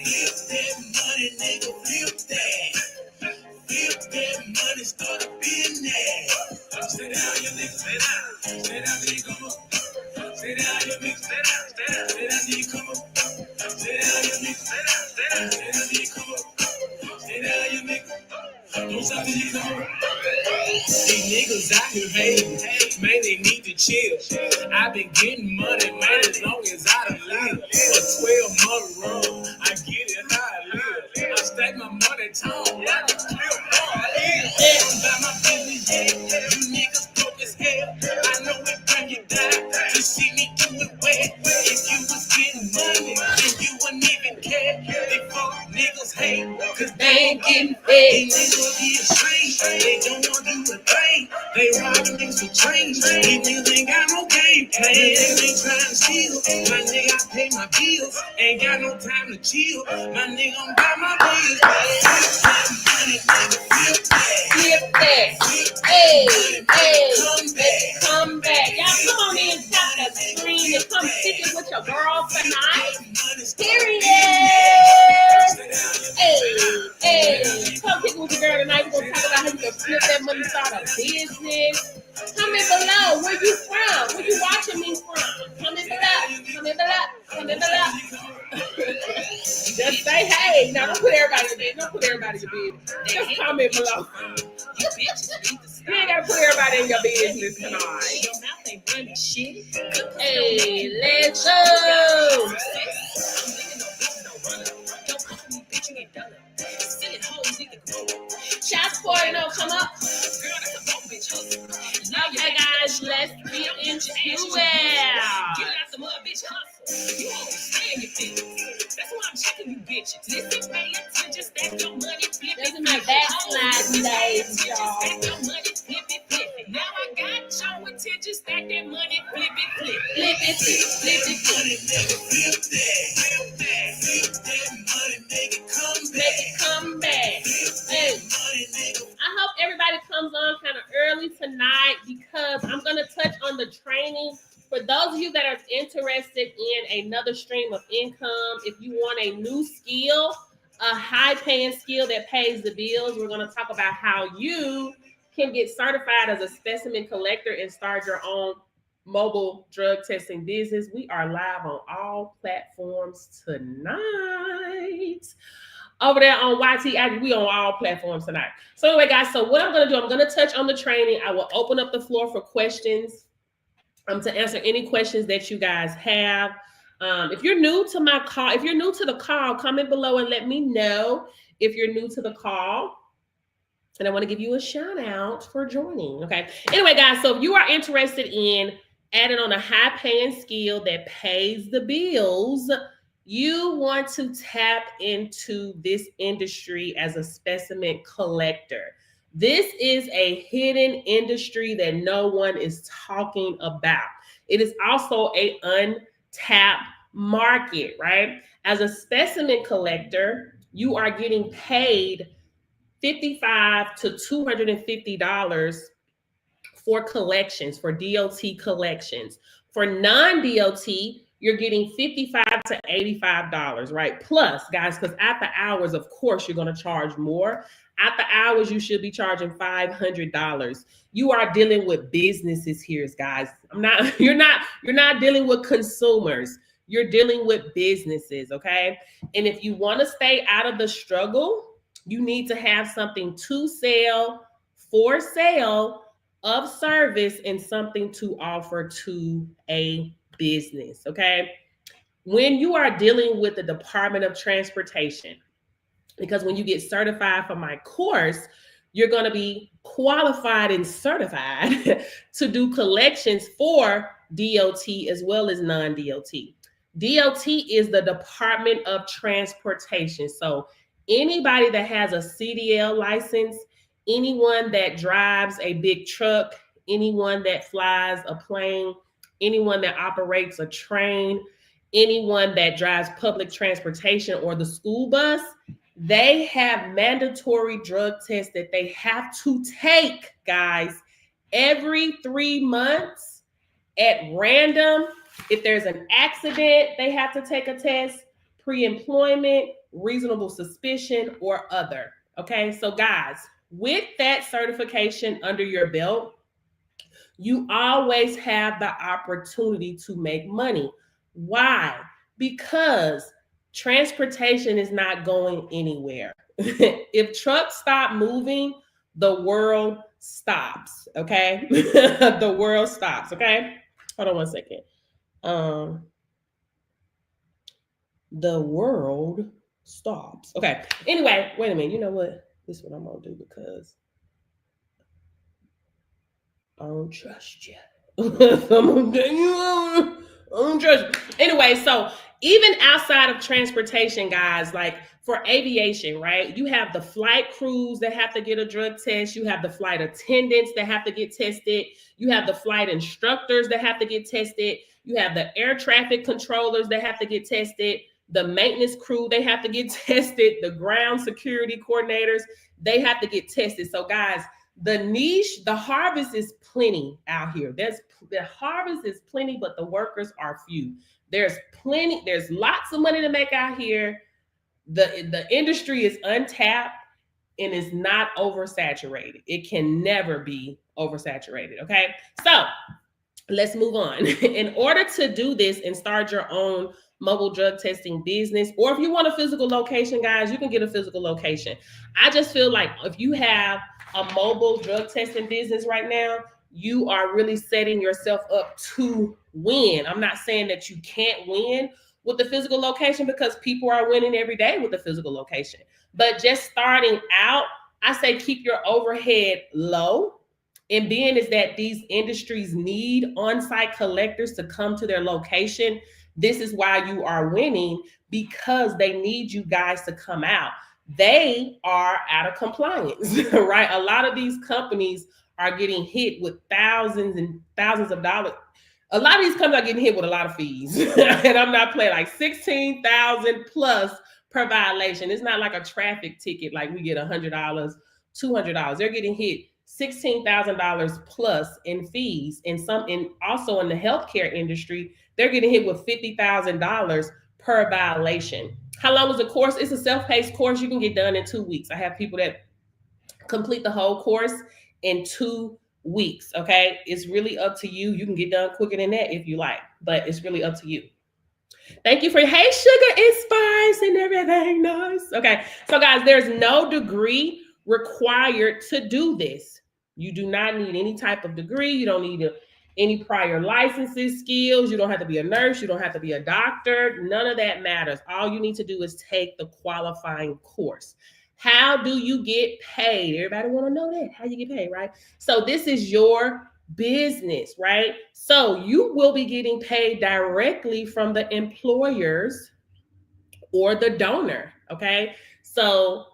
Flip that money, nigga, flip that. Flip that money, start a business. Stay down, you nigga, stay down. Stay down, nigga, come up. Stay down, you nigga, stay down. Stay down, nigga, come up. Stay down, you nigga, stay down. Stay down, nigga, come up. Stay down, you nigga. Don't stop till you come up. These niggas out here hating, man, they need to chill. I've been getting money, man, as long as I done live. A 12-month run, I get it how I live. I stack my money tall, like a clip, boy, I live. I'm by my business, yeah. You niggas broke as hell. I know it bring you down to see me do it well. If you was getting money, then you wouldn't even care. They fuck niggas hate, cause they ain't getting paid. These niggas get strange, they don't want to do a thing. They robbing niggas for change. These niggas ain't got no game plan. They ain't trying to steal. My nigga, I pay my bills. Ain't got no time to chill. My nigga, I'm got my bills. Flip that. Hey, come back. Y'all come on in and tap that screen and come kick it with your girl tonight. Period. Hey, come kick it with your girl tonight. We're gonna talk about how you can flip that money, start a business. Comment below. Where you from? Where you watching me from? Comment below. Just say hey. Now don't put everybody in there. Don't put everybody in your business. Just comment below. You ain't gotta put everybody in your business tonight. Hey, let's go. Shots pouring on, come up. Okay, guys, let's get into it. You understand your business. That's why I'm checking you bitches. Listen, pay attention, stack your money, flip it. My backslide days, y'all. Stack your money, flip it. Now I got your attention, stack that money, flip it. Flip it. Come back. Hey. I hope everybody comes on kind of early tonight because I'm going to touch on the training. For those of you that are interested in another stream of income, if you want a new skill, a high-paying skill that pays the bills, we're going to talk about how you can get certified as a specimen collector and start your own mobile drug testing business. We are live on all platforms tonight. Over there on YT, we on all platforms tonight. So anyway, guys, so what I'm going to do, I'm going to touch on the training. I will open up the floor for questions. To answer any questions that you guys have. If you're new to my call, if you're new to the call, comment below and let me know if you're new to the call. And I want to give you a shout out for joining. Okay. Anyway, guys, so if you are interested in adding on a high paying skill that pays the bills, you want to tap into this industry as a specimen collector. This is a hidden industry that no one is talking about. It is also an untapped market, right? As a specimen collector, you are getting paid $55 to $250 for collections, for DOT collections. For non-DOT, you're getting $55 to $85, right? Plus, guys, because after hours, of course, you're going to charge more. After hours, you should be charging $500. You are dealing with businesses here, guys. You're not dealing with consumers. You're dealing with businesses, okay? And if you want to stay out of the struggle, you need to have something to sell, for sale, of service, and something to offer to a business, okay? When you are dealing with the Department of Transportation, because when you get certified for my course, you're going to be qualified and certified to do collections for DOT as well as non-DOT. DOT is the Department of Transportation. So anybody that has a CDL license, anyone that drives a big truck, anyone that flies a plane, anyone that operates a train, anyone that drives public transportation or the school bus, they have mandatory drug tests that they have to take, guys, every 3 months at random. If there's an accident, they have to take a test. pre-employment, reasonable suspicion, or other. Okay, so guys, with that certification under your belt, you always have the opportunity to make money. Why? Because transportation is not going anywhere. If trucks stop moving, the world stops. Okay. The world stops. Okay. Hold on one second. The world stops. Okay. Anyway, wait a minute. You know what? This is what I'm gonna do because I don't trust you. I don't trust you. Anyway, so even outside of transportation, guys, like for aviation, right? You have the flight crews that have to get a drug test. You have the flight attendants that have to get tested. You have the flight instructors that have to get tested. You have the air traffic controllers that have to get tested. The maintenance crew, they have to get tested. The ground security coordinators, they have to get tested. So, guys, the niche, the harvest is plenty out here. The harvest is plenty, but the workers are few. There's lots of money to make out here. The industry is untapped and is not oversaturated. It can never be oversaturated. Okay. So let's move on. In order to do this and start your own mobile drug testing business, or if you want a physical location, guys, you can get a physical location. I just feel like if you have a mobile drug testing business right now, you are really setting yourself up to win. I'm not saying that you can't win with the physical location because people are winning every day with the physical location. But just starting out, I say keep your overhead low. And being is that these industries need on-site collectors to come to their location. This is why you are winning, because they need you guys to come out. They are out of compliance, right? A lot of these companies are getting hit with thousands and thousands of dollars. A lot of these companies are getting hit with a lot of fees. And I'm not playing, like 16,000 plus per violation. It's not like a traffic ticket, like we get $100, $200. They're getting hit $16,000 plus in fees. And also in the healthcare industry, they're getting hit with $50,000 per violation. How long is the course? It's a self-paced course. You can get done in 2 weeks. I have people that complete the whole course in 2 weeks. Okay. It's really up to you. You can get done quicker than that if you like, but it's really up to you. Thank you for, hey, sugar and spice and everything nice. Okay. So guys, there's no degree required to do this. You do not need any type of degree. You don't need any prior licenses, skills. You don't have to be a nurse. You don't have to be a doctor. None of that matters. All you need to do is take the qualifying course. How do you get paid? Everybody want to know that. How you get paid, right? So this is your business, right? So you will be getting paid directly from the employers or the donor, okay? So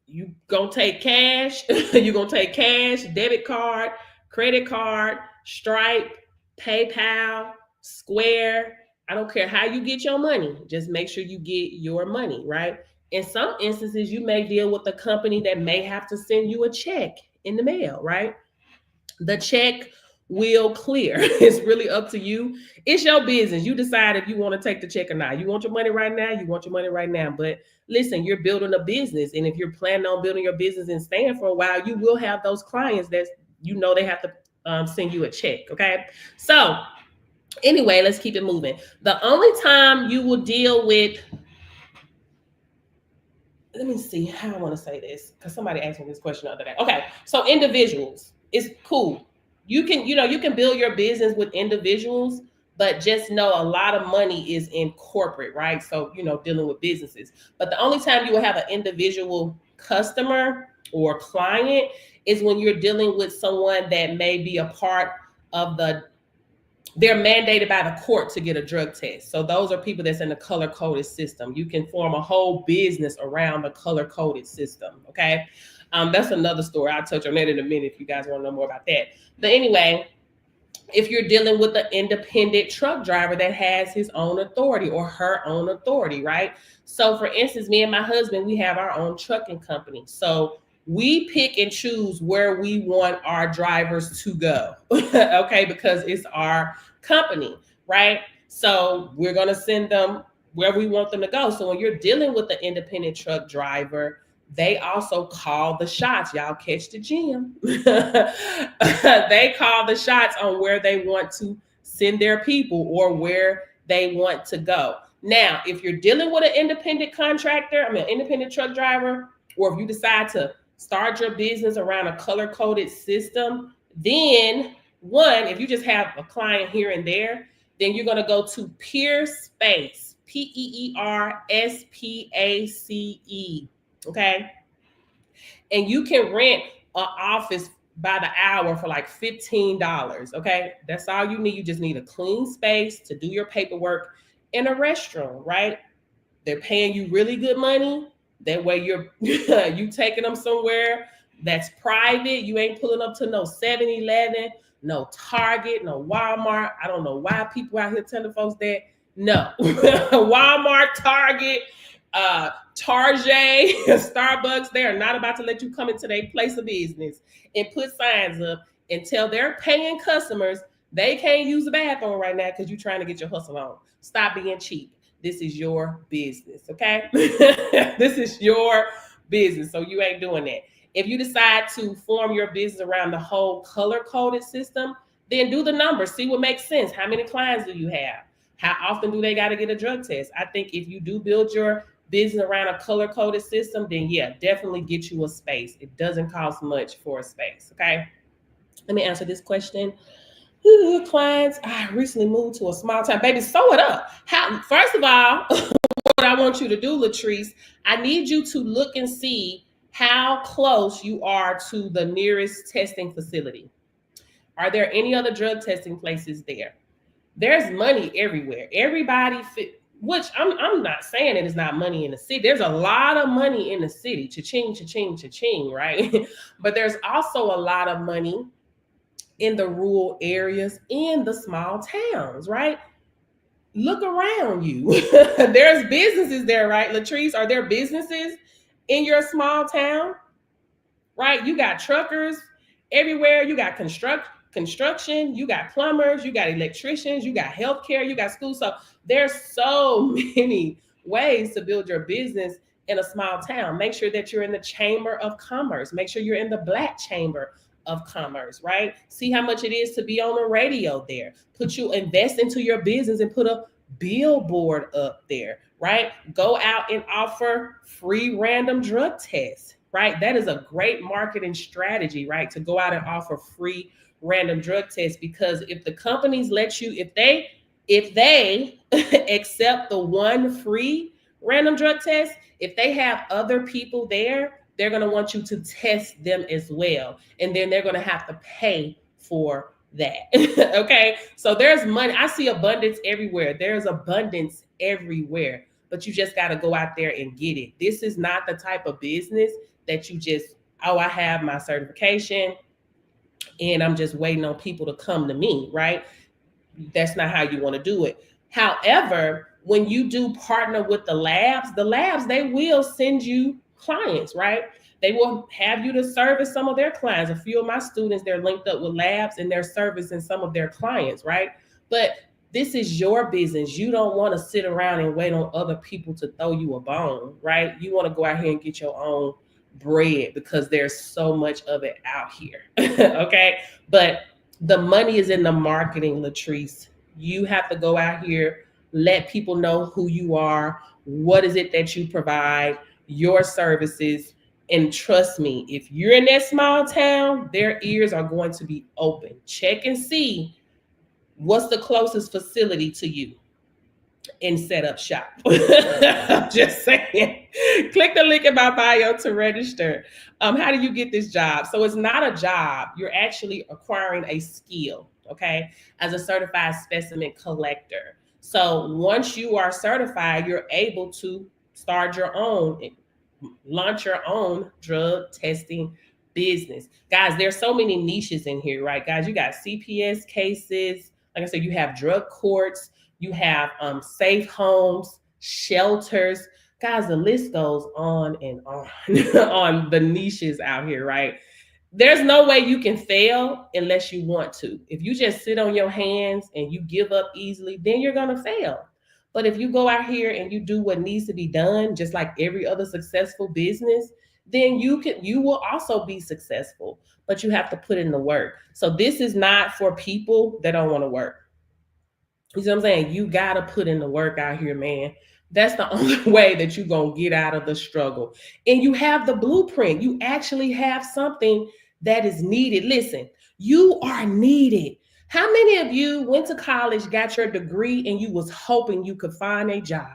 you gonna take cash, you're gonna take cash, debit card, credit card, Stripe, PayPal, Square. I don't care how you get your money. Just make sure you get your money, right? In some instances, you may deal with a company that may have to send you a check in the mail, right? The check will clear. It's really up to you. It's your business. You decide if you want to take the check or not. You want your money right now, you want your money right now. But listen, you're building a business. And if you're planning on building your business and staying for a while, you will have those clients that they have to send you a check. Okay. So anyway, let's keep it moving. The only time you will deal with, let me see how I want to say this, because somebody asked me this question the other day. Okay. So individuals, it's cool. You can build your business with individuals, but just know a lot of money is in corporate, right? So, dealing with businesses. But the only time you will have an individual customer or client is when you're dealing with someone that may be a part of they're mandated by the court to get a drug test. So those are people that's in the color-coded system. You can form a whole business around the color-coded system, okay? That's another story. I'll touch on that in a minute if you guys want to know more about that. But anyway, if you're dealing with an independent truck driver that has his own authority or her own authority, right? So for instance, me and my husband, we have our own trucking company. So we pick and choose where we want our drivers to go, okay? Because it's our company, right? So we're going to send them where we want them to go. So when you're dealing with the independent truck driver, they also call the shots. Y'all catch the gym. They call the shots on where they want to send their people or where they want to go. Now, if you're dealing with an independent contractor, an independent truck driver, or if you decide to start your business around a color-coded system, then one, if you just have a client here and there, then you're going to go to Peerspace, Peerspace. Okay. And you can rent an office by the hour for like $15. Okay. That's all you need. You just need a clean space to do your paperwork in a restroom, right? They're paying you really good money. That way you're you taking them somewhere that's private. You ain't pulling up to no 7-Eleven, no Target, no Walmart. I don't know why people out here telling folks that. No. Walmart, Target, Target, Starbucks, they are not about to let you come into their place of business and put signs up and tell their paying customers they can't use the bathroom right now because you're trying to get your hustle on. Stop being cheap. This is your business, okay? This is your business, so you ain't doing that. If you decide to form your business around the whole color-coded system, then do the numbers. See what makes sense. How many clients do you have? How often do they got to get a drug test? I think if you do build your business around a color-coded system, then yeah, definitely get you a space. It doesn't cost much for a space, okay? Let me answer this question. Ooh, clients, I recently moved to a small town. Baby, sew it up. First of all, what I want you to do, Latrice, I need you to look and see how close you are to the nearest testing facility. Are there any other drug testing places there? There's money everywhere. Everybody which I'm not saying it is not money in the city. There's a lot of money in the city. Cha-ching, cha-ching, cha-ching, right? But there's also a lot of money in the rural areas, in the small towns, right? Look around you. There's businesses there, right? Latrice, are there businesses in your small town? Right? You got truckers everywhere. You got construction, you got plumbers, you got electricians, you got healthcare, you got schools. So there's so many ways to build your business in a small town. Make sure that you're in the Chamber of Commerce. Make sure you're in the Black Chamber of Commerce, right? See how much it is to be on the radio there. Invest into your business and put a billboard up there, right? Go out and offer free random drug tests, right? That is a great marketing strategy, right? To go out and offer free random drug tests, because if the companies let you, if they accept the one free random drug test, if they have other people there, they're going to want you to test them as well. And then they're going to have to pay for that. Okay. So there's money. I see abundance everywhere. There's abundance everywhere, but you just got to go out there and get it. This is not the type of business that you just, oh, I have my certification and I'm just waiting on people to come to me, right? That's not how you want to do it. However, when you do partner with the labs, they will send you clients, right? They will have you to service some of their clients. A few of my students, they're linked up with labs and they're servicing some of their clients, right? But this is your business. You don't want to sit around and wait on other people to throw you a bone, right? You want to go out here and get your own bread because there's so much of it out here. Okay. But the money is in the marketing, Latrice. You have to go out here, let people know who you are. What is it that you provide? Your services. And trust me, if you're in that small town, their ears are going to be open. Check and see what's the closest facility to you and set up shop. I'm just saying. Click the link in my bio to register. How do you get this job? So it's not a job. You're actually acquiring a skill, okay, as a certified specimen collector. So once you are certified, you're able to start your own, launch your own drug testing business. Guys, there's so many niches in here, right? Guys, you got CPS cases. Like I said, you have drug courts, you have safe homes, shelters. Guys, the list goes on and on on the niches out here, right? There's no way you can fail unless you want to. If you just sit on your hands and you give up easily, then you're going to fail. But if you go out here and you do what needs to be done, just like every other successful business, then you will also be successful. But you have to put in the work. So this is not for people that don't want to work. You see what I'm saying? You gotta put in the work out here, man. That's the only way that you're gonna get out of the struggle. And you have the blueprint. You actually have something that is needed. Listen, you are needed. How many of you went to college, got your degree, and you was hoping you could find a job?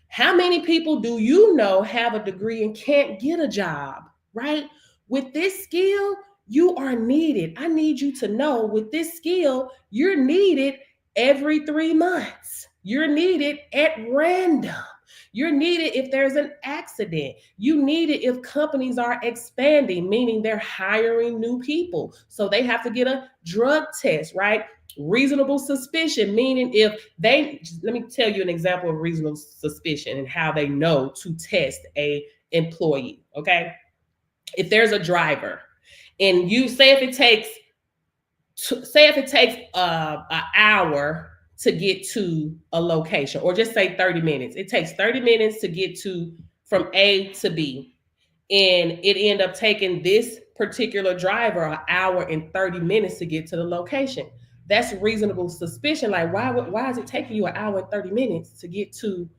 How many people do you know have a degree and can't get a job, right? With this skill, you are needed. I need you to know with this skill, you're needed every 3 months. You're needed at random. You're needed if there's an accident. You need it if companies are expanding, meaning they're hiring new people. So they have to get a drug test, right? Reasonable suspicion, meaning if they, let me tell you an example of reasonable suspicion and how they know to test a employee, okay? If there's a driver and you say if it takes an hour to get to a location, or just say 30 minutes. It takes 30 minutes to get to from A to B. And it ended up taking this particular driver an hour and 30 minutes to get to the location. That's reasonable suspicion. Like, why is it taking you an hour and 30 minutes to get to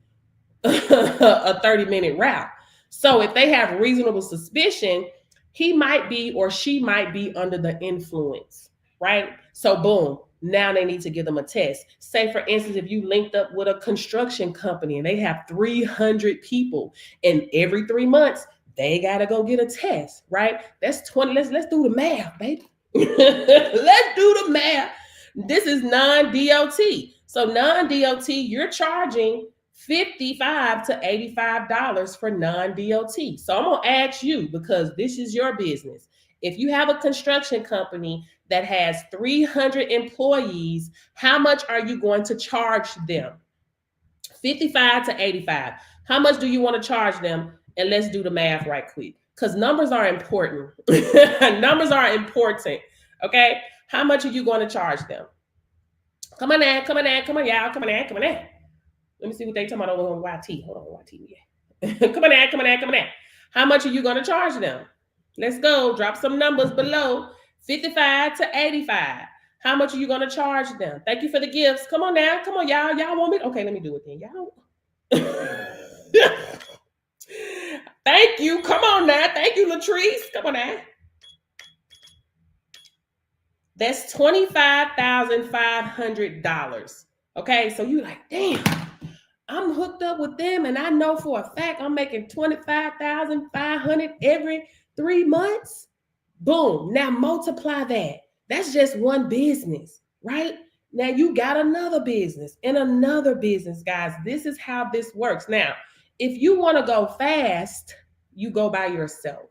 a 30-minute route? So if they have reasonable suspicion, he might be or she might be under the influence, right? So boom, now they need to give them a test. Say, for instance, if you linked up with a construction company and they have 300 people, and every 3 months, they got to go get a test, right? That's 20. Let's do the math, baby. Let's do the math. This is non-DOT. So non-DOT, you're charging $55 to $85 for non-DOT. So I'm going to ask you, because this is your business. If you have a construction company that has 300 employees, how much are you going to charge them? 55 to 85. How much do you want to charge them? And let's do the math right quick, because numbers are important. Numbers are important. Okay. How much are you going to charge them? Come on now, come on now, come on, y'all, come on now, come on now. Let me see what they talking about over on YT. Hold on, YT. Yeah. Come on now, come on now, come on now. How much are you going to charge them? Let's go. Drop some numbers below. 55 to 85. How much are you going to charge them? Thank you for the gifts. Come on now. Come on, y'all. Y'all want me? Okay, let me do it then. Y'all. Thank you. Come on now. Thank you, Latrice. Come on now. That's $25,500. Okay, so you like, damn, I'm hooked up with them, and I know for a fact I'm making $25,500 every 3 months. Boom. Now multiply that. That's just one business, right? Now you got another business and another business, guys. This is how this works. Now, if you want to go fast, you go by yourself.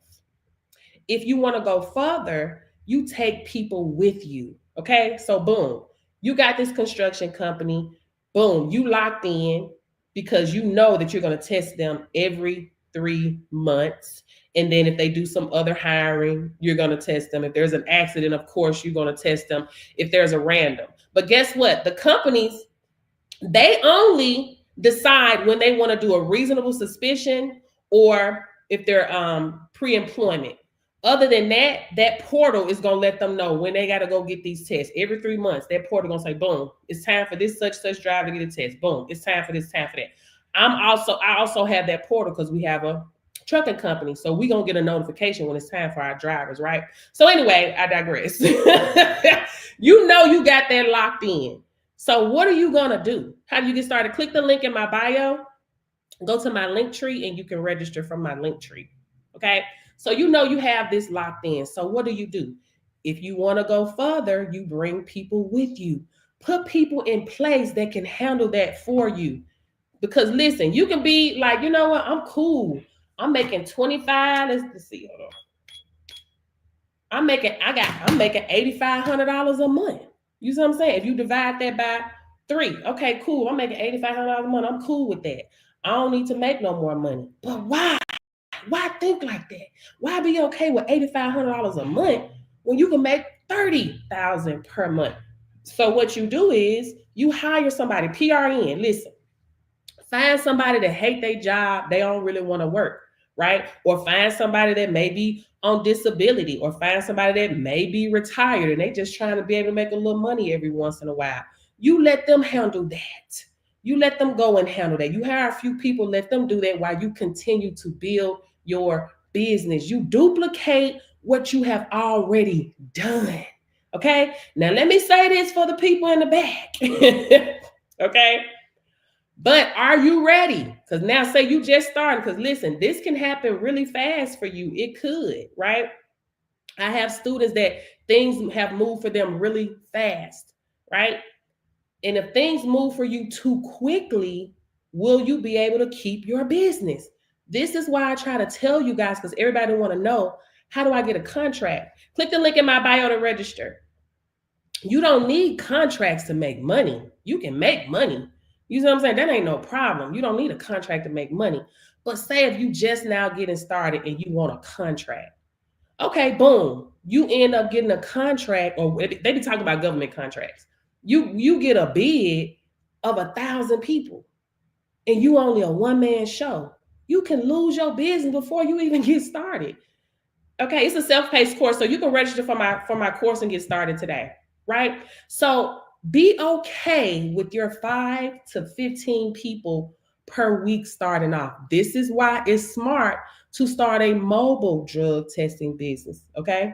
If you want to go further, you take people with you. Okay. So boom, you got this construction company. Boom, you locked in because you know that you're going to test them every 3 months. And then if they do some other hiring, you're going to test them. If there's an accident, of course, you're going to test them. If there's a random. But guess what? The companies, they only decide when they want to do a reasonable suspicion or if they're pre-employment. Other than that, that portal is going to let them know when they got to go get these tests. Every 3 months, that portal going to say, boom, it's time for this such driver to get a test. Boom, it's time for this, time for that. I also have that portal because we have a trucking company. So we're going to get a notification when it's time for our drivers, right? So anyway, I digress. You know you got that locked in. So what are you going to do? How do you get started? Click the link in my bio. Go to my link tree and you can register from my link tree. Okay? So you know you have this locked in. So what do? If you want to go further, you bring people with you. Put people in place that can handle that for you. Because listen, you can be like, you know what? I'm cool. I'm making 25. Let's see. Hold on. I'm making $8,500 a month. You see what I'm saying? If you divide that by 3, okay, cool. I'm making $8,500 a month. I'm cool with that. I don't need to make no more money. But why? Why think like that? Why be okay with $8,500 a month when you can make $30,000 per month? So what you do is you hire somebody, PRN. Listen, Find somebody that hate their job. They don't really want to work, right? Or find somebody that may be on disability, or find somebody that may be retired and they just trying to be able to make a little money every once in a while. You let them handle that. You let them go and handle that. You hire a few people, let them do that while you continue to build your business. You duplicate what you have already done. Okay? Now let me say this for the people in the back. Okay? But are you ready? Because now say you just started, because listen, this can happen really fast for you. It could, right? I have students that things have moved for them really fast, right? And if things move for you too quickly, will you be able to keep your business? This is why I try to tell you guys, because everybody want to know, how do I get a contract? Click the link in my bio to register. You don't need contracts to make money. You can make money. You know what I'm saying? That ain't no problem. You don't need a contract to make money. But say if you just now getting started and you want a contract. Okay, boom. You end up getting a contract, or they be talking about government contracts. You get a bid of 1,000 people and you only a one-man show. You can lose your business before you even get started. Okay, it's a self-paced course, so you can register for my course and get started today, right? So be okay with your 5 to 15 people per week starting off. This is why it's smart to start a mobile drug testing business, okay?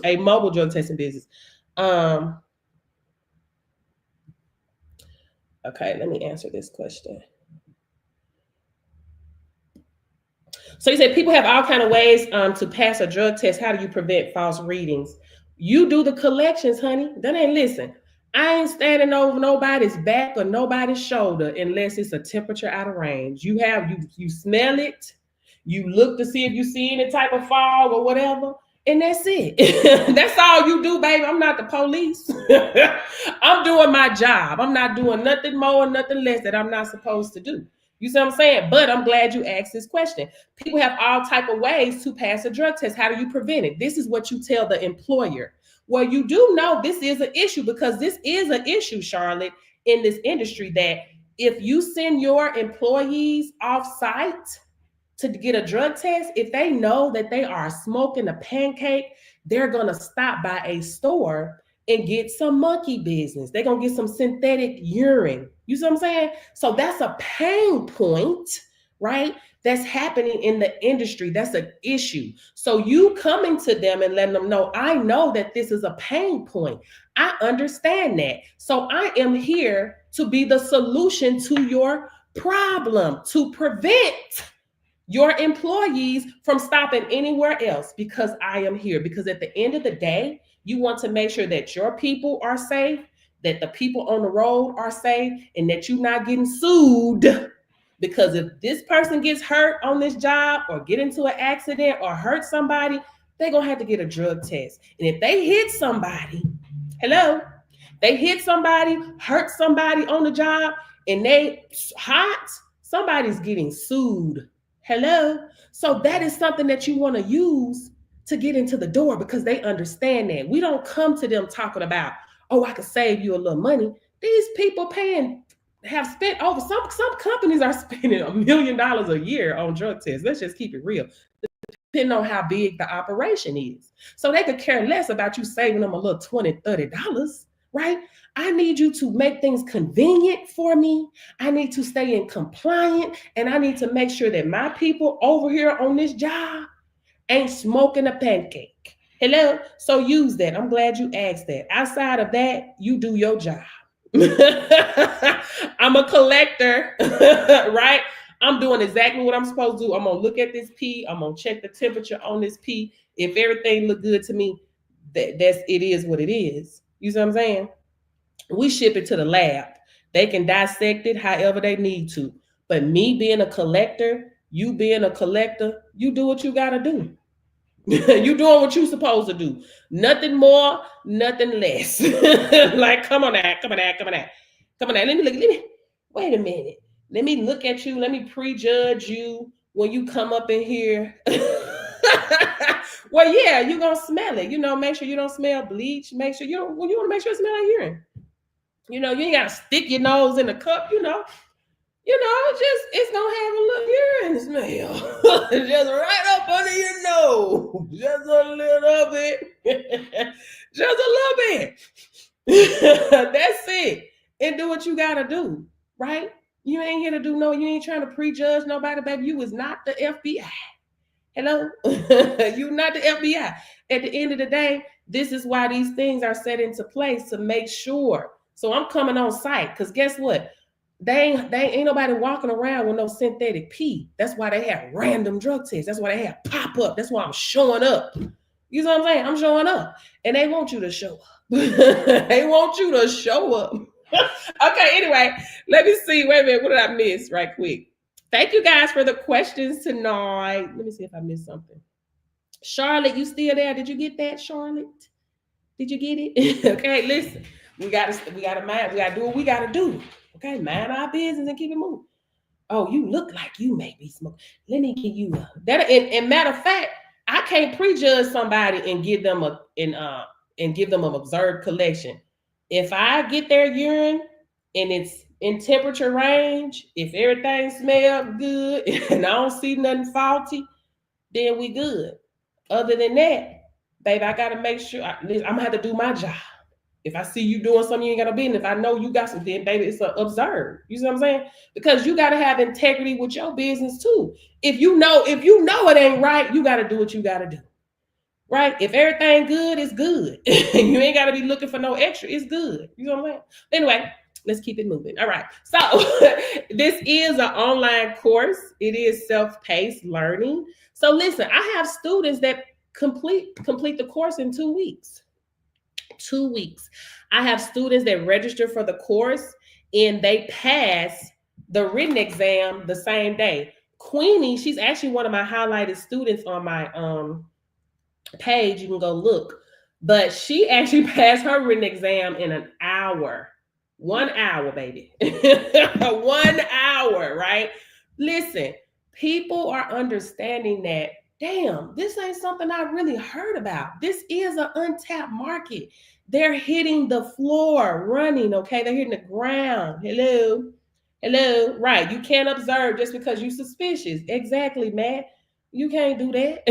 A mobile drug testing business. Okay, let me answer this question. So you said people have all kind of ways to pass a drug test. How do you prevent false readings? You do the collections, honey. That ain't, listen, I ain't standing over nobody's back or nobody's shoulder unless it's a temperature out of range. You smell it, you look to see if you see any type of fog or whatever, and that's it. That's all you do, baby. I'm not the police. I'm doing my job. I'm not doing nothing more, nothing less that I'm not supposed to do. You see what I'm saying? But I'm glad you asked this question. People have all type of ways to pass a drug test. How do you prevent it? This is what you tell the employer. Well, you do know this is an issue, because this is an issue, Charlotte, in this industry, that if you send your employees off site to get a drug test, if they know that they are smoking a pancake, they're going to stop by a store and get some monkey business. They're going to get some synthetic urine. You see what I'm saying? So that's a pain point, right? That's happening in the industry. That's an issue. So you coming to them and letting them know, I know that this is a pain point. I understand that. So I am here to be the solution to your problem, to prevent your employees from stopping anywhere else, because I am here. Because at the end of the day, you want to make sure that your people are safe, that the people on the road are safe, and that you're not getting sued. Because if this person gets hurt on this job or get into an accident or hurt somebody, they're going to have to get a drug test. And if they hit somebody, they hit somebody, hurt somebody on the job, and they hot, somebody's getting sued. So that is something that you want to use to get into the door, because they understand that. We don't come to them talking about, oh, I could save you a little money. These people have spent over, some companies are spending $1 million a year on drug tests. Let's just keep it real, depending on how big the operation is. So they could care less about you saving them a little $20, $30, right? I need you to make things convenient for me. I need to stay in compliant, and I need to make sure that my people over here on this job ain't smoking a pancake. So use that. I'm glad you asked that. Outside of that, you do your job. I'm a collector, right? I'm doing exactly what I'm supposed to do. I'm going to look at this pee. I'm going to check the temperature on this pee. If everything look good to me, it is what it is. You see what I'm saying? We ship it to the lab. They can dissect it however they need to. But me being a collector, you being a collector, you do what you got to do. You doing what you supposed to do. Nothing more, nothing less. Like, come on now. Let me, wait a minute. Let me look at you. Let me prejudge you when you come up in here. Well, yeah, you're going to smell it. Make sure you don't smell bleach. Make sure you want to make sure it smells like urine. You ain't got to stick your nose in the cup, it's gonna have a little urine smell. Just right up under your nose. Just a little bit. Just a little bit. That's it. And do what you gotta do, right? You ain't here to do you ain't trying to prejudge nobody, baby. You was not the FBI. Hello? You not the FBI. At the end of the day, this is why these things are set into place to make sure. So I'm coming on site because guess what? They ain't nobody walking around with no synthetic pee. That's why they have random drug tests. That's why they have pop up. That's why I'm showing up. You know what I'm saying? I'm showing up. And they want you to show up. They want you to show up. Okay, anyway, let me see. Wait a minute. What did I miss right quick? Thank you guys for the questions tonight. Let me see if I missed something. Charlotte, you still there? Did you get that, Charlotte? Did you get it? Okay, listen. We gotta mind. We gotta do what we gotta do. Okay, mind our business and keep it moving. Oh, you look like you may be smoking. Let me give you that. And matter of fact, I can't prejudge somebody and give them an observed collection. If I get their urine and it's in temperature range, if everything smells good and I don't see nothing faulty, then we good. Other than that, baby, I gotta make sure I'm gonna have to do my job. If I see you doing something you ain't gotta be in, if I know you got something, baby, it's observe. You see what I'm saying? Because you gotta have integrity with your business too. If you know it ain't right, you gotta do what you gotta do. Right? If everything good, it's good. You ain't gotta be looking for no extra. It's good. You know what I'm saying? Anyway, let's keep it moving. All right. So this is an online course. It is self-paced learning. So listen, I have students that complete the course in 2 weeks. 2 weeks. I have students that register for the course and they pass the written exam the same day. Queenie, she's actually one of my highlighted students on my page. You can go look. But she actually passed her written exam in an hour. 1 hour, baby. 1 hour, right? Listen, people are understanding that, damn, this ain't something I really heard about. This is an untapped market. They're hitting the floor running, okay? They're hitting the ground. Hello, right. You can't observe just because you're suspicious. Exactly, man. You can't do that.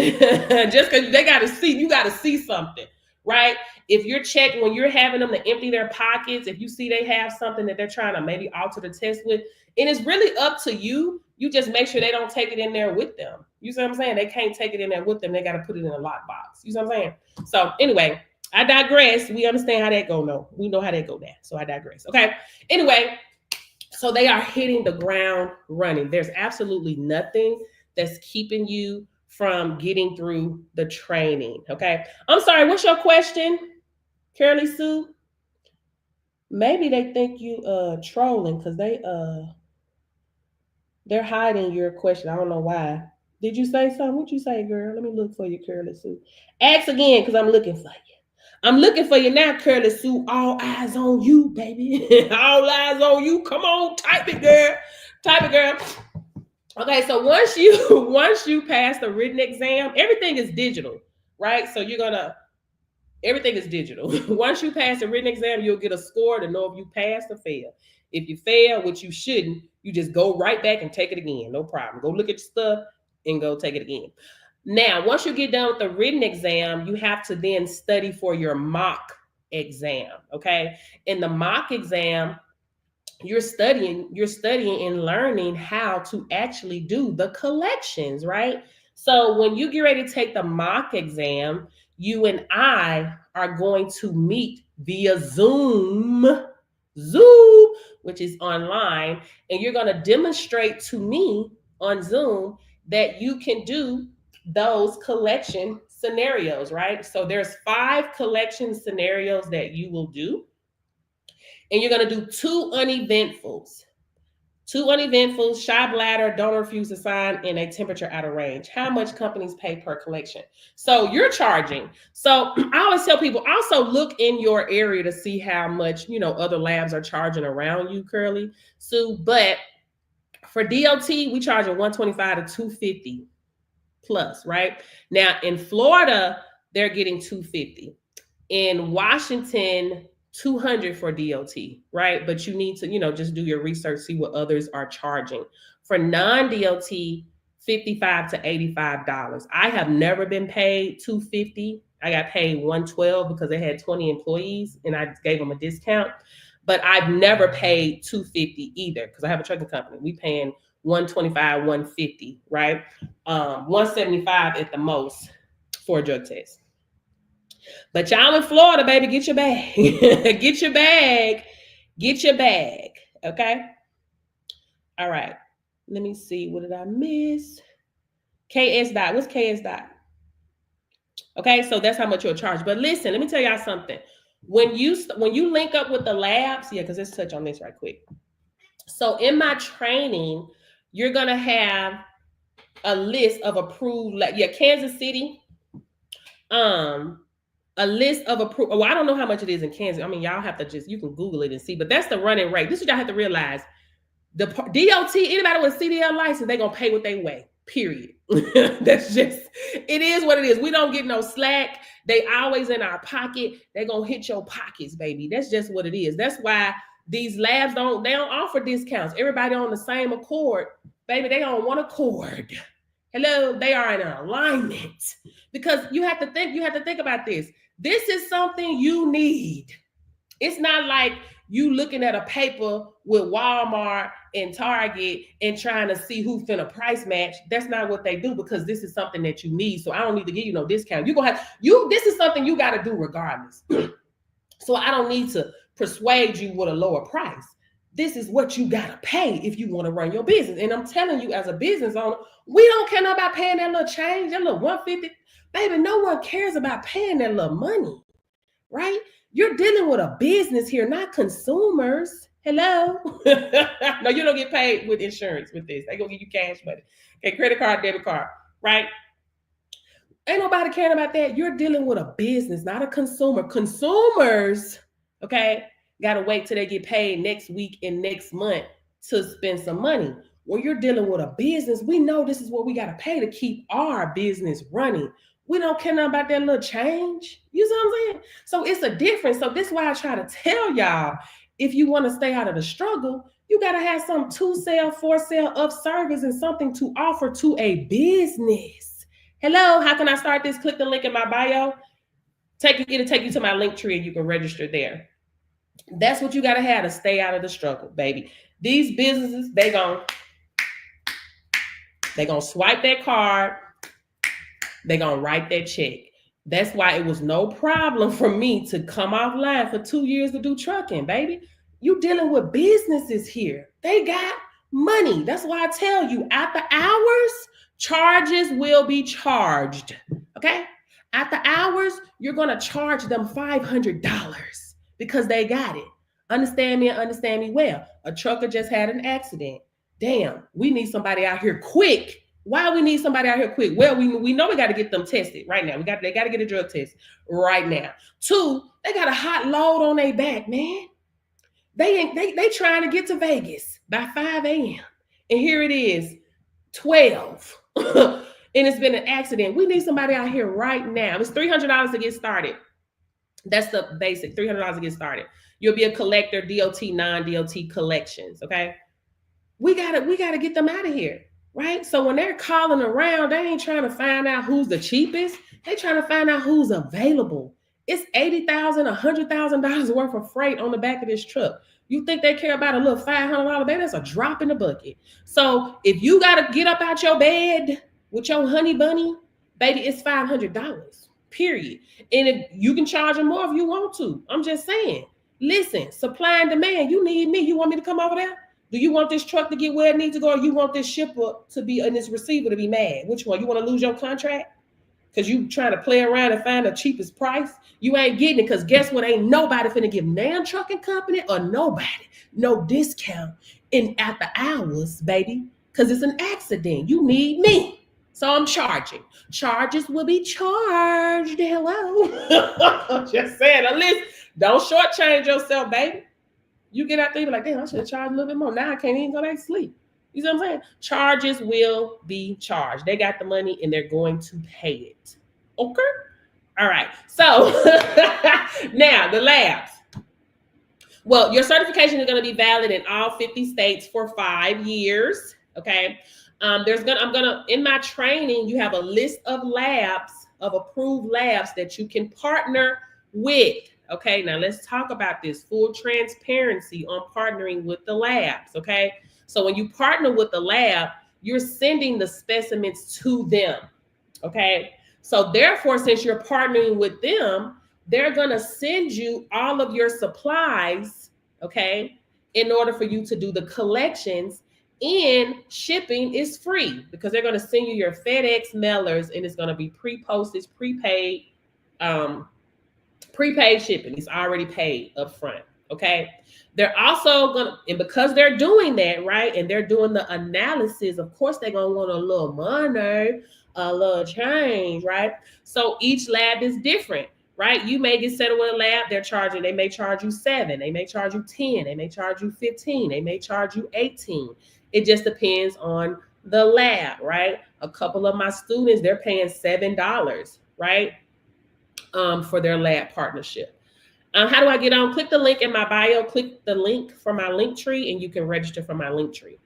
Just because they got to see, you got to see something, right? If you're checking, when you're having them to empty their pockets, if you see they have something that they're trying to maybe alter the test with, and it's really up to you. You just make sure they don't take it in there with them. You see what I'm saying? They can't take it in there with them. They got to put it in a lockbox. You see what I'm saying? So anyway, I digress. We understand how that go now. We know how that go now. So I digress. Okay. Anyway, so they are hitting the ground running. There's absolutely nothing that's keeping you from getting through the training. Okay. I'm sorry. What's your question, Curly Sue? Maybe they think you trolling because they're hiding your question. I don't know why. Did you say something? What'd you say, girl? Let me look for you, Curly Sue. Ask again because I'm looking for you. I'm looking for you now, Curly Sue. All eyes on you, baby. All eyes on you. Come on, type it, girl. Type it, girl. Okay, so once you pass the written exam, everything is digital, right? So everything is digital. Once you pass the written exam, you'll get a score to know if you passed or failed. If you fail, which you shouldn't, you just go right back and take it again. No problem. Go look at your stuff and go take it again. Now, once you get done with the written exam, you have to then study for your mock exam, okay? In the mock exam, you're studying and learning how to actually do the collections, right? So when you get ready to take the mock exam, you and I are going to meet via Zoom, which is online, and you're going to demonstrate to me on Zoom that you can do those collection scenarios, right? So there's 5 collection scenarios that you will do. And you're going to do 2 unevenfuls. 2 unevenfuls, shy bladder, don't refuse to sign, and a temperature out of range. How much companies pay per collection? So you're charging. So I always tell people, also look in your area to see how much, other labs are charging around you, Curly Sue. But for DOT, we charge a $125 to $250 plus, right? Now in Florida, they're getting $250. In Washington, $200 for DOT, right? But you need to, just do your research, see what others are charging. For non-DOT, $55 to $85. I have never been paid $250. I got paid $112 because they had 20 employees and I gave them a discount. But I've never paid $250 either because I have a trucking company. We paying $125, $150, right? $175 at the most for a drug test. But y'all in Florida, baby, get your bag. Get your bag. Get your bag. Okay? All right. Let me see. What did I miss? KS dot. What's KS dot? Okay, so that's how much you'll charge. But listen, let me tell y'all something. When you link up with the labs, because let's touch on this right quick. So in my training, you're gonna have a list of approved Kansas City. A list of approved. Well, I don't know how much it is in Kansas. I mean, y'all have to you can Google it and see. But that's the running rate. This is what y'all have to realize. The DOT, anybody with CDL license, they're gonna pay what they weigh. Period. That's just, it is what it is. We don't get no slack. They always in our pocket. They're gonna hit your pockets, baby. That's just what it is. That's why these labs don't offer discounts. Everybody on the same accord, baby. They on one accord. Hello, they are in alignment. Because you have to think about this. This is something you need. It's not like you looking at a paper with Walmart and Target and trying to see who finna price match. That's not what they do, because this is something that you need. So I don't need to give you no discount. This is something you got to do regardless. So I don't need to persuade you with a lower price. This is what you got to pay if you want to run your business. And I'm telling you, as a business owner, we don't care about paying that little change, that little $150. Baby, no one cares about paying that little money, right? You're dealing with a business here, not consumers. Hello? No, you don't get paid with insurance with this. They're going to give you cash money. Okay, credit card, debit card, right? Ain't nobody caring about that. You're dealing with a business, not a consumer. Consumers, okay, got to wait till they get paid next week and next month to spend some money. When you're dealing with a business, we know this is what we got to pay to keep our business running. We don't care nothing about that little change. You see what I'm saying? So it's a difference. So this is why I try to tell y'all, if you want to stay out of the struggle, you got to have some to sell, for sale, of service, and something to offer to a business. Hello, how can I start this? Click the link in my bio. It'll take you to my link tree and you can register there. That's what you got to have to stay out of the struggle, baby. These businesses, they gonna swipe that card. They're going to write that check. That's why it was no problem for me to come offline for 2 years to do trucking, baby. You dealing with businesses here. They got money. That's why I tell you, after hours, charges will be charged, okay? After hours, you're going to charge them $500 because they got it. Understand me and understand me well. A trucker just had an accident. Damn, we need somebody out here quick. Why we need somebody out here quick? Well, we know we got to get them tested right now. They got to get a drug test right now. 2, they got a hot load on their back, man. They trying to get to Vegas by 5 a.m. And here it is, 12. And it's been an accident. We need somebody out here right now. It's $300 to get started. That's the basic, $300 to get started. You'll be a collector, DOT, non-DOT collections, okay? We gotta get them out of here. Right? So when they're calling around, they ain't trying to find out who's the cheapest. They're trying to find out who's available. It's $80,000, $100,000 worth of freight on the back of this truck. You think they care about a little $500? Baby, that's a drop in the bucket. So if you got to get up out your bed with your honey bunny, baby, it's $500, period. And if you can charge them more if you want to. I'm just saying. Listen, supply and demand. You need me. You want me to come over there? Do you want this truck to get where it needs to go, or you want this shipper to be, and this receiver to be mad? Which one? You want to lose your contract? Because you trying to play around and find the cheapest price? You ain't getting it, because guess what? Ain't nobody finna give Nan Trucking Company or nobody no discount in after hours, baby, because it's an accident. You need me. So I'm charging. Charges will be charged. Hello. Just saying. At least don't shortchange yourself, baby. You get out there, be like, damn, I should have charged a little bit more. Now I can't even go back to sleep. You see what I'm saying? Charges will be charged. They got the money and they're going to pay it. Okay? All right. So now the labs. Well, your certification is going to be valid in all 50 states for 5 years. Okay. I'm gonna in my training, you have a list of labs, of approved labs that you can partner with. Okay, now let's talk about this full transparency on partnering with the labs. Okay, so when you partner with the lab, you're sending the specimens to them. Okay, so therefore, since you're partnering with them, they're gonna send you all of your supplies. Okay, in order for you to do the collections, and shipping is free because they're going to send you your FedEx mailers, and it's going to be pre-postage, prepaid shipping. It's already paid up front. Okay. They're also going to, and because they're doing that, right, and they're doing the analysis, of course, they're going to want a little money, a little change, right? So each lab is different, right? You may get set up with a lab, they may charge you 7, they may charge you 10, they may charge you 15, they may charge you 18. It just depends on the lab, right? A couple of my students, they're paying $7, right? For their lab partnership. How do I get on? Click the link in my bio, click the link for my Linktree, and you can register for my Linktree.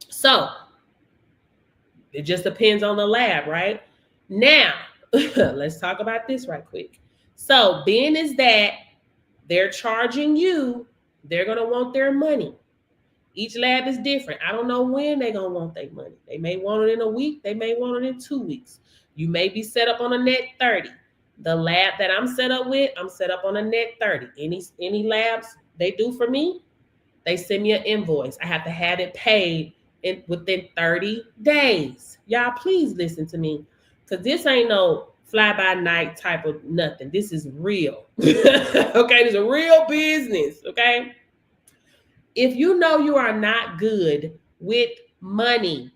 So it just depends on the lab, right? Now, let's talk about this right quick. So being is that they're charging you, they're going to want their money. Each lab is different. I don't know when they're going to want their money. They may want it in a week. They may want it in 2 weeks. You may be set up on a net 30. The lab that I'm set up with, I'm set up on a net 30. Any labs they do for me, they send me an invoice. I have to have it paid within 30 days. Y'all, please listen to me, because this ain't no fly-by-night type of nothing. This is real. Okay, this is a real business, okay? If you know you are not good with money,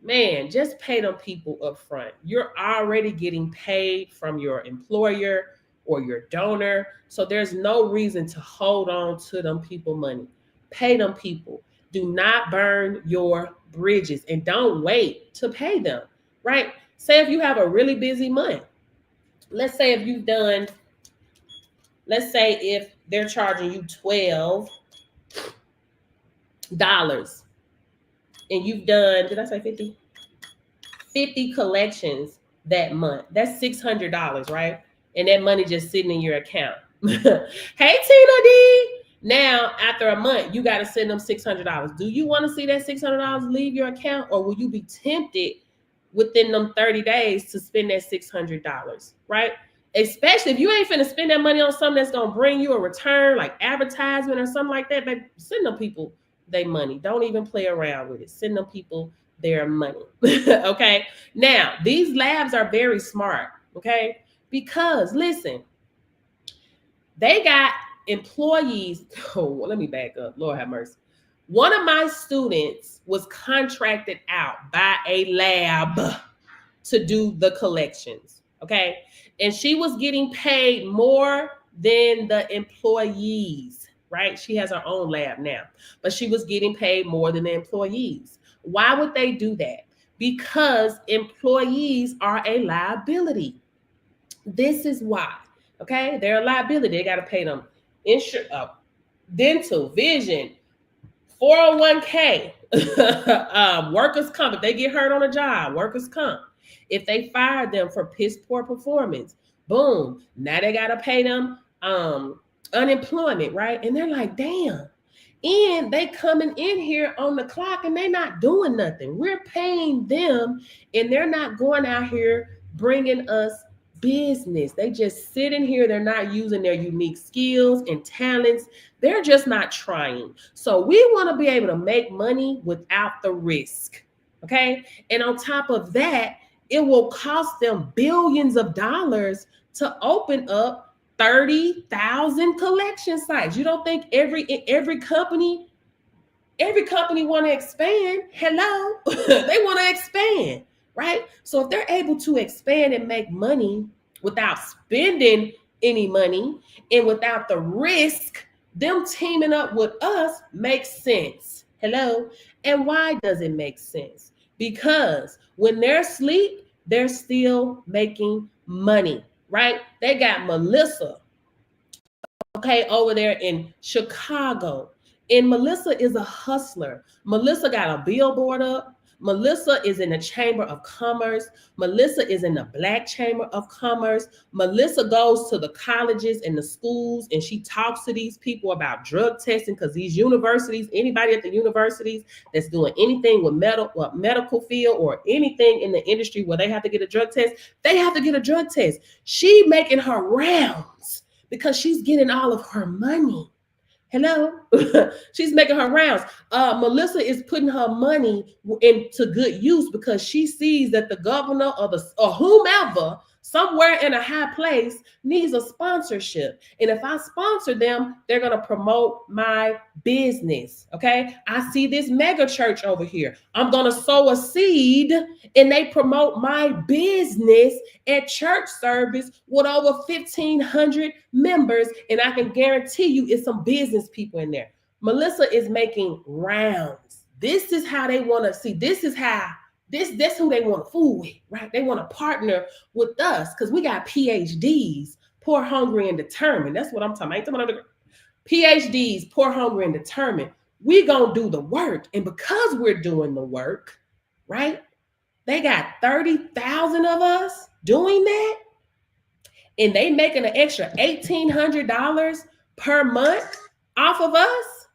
man, just pay them people up front. You're already getting paid from your employer or your donor. So there's no reason to hold on to them people money. Pay them people. Do not burn your bridges, and don't wait to pay them, right? Say if you have a really busy month. Let's say if they're charging you $12 and you've done, did I say 50? 50 collections that month. That's $600, right? And that money just sitting in your account. Hey, Tina D. Now, after a month, you got to send them $600. Do you want to see that $600 leave your account, or will you be tempted within them 30 days to spend that $600, right? Especially if you ain't finna spend that money on something that's going to bring you a return, like advertisement or something like that, baby, send them people their money. Don't even play around with it. Send them people their money. Okay. Now, these labs are very smart. Okay. Because listen, they got employees. Oh, well, let me back up. Lord have mercy. One of my students was contracted out by a lab to do the collections. Okay. And she was getting paid more than the employees, right? She has her own lab now, but she was getting paid more than the employees. Why would they do that? Because employees are a liability. This is why. Okay, they're a liability. They got to pay them dental, vision, 401k, workers' comp. If they get hurt on a job, workers' comp. If they fire them for piss poor performance, boom, now they got to pay them unemployment, right? And they're like, damn. And they coming in here on the clock and they not doing nothing. We're paying them and they're not going out here bringing us business. They just sit in here. They're not using their unique skills and talents. They're just not trying. So we want to be able to make money without the risk. Okay. And on top of that, it will cost them billions of dollars to open up 30,000 collection sites. You don't think every company want to expand? Hello. They want to expand, right? So if they're able to expand and make money without spending any money and without the risk, them teaming up with us makes sense. Hello. And why does it make sense? Because when they're asleep, they're still making money, right? They got Melissa okay, over there in Chicago. And Melissa is a hustler. Melissa got a billboard up. Melissa is in the Chamber of Commerce. Melissa is in the Black Chamber of Commerce. Melissa goes to the colleges and the schools and she talks to these people about drug testing because these universities, anybody at the universities that's doing anything with medical field or anything in the industry where they have to get a drug test, they have to get a drug test. She making her rounds because she's getting all of her money. Hello, she's making her rounds. Melissa is putting her money into good use because she sees that the governor or whomever somewhere in a high place needs a sponsorship. And if I sponsor them, they're going to promote my business. Okay. I see this mega church over here. I'm going to sow a seed and they promote my business at church service with over 1,500 members. And I can guarantee you it's some business people in there. Melissa is making rounds. This is how they want to see. This is how This who they want to fool with, right? They want to partner with us because we got PhDs, poor, hungry, and determined. That's what I'm talking about. I ain't talking about PhDs, poor, hungry, and determined. We gonna do the work, and because we're doing the work, right? They got 30,000 of us doing that, and they making an extra $1,800 per month off of us.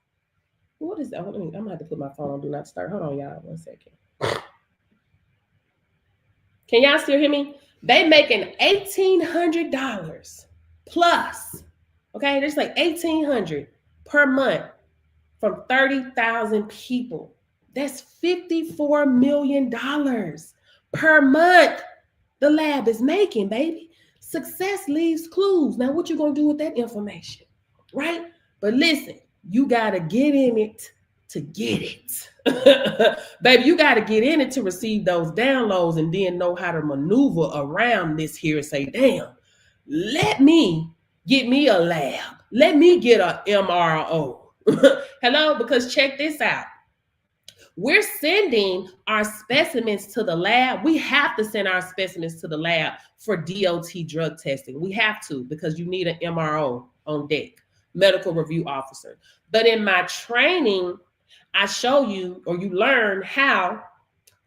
What is that? I'm gonna have to put my phone on Do Not Disturb. Hold on, y'all, 1 second. Can y'all still hear me? They making $1,800 plus. Okay, there's like $1,800 per month from 30,000 people. That's $54 million per month the lab is making, baby. Success leaves clues. Now, what you gonna do with that information, right? But listen, you gotta get in it to get it. Baby, you got to get in it to receive those downloads and then know how to maneuver around this here and say, damn, let me get me a lab. Let me get a MRO. Hello, because check this out. We're sending our specimens to the lab. We have to send our specimens to the lab for DOT drug testing. We have to because you need an MRO on deck, medical review officer. But in my training, I show you or you learn how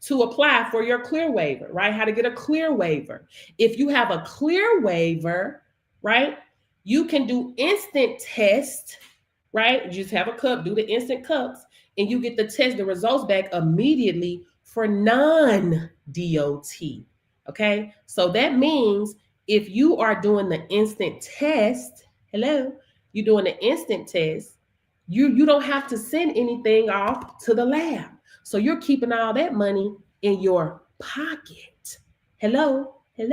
to apply for your clear waiver, right? How to get a clear waiver. If you have a clear waiver, right, you can do instant test, right? You just have a cup, do the instant cups, and you get the results back immediately for non-DOT, okay? So that means if you are doing the instant test, hello, you're doing the instant test, you don't have to send anything off to the lab. So you're keeping all that money in your pocket. Hello. Hey,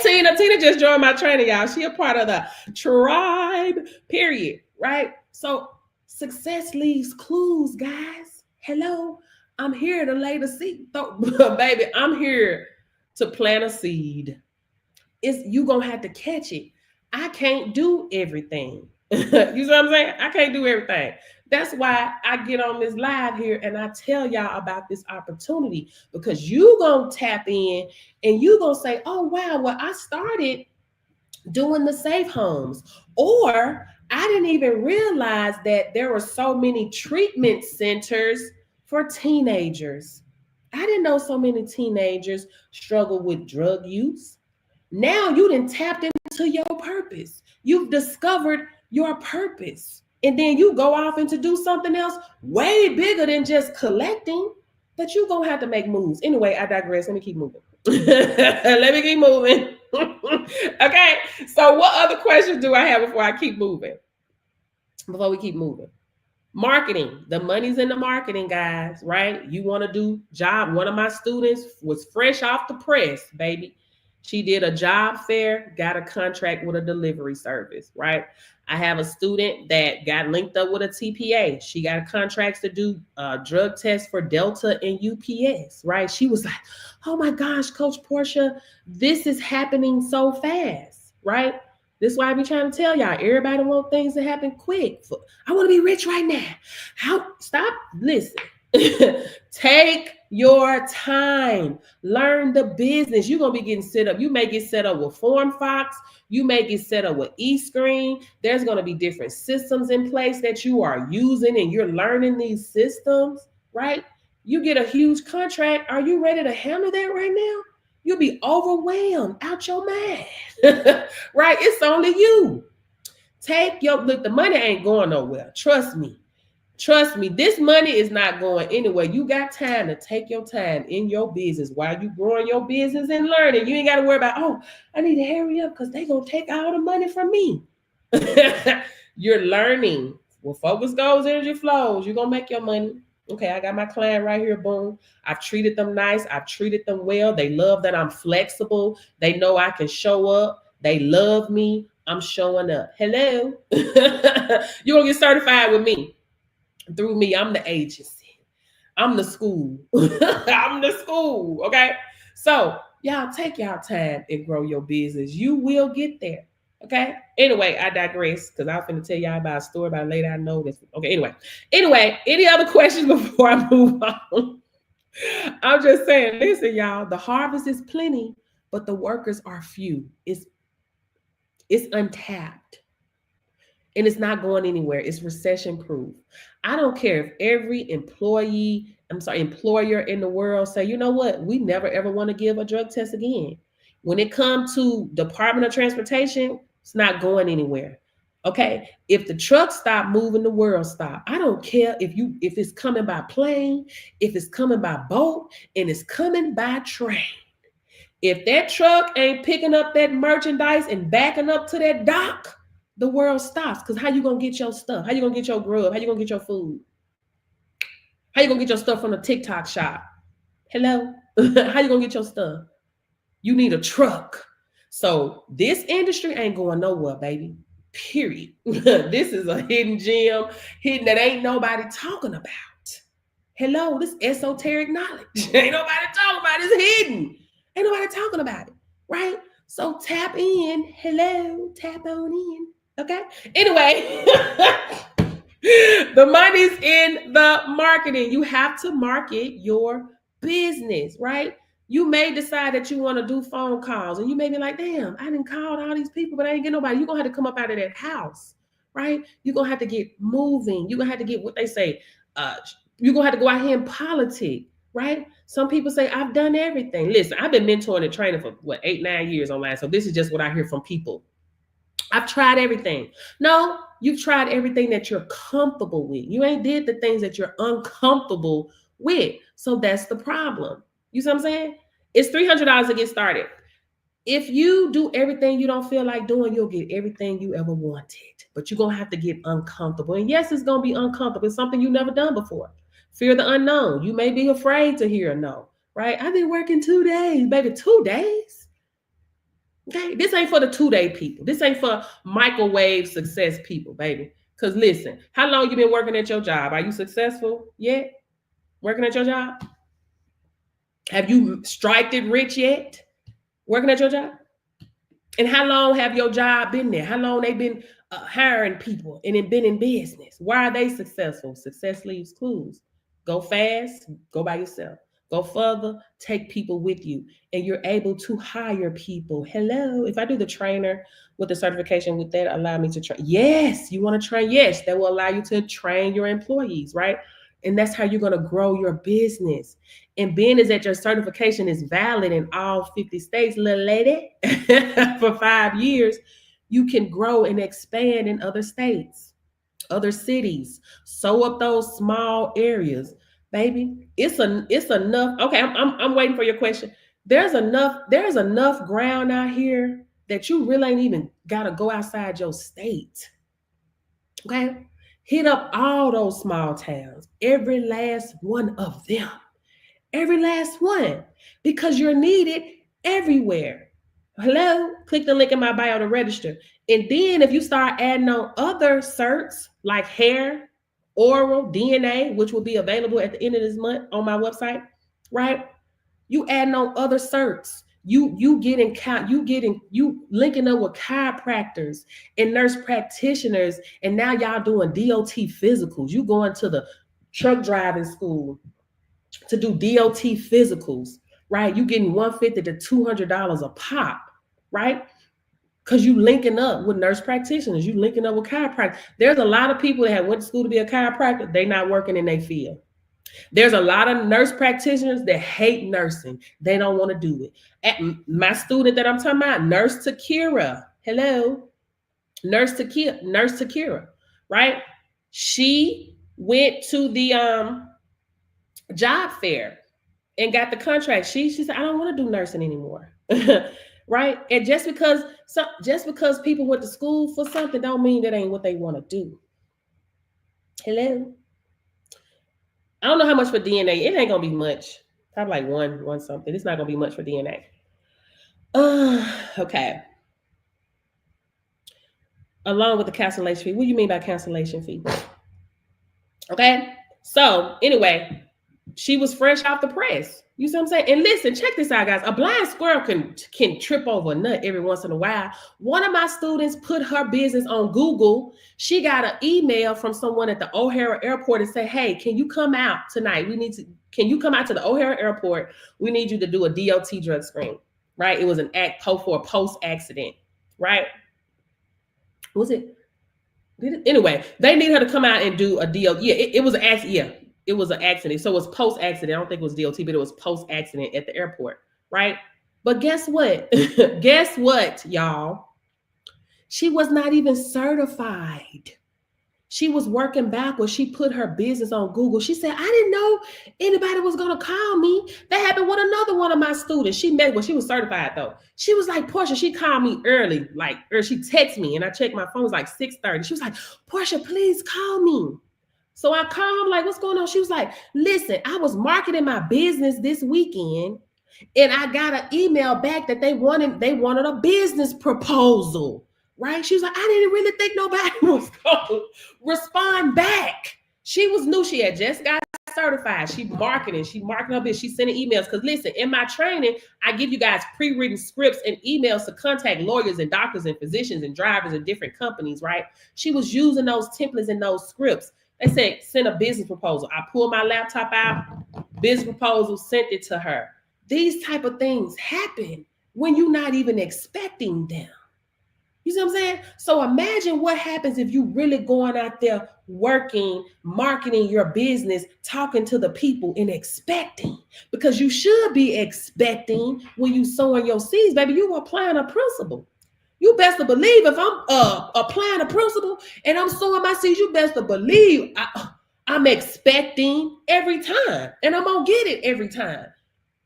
Tina. Tina just joined my training, y'all. She a part of the tribe, period, right? So success leaves clues, guys. Hello. I'm here to lay the seed. Baby, I'm here to plant a seed. You going to have to catch it. I can't do everything. You see what I'm saying? I can't do everything. That's why I get on this live here and I tell y'all about this opportunity because you gonna tap in and you gonna say, oh, wow, well, I started doing the safe homes, or I didn't even realize that there were so many treatment centers for teenagers. I didn't know so many teenagers struggle with drug use. Now you done tapped into your purpose. You've discovered your purpose. And then you go off and to do something else way bigger than just collecting, but you're going to have to make moves. Anyway, I digress. Let me keep moving. Let me keep moving. Okay. So what other questions do I have before I keep moving? Before we keep moving. Marketing. The money's in the marketing, guys, right? You want to do job. One of my students was fresh off the press, baby. She did a job fair, got a contract with a delivery service, right? I have a student that got linked up with a TPA. She got contracts to do drug tests for Delta and UPS, right? She was like, oh my gosh, Coach Portia, this is happening so fast, right? This is why I be trying to tell y'all, everybody want things to happen quick. I want to be rich right now. Stop, listen. Take your time. Learn the business. You're going to be getting set up. You may get set up with FormFox. You may get set up with eScreen. There's going to be different systems in place that you are using, and you're learning these systems, right? You get a huge contract. Are you ready to handle that right now? You'll be overwhelmed out your mind, right? It's only you. Look, the money ain't going nowhere. Trust me. Trust me, this money is not going anywhere. You got time to take your time in your business while you growing your business and learning. You ain't got to worry about, oh, I need to hurry up because they're going to take all the money from me. You're learning. Where focus goes, energy flows. You're going to make your money. Okay, I got my client right here. Boom. I've treated them nice. I've treated them well. They love that I'm flexible. They know I can show up. They love me. I'm showing up. Hello. You're going to get certified with me. Through me, I'm the agency. I'm the school. I'm the school. Okay. So y'all take y'all time and grow your business. You will get there. Okay. Anyway, I digress because I'm going to tell y'all about a story about later. I know this. Okay. Anyway, any other questions before I move on? I'm just saying, listen, y'all, the harvest is plenty, but the workers are few. It's untapped. And it's not going anywhere. It's recession proof. I don't care if every employer in the world say, you know what, we never ever want to give a drug test again. When it comes to Department of Transportation, it's not going anywhere. Okay. If the trucks stop moving, the world stop. I don't care if it's coming by plane, if it's coming by boat, and it's coming by train. If that truck ain't picking up that merchandise and backing up to that dock, the world stops. Because how you going to get your stuff? How you going to get your grub? How you going to get your food? How you going to get your stuff from the TikTok shop? Hello? How you going to get your stuff? You need a truck. So this industry ain't going nowhere, baby. Period. This is a hidden gem, hidden that ain't nobody talking about. Hello? This esoteric knowledge. Ain't nobody talking about it. It's hidden. Ain't nobody talking about it, right? So tap in. Hello? Tap on in. Okay. Anyway, the money's in the marketing. You have to market your business, right? You may decide that you want to do phone calls, and you may be like, damn, I didn't call all these people, but I ain't get nobody. You're going to have to come up out of that house, right? You're going to have to get moving. You're going to have to get what they say. You're going to have to go out here and politic, right? Some people say, I've done everything. Listen, I've been mentoring and training for 8-9 years online. So this is just what I hear from people. I've tried everything. No, you've tried everything that you're comfortable with. You ain't did the things that you're uncomfortable with. So that's the problem. You see what I'm saying? It's $300 to get started. If you do everything you don't feel like doing, you'll get everything you ever wanted. But you're going to have to get uncomfortable. And yes, it's going to be uncomfortable. It's something you've never done before. Fear the unknown. You may be afraid to hear a no, right? I've been working 2 days, baby. 2 days? Okay, this ain't for the 2-day people. This ain't for microwave success people, baby. Because listen, how long you been working at your job? Are you successful yet? Working at your job? Have you striked it rich yet? Working at your job? And how long have your job been there? How long they been hiring people and it been in business? Why are they successful? Success leaves clues. Go fast, go by yourself. Go further, take people with you, and you're able to hire people. Hello. If I do the trainer with the certification, would that allow me to train? Yes. You want to train? Yes. That will allow you to train your employees, right? And that's how you're going to grow your business. And being is that your certification is valid in all 50 states, little lady, for 5 years, you can grow and expand in other states, other cities, sew up those small areas. Baby, it's enough. Okay, I'm waiting for your question. There's enough ground out here that you really ain't even gotta go outside your state. Okay, hit up all those small towns, every last one of them, every last one, because you're needed everywhere. Hello, click the link in my bio to register. And then if you start adding on other certs like hair, oral, DNA, which will be available at the end of this month on my website, right? You adding on other certs. You linking up with chiropractors and nurse practitioners, and now y'all doing DOT physicals. You going to the truck driving school. to do DOT physicals, right? You getting $150 to $200 a pop, right? Because you linking up with nurse practitioners, you linking up with chiropractors. There's a lot of people that have went to school to be a chiropractor. They not working in their field. There's a lot of nurse practitioners that hate nursing. They don't want to do it. At my student that I'm talking about, Nurse Takira. Hello, Nurse Takira, right? She went to the job fair and got the contract. She said, I don't want to do nursing anymore. Right? And just because people went to school for something don't mean that ain't what they want to do. Hello. I don't know how much for DNA. It ain't gonna be much. Probably like one something. It's not gonna be much for DNA. Okay. Along with the cancellation fee. What do you mean by cancellation fee? Okay. So anyway, she was fresh off the press. You see what I'm saying? And listen, check this out, guys. A blind squirrel can trip over a nut every once in a while. One of my students put her business on Google. She got an email from someone at the O'Hare Airport and say, hey, can you come out tonight? Can you come out to the O'Hare Airport? We need you to do a DOT drug screen, right? It was an for a post-accident, right? Was it? Anyway, they need her to come out and do a DOT. Yeah, it was an accident. Yeah. It was an accident. So it was post-accident. I don't think it was DOT, but it was post-accident at the airport, right? But guess what? Guess what, y'all? She was not even certified. She was working backwards. She put her business on Google. She said, I didn't know anybody was going to call me. That happened with another one of my students. She was certified though. She was like, Portia, she called me early, or she texted me and I checked my phone. It was like 6:30. She was like, Portia, please call me. So I called, like, what's going on? She was like, listen, I was marketing my business this weekend and I got an email back that they wanted a business proposal, right? She was like, I didn't really think nobody was going to respond back. She was new. She had just got certified. She marketing her business. She sending emails. Because listen, in my training, I give you guys pre-written scripts and emails to contact lawyers and doctors and physicians and drivers and different companies, right? She was using those templates and those scripts. They said, send a business proposal. I pulled my laptop out, business proposal, sent it to her. These type of things happen when you're not even expecting them. You see what I'm saying? So imagine what happens if you really going out there working, marketing your business, talking to the people and expecting. Because you should be expecting when you sowing your seeds, baby, you applying a principle. You best to believe if I'm applying a principle and I'm sowing my seeds, you best to believe I'm expecting every time. And I'm going to get it every time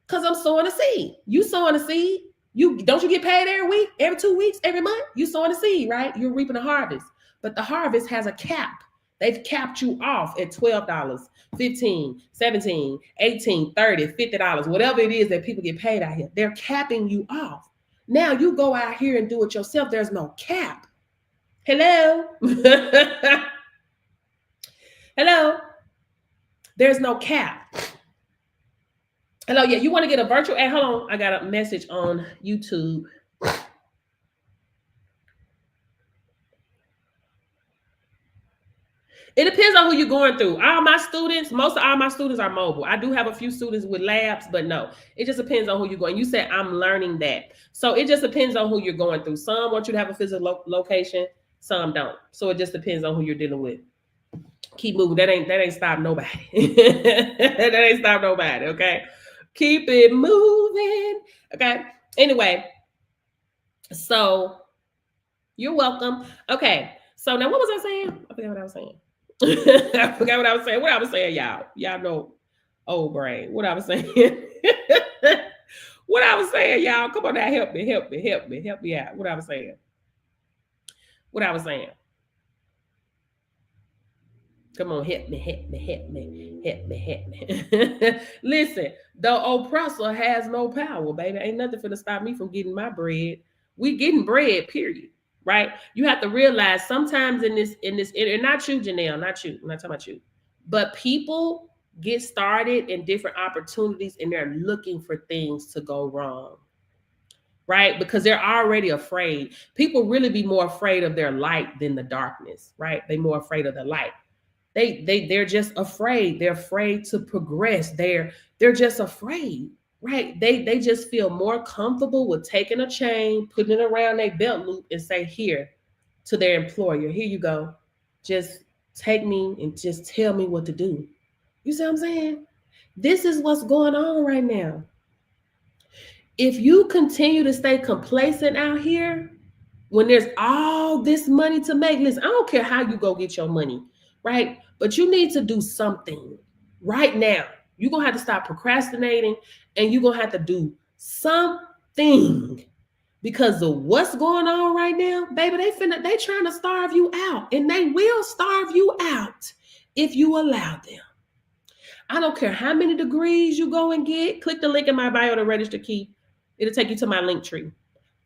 because I'm sowing a seed. You sowing a seed. Don't you get paid every week, every 2 weeks, every month? You sowing a seed, right? You're reaping a harvest. But the harvest has a cap. They've capped you off at $12, $15, $17, $18, $30, $50, whatever it is that people get paid out here. They're capping you off. Now you go out here and do it yourself. There's no cap. Hello? Hello? There's no cap. Hello, yeah, you want to get a virtual? Hey, hold on. I got a message on YouTube. It depends on who you're going through. Most of all my students are mobile. I do have a few students with labs, but no, it just depends on who you're going. You said I'm learning that. So it just depends on who you're going through. Some want you to have a physical location, some don't. So it just depends on who you're dealing with. Keep moving. That ain't stop nobody. That ain't stop nobody, okay? Keep it moving. Okay. Anyway, so you're welcome. Okay. So now what was I saying? I forgot what I was saying. I forgot what I was saying. What I was saying, y'all. Y'all know old brain. What I was saying. What I was saying, y'all. Come on now, help me out. What I was saying. Come on, help me. Listen, the oppressor has no power, baby. Ain't nothing finna stop me from getting my bread. We getting bread, period. Right? You have to realize sometimes in this, and not you, Janelle, not you. I'm not talking about you. But people get started in different opportunities and they're looking for things to go wrong. Right? Because they're already afraid. People really be more afraid of their light than the darkness, right? They're more afraid of the light. They're just afraid. They're afraid to progress. They're just afraid, right? They just feel more comfortable with taking a chain, putting it around their belt loop, and say, here, to their employer, here you go. Just take me and just tell me what to do. You see what I'm saying? This is what's going on right now. If you continue to stay complacent out here, when there's all this money to make, listen, I don't care how you go get your money, right? But you need to do something right now. You're going to have to stop procrastinating, and you're going to have to do something, because of what's going on right now, baby. They trying to starve you out, and they will starve you out if you allow them. I don't care how many degrees you go and get. Click the link in my bio to register, Keith. It'll take you to my link tree.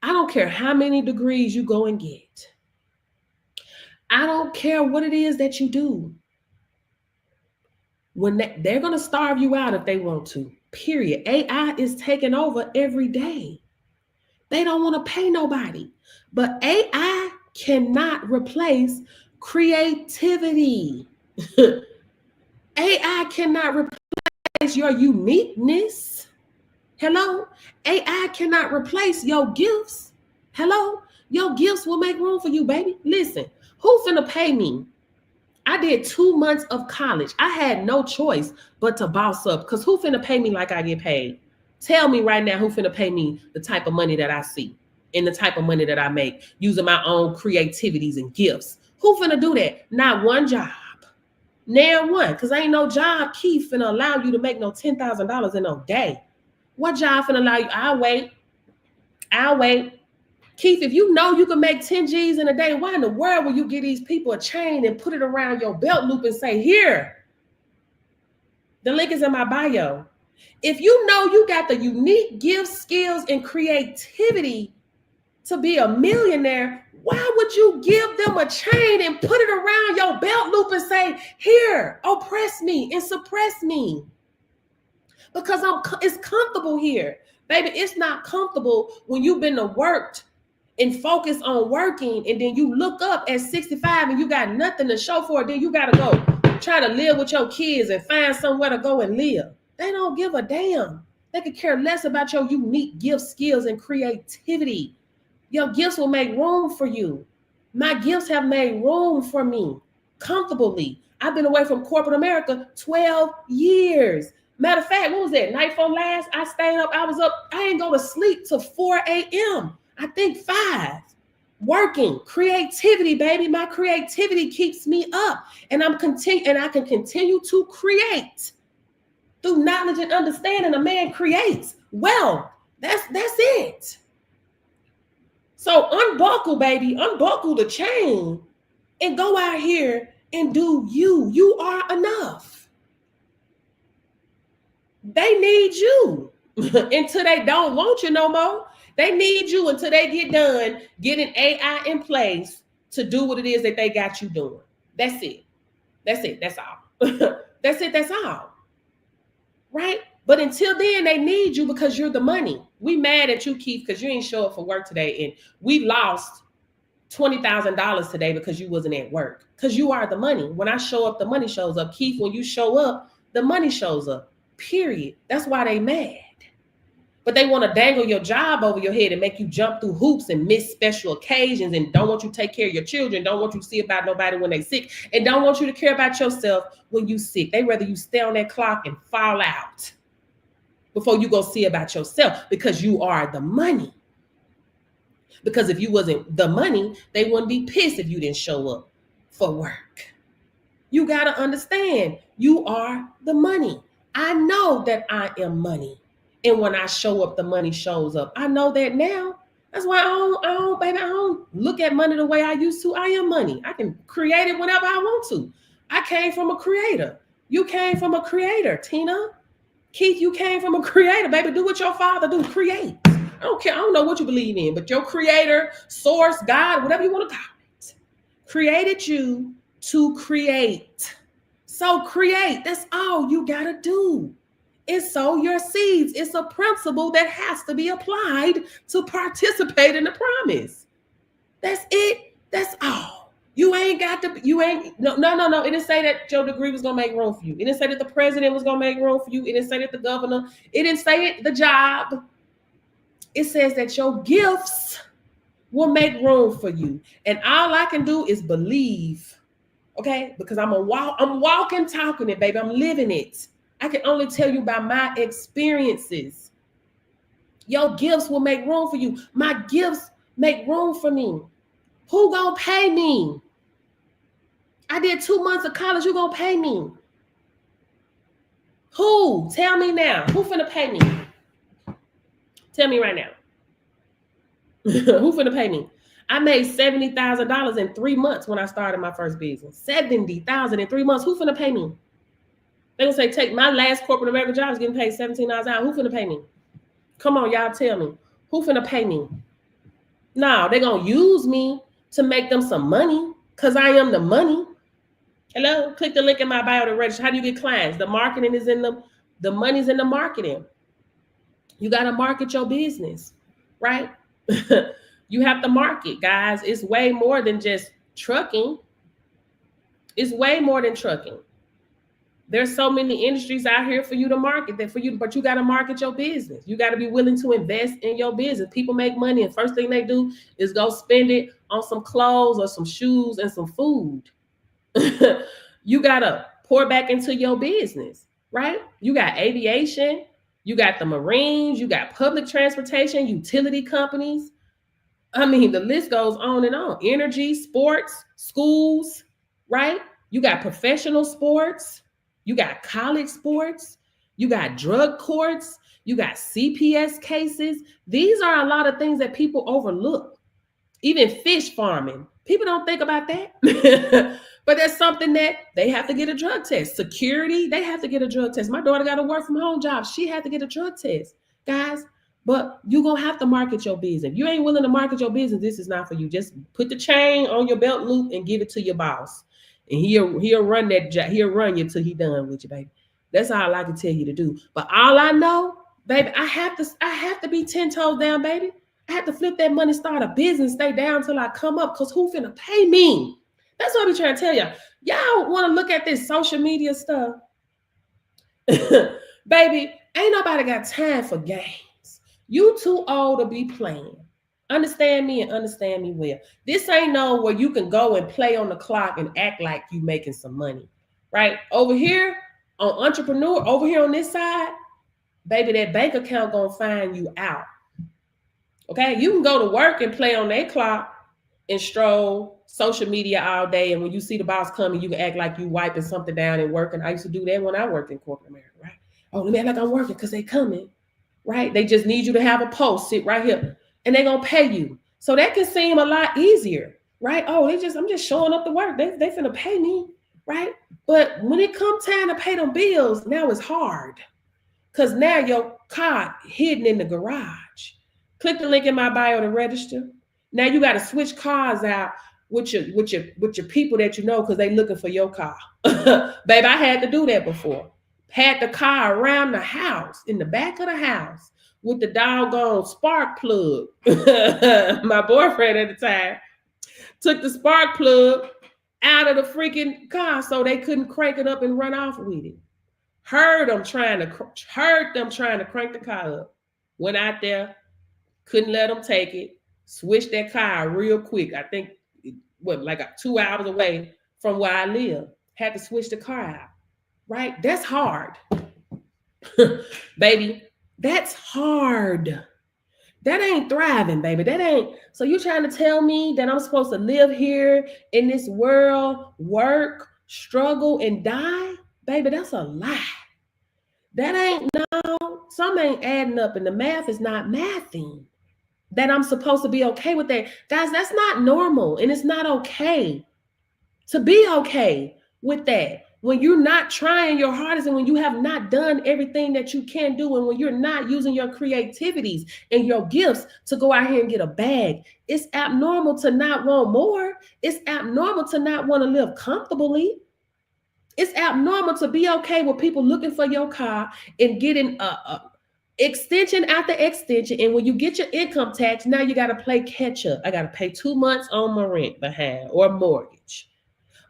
I don't care how many degrees you go and get. I don't care what it is that you do. When they're going to starve you out if they want to, period. AI is taking over every day. They don't want to pay nobody. But AI cannot replace creativity. AI cannot replace your uniqueness. Hello? AI cannot replace your gifts. Hello? Your gifts will make room for you, baby. Listen, who finna pay me? I did 2 months of college. I had no choice but to boss up, because who finna pay me like I get paid? Tell me right now who finna pay me the type of money that I see and the type of money that I make using my own creativities and gifts. Who finna do that? Not one job. Now one, because ain't no job, Keith, finna allow you to make no $10,000 in no day. What job finna allow you? I'll wait. Keith, if you know you can make 10 G's in a day, why in the world will you give these people a chain and put it around your belt loop and say, here? The link is in my bio. If you know you got the unique gifts, skills, and creativity to be a millionaire, why would you give them a chain and put it around your belt loop and say, here, oppress me and suppress me? Because it's comfortable here. Baby, it's not comfortable when you've been worked and focused on working, and then you look up at 65 and you got nothing to show for it. Then you got to go try to live with your kids and find somewhere to go and live. They don't give a damn. They could care less about your unique gifts, skills, and creativity. Your gifts will make room for you. My gifts have made room for me comfortably. I've been away from corporate America 12 years. Matter of fact, what was that? Night before last, I stayed up. I was up. I ain't go to sleep till 4 a.m. I think 5. Working. Creativity, baby. My creativity keeps me up. And I can continue to create. Through knowledge and understanding, a man creates. Well, that's it. So unbuckle, baby. Unbuckle the chain and go out here and do you. You are enough. They need you until they don't want you no more. They need you until they get done getting AI in place to do what it is that they got you doing. That's it. That's all. That's all. Right? But until then, they need you because you're the money. We mad at you, Keith, because you ain't show up for work today. And we lost $20,000 today because you wasn't at work. Because you are the money. When I show up, the money shows up. Keith, when you show up, the money shows up. Period. That's why they mad. But they want to dangle your job over your head and make you jump through hoops and miss special occasions and don't want you to take care of your children, don't want you to see about nobody when they sick, and don't want you to care about yourself when you sick. They rather you stay on that clock and fall out before you go see about yourself, because you are the money. Because if you wasn't the money, they wouldn't be pissed if you didn't show up for work. You got to understand, you are the money. I know that I am money. And when I show up, the money shows up. I know that now. That's why I don't look at money the way I used to. I am money. I can create it whenever I want to. I came from a creator. You came from a creator, Tina. Keith, you came from a creator. Baby, do what your father do. Create. I don't care. I don't know what you believe in, but your creator, source, God, whatever you want to call it, created you to create. So create. That's all you got to do. And sow your seeds. It's a principle that has to be applied to participate in the promise. That's it. That's all. You ain't got to, no. It didn't say that your degree was going to make room for you. It didn't say that the president was going to make room for you. It didn't say that the governor, it didn't say it, the job. It says that your gifts will make room for you. And all I can do is believe, okay? Because I'm walking, talking it, baby. I'm living it. I can only tell you about my experiences. Your gifts will make room for you. My gifts make room for me. Who gonna pay me? I did 2 months of college. Who gonna pay me? Who? Tell me now. Who finna pay me? Tell me right now. Who finna pay me? I made $70,000 in 3 months when I started my first business. $70,000 in 3 months. Who finna pay me? They gonna say, take my last corporate American job is getting paid $17 an hour. Who finna pay me? Come on, y'all tell me. Who finna pay me? No, they're gonna use me to make them some money because I am the money. Hello, click the link in my bio to register. How do you get clients? The marketing is in the money's in the marketing. You got to market your business, right? You have to market, guys. It's way more than just trucking. It's way more than trucking. There's so many industries out here for you to market that for you, but you got to market your business. You got to be willing to invest in your business. People make money, and first thing they do is go spend it on some clothes or some shoes and some food. You got to pour back into your business, right? You got aviation, you got the Marines, you got public transportation, utility companies. I mean, the list goes on and on. Energy, sports, schools, right? You got professional sports. You got college sports, you got drug courts, you got CPS cases. These are a lot of things that people overlook. Even fish farming. People don't think about that. But that's something that they have to get a drug test. Security, they have to get a drug test. My daughter got a work from home job. She had to get a drug test. Guys, but you're going to have to market your business. If you ain't willing to market your business, this is not for you. Just put the chain on your belt loop and give it to your boss. And he'll run that job. He'll run you till he done with you, baby. That's all I can tell you to do. But all I know, baby, I have to be 10 toes down, baby. I have to flip that money, start a business, stay down till I come up. Cause who finna pay me? That's what I be trying to tell y'all. Y'all want to look at this social media stuff, baby? Ain't nobody got time for games. You too old to be playing. Understand me and understand me well. This ain't no where you can go and play on the clock and act like you making some money, right? Over here on entrepreneur, over here on this side, baby, that bank account gonna find you out. Okay, you can go to work and play on that clock and stroll social media all day, and when you see the boss coming, you can act like you wiping something down and working. I used to do that when I worked in corporate America, right? Oh, let me act like I'm working because they coming, right? They just need you to have a post, sit right here. And they're gonna pay you. So that can seem a lot easier, right? Oh, I'm just showing up to work. They finna pay me, right? But when it comes time to pay them bills, now it's hard. Cause now your car hidden in the garage. Click the link in my bio to register. Now you gotta switch cars out with your people that you know because they looking for your car. Babe, I had to do that before. Had the car around the house, in the back of the house, with the doggone spark plug. My boyfriend at the time took the spark plug out of the freaking car so they couldn't crank it up and run off with it. Heard them trying to crank the car up. Went out there, couldn't let them take it. Switched that car real quick. I think, like 2 hours away from where I live. Had to switch the car out. Right? That's hard. Baby. That's hard. That ain't thriving, baby. That ain't. So you trying to tell me that I'm supposed to live here in this world, work, struggle, and die? Baby, that's a lie. That ain't some ain't adding up, and the math is not mathing. That I'm supposed to be okay with that. Guys, that's not normal, and it's not okay to be okay with that. When you're not trying your hardest and when you have not done everything that you can do and when you're not using your creativities and your gifts to go out here and get a bag, it's abnormal to not want more. It's abnormal to not want to live comfortably. It's abnormal to be okay with people looking for your car and getting Extension after extension. And when you get your income tax, now you got to play catch up. I got to pay 2 months on my rent behind or mortgage.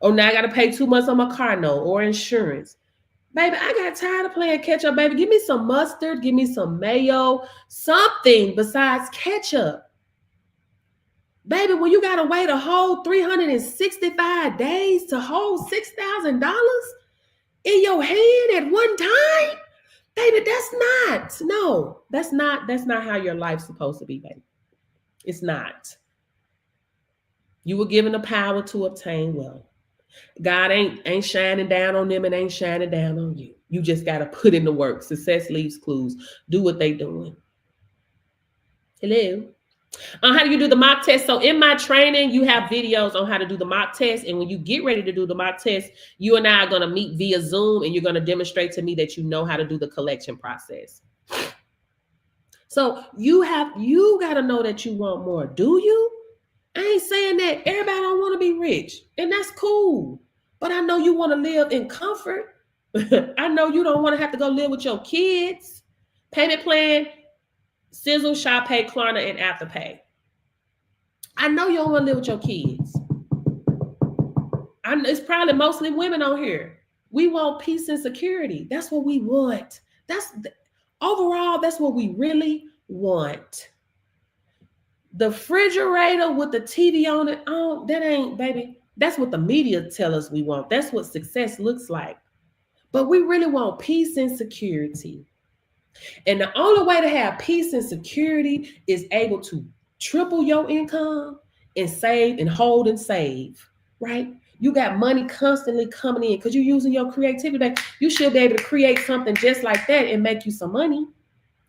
Or now I got to pay 2 months on my car note or insurance. Baby, I got tired of playing catch up, baby. Give me some mustard, give me some mayo, something besides ketchup. Baby, when you got to wait a whole 365 days to hold $6,000 in your hand at one time, baby, that's not how your life's supposed to be, baby. It's not. You were given the power to obtain wealth. God ain't shining down on them and ain't shining down on you. You just got to put in the work. Success leaves clues. Do what they doing. Hello. How do you do the mock test? So in my training, you have videos on how to do the mock test. And when you get ready to do the mock test, you and I are going to meet via Zoom, and you're going to demonstrate to me that you know how to do the collection process. So you got to know that you want more. Do you? I ain't saying that everybody don't want to be rich, and that's cool. But I know you want to live in comfort. I know you don't want to have to go live with your kids. Payment plan, Sizzle, ShopPay, Klarna, and Afterpay. I know you don't want to live with your kids. It's probably mostly women on here. We want peace and security. That's what we want. Overall, that's what we really want. The refrigerator with the TV on it, that ain't, baby. That's what the media tell us we want. That's what success looks like. But we really want peace and security. And the only way to have peace and security is able to triple your income and save and hold and save, right? You got money constantly coming in because you're using your creativity. You should be able to create something just like that and make you some money.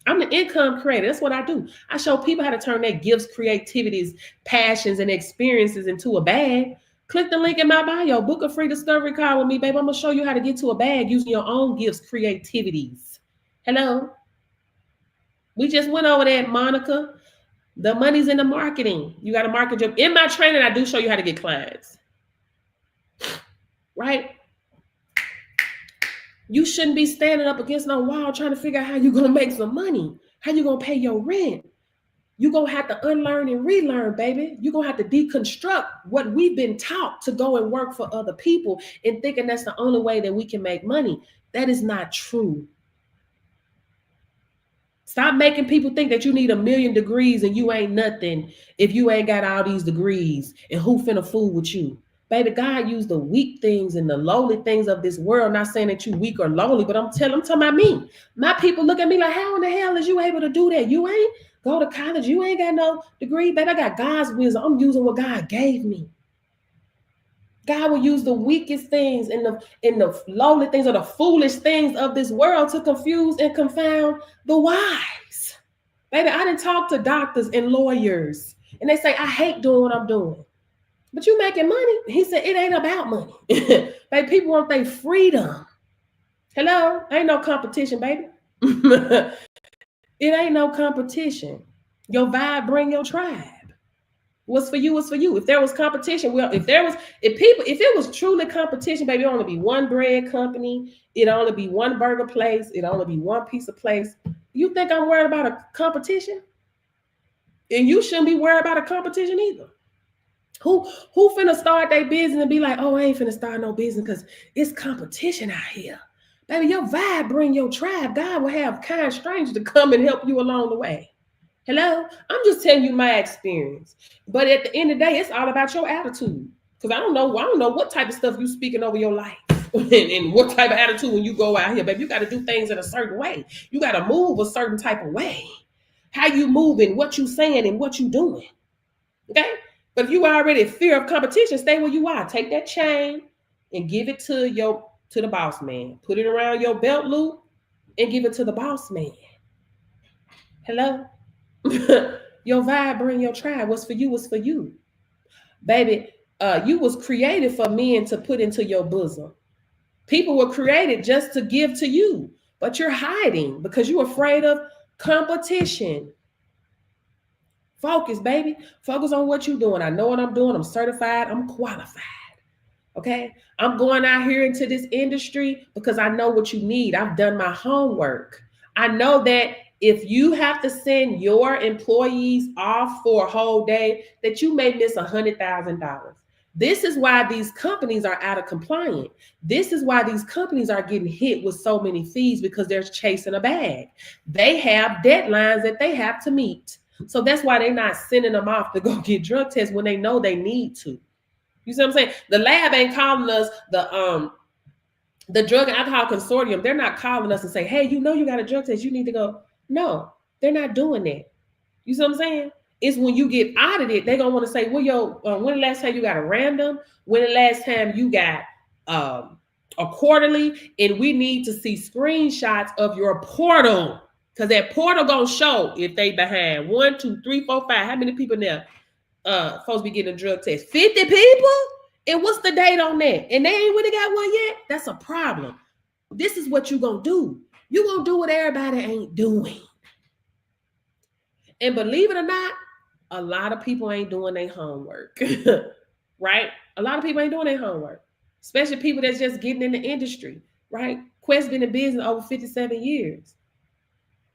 I'm the income creator. That's what I do. I show people how to turn their gifts, creativities, passions, and experiences into a bag. Click the link in my bio. Book a free discovery call with me, baby. I'm going to show you how to get to a bag using your own gifts, creativities. Hello? We just went over that, Monica. The money's in the marketing. You got to market your... In my training, I do show you how to get clients. Right? You shouldn't be standing up against no wall trying to figure out how you're going to make some money, how you're going to pay your rent. You're going to have to unlearn and relearn, baby. You're going to have to deconstruct what we've been taught to go and work for other people and thinking that's the only way that we can make money. That is not true. Stop making people think that you need 1 million degrees and you ain't nothing if you ain't got all these degrees, and who finna fool with you. Baby, God used the weak things and the lowly things of this world. Not saying that you weak or lowly, but I'm talking about me. My people look at me like, how in the hell is you able to do that? You ain't go to college. You ain't got no degree. Baby, I got God's wisdom. I'm using what God gave me. God will use the weakest things and the lowly things or the foolish things of this world to confuse and confound the wise. Baby, I didn't talk to doctors and lawyers, and they say, I hate doing what I'm doing. But you making money. He said, it ain't about money. Baby, people want their freedom. Hello? Ain't no competition, baby. It ain't no competition. Your vibe bring your tribe. What's for you, what's for you. If there was competition, well, if it was truly competition, baby, it'd only be one bread company. It'd only be one burger place. It'd only be one pizza place. You think I'm worried about a competition? And you shouldn't be worried about a competition either. Who finna start their business and be like, oh, I ain't finna start no business because it's competition out here. Baby, your vibe bring your tribe. God will have kind strangers to come and help you along the way. Hello? I'm just telling you my experience. But at the end of the day, it's all about your attitude. Because I don't know what type of stuff you speaking over your life. and what type of attitude when you go out here, baby. You got to do things in a certain way. You got to move a certain type of way. How you moving, what you saying, and what you doing. Okay? But if you already in fear of competition, stay where you are. Take that chain and give it to the boss man. Put it around your belt loop and give it to the boss man. Hello? Your vibe bring your tribe. What's for you, what's for you. Baby, you was created for men to put into your bosom. People were created just to give to you, but you're hiding because you're afraid of competition. Focus, baby. Focus on what you're doing. I know what I'm doing. I'm certified. I'm qualified. Okay? I'm going out here into this industry because I know what you need. I've done my homework. I know that if you have to send your employees off for a whole day, that you may miss $100,000. This is why these companies are out of compliance. This is why these companies are getting hit with so many fees, because they're chasing a bag. They have deadlines that they have to meet. So that's why they're not sending them off to go get drug tests when they know they need to. You see what I'm saying? The lab ain't calling us, the Drug and Alcohol Consortium, they're not calling us and say, hey, you know you got a drug test, you need to go. No, they're not doing that. You see what I'm saying? It's when you get audited, they're going to want to say, well, when the last time you got a random? When the last time you got a quarterly? And we need to see screenshots of your portal, because that portal going to show if they behind. 1, 2, 3, 4, 5. How many people there supposed to be getting a drug test? 50 people? And what's the date on that? And they ain't really got one yet? That's a problem. This is what you're going to do. You're going to do what everybody ain't doing. And believe it or not, a lot of people ain't doing their homework, right? A lot of people ain't doing their homework, especially people that's just getting in the industry, right? Quest been in business over 57 years.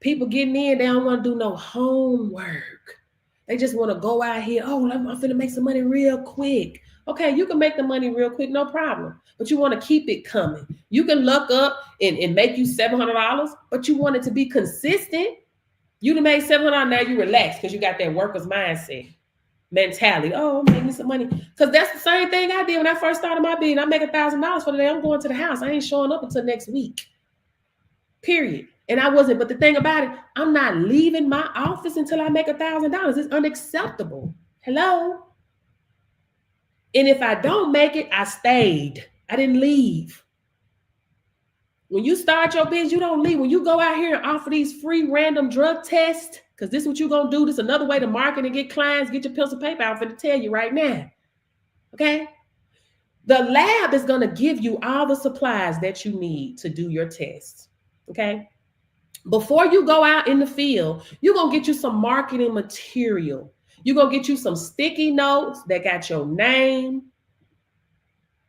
People getting in, they don't want to do no homework. They just want to go out here, oh, I'm finna make some money real quick. Okay, you can make the money real quick, no problem. But you want to keep it coming. You can look up and make you $700, but you want it to be consistent. You done made $700, now you relax because you got that worker's mindset, mentality. Oh, I'm making some money. Because that's the same thing I did when I first started my business. I make $1,000 for the day. I'm going to the house. I ain't showing up until next week. Period. And I wasn't, but the thing about it, I'm not leaving my office until I make $1,000. It's unacceptable. Hello? And if I don't make it, I stayed. I didn't leave. When you start your business, you don't leave. When you go out here and offer these free random drug tests, because this is what you're going to do. This is another way to market and get clients, get your pencil paper out for to tell you right now. Okay? The lab is going to give you all the supplies that you need to do your tests. Okay? Before you go out in the field, you're going to get you some marketing material. You're going to get you some sticky notes that got your name,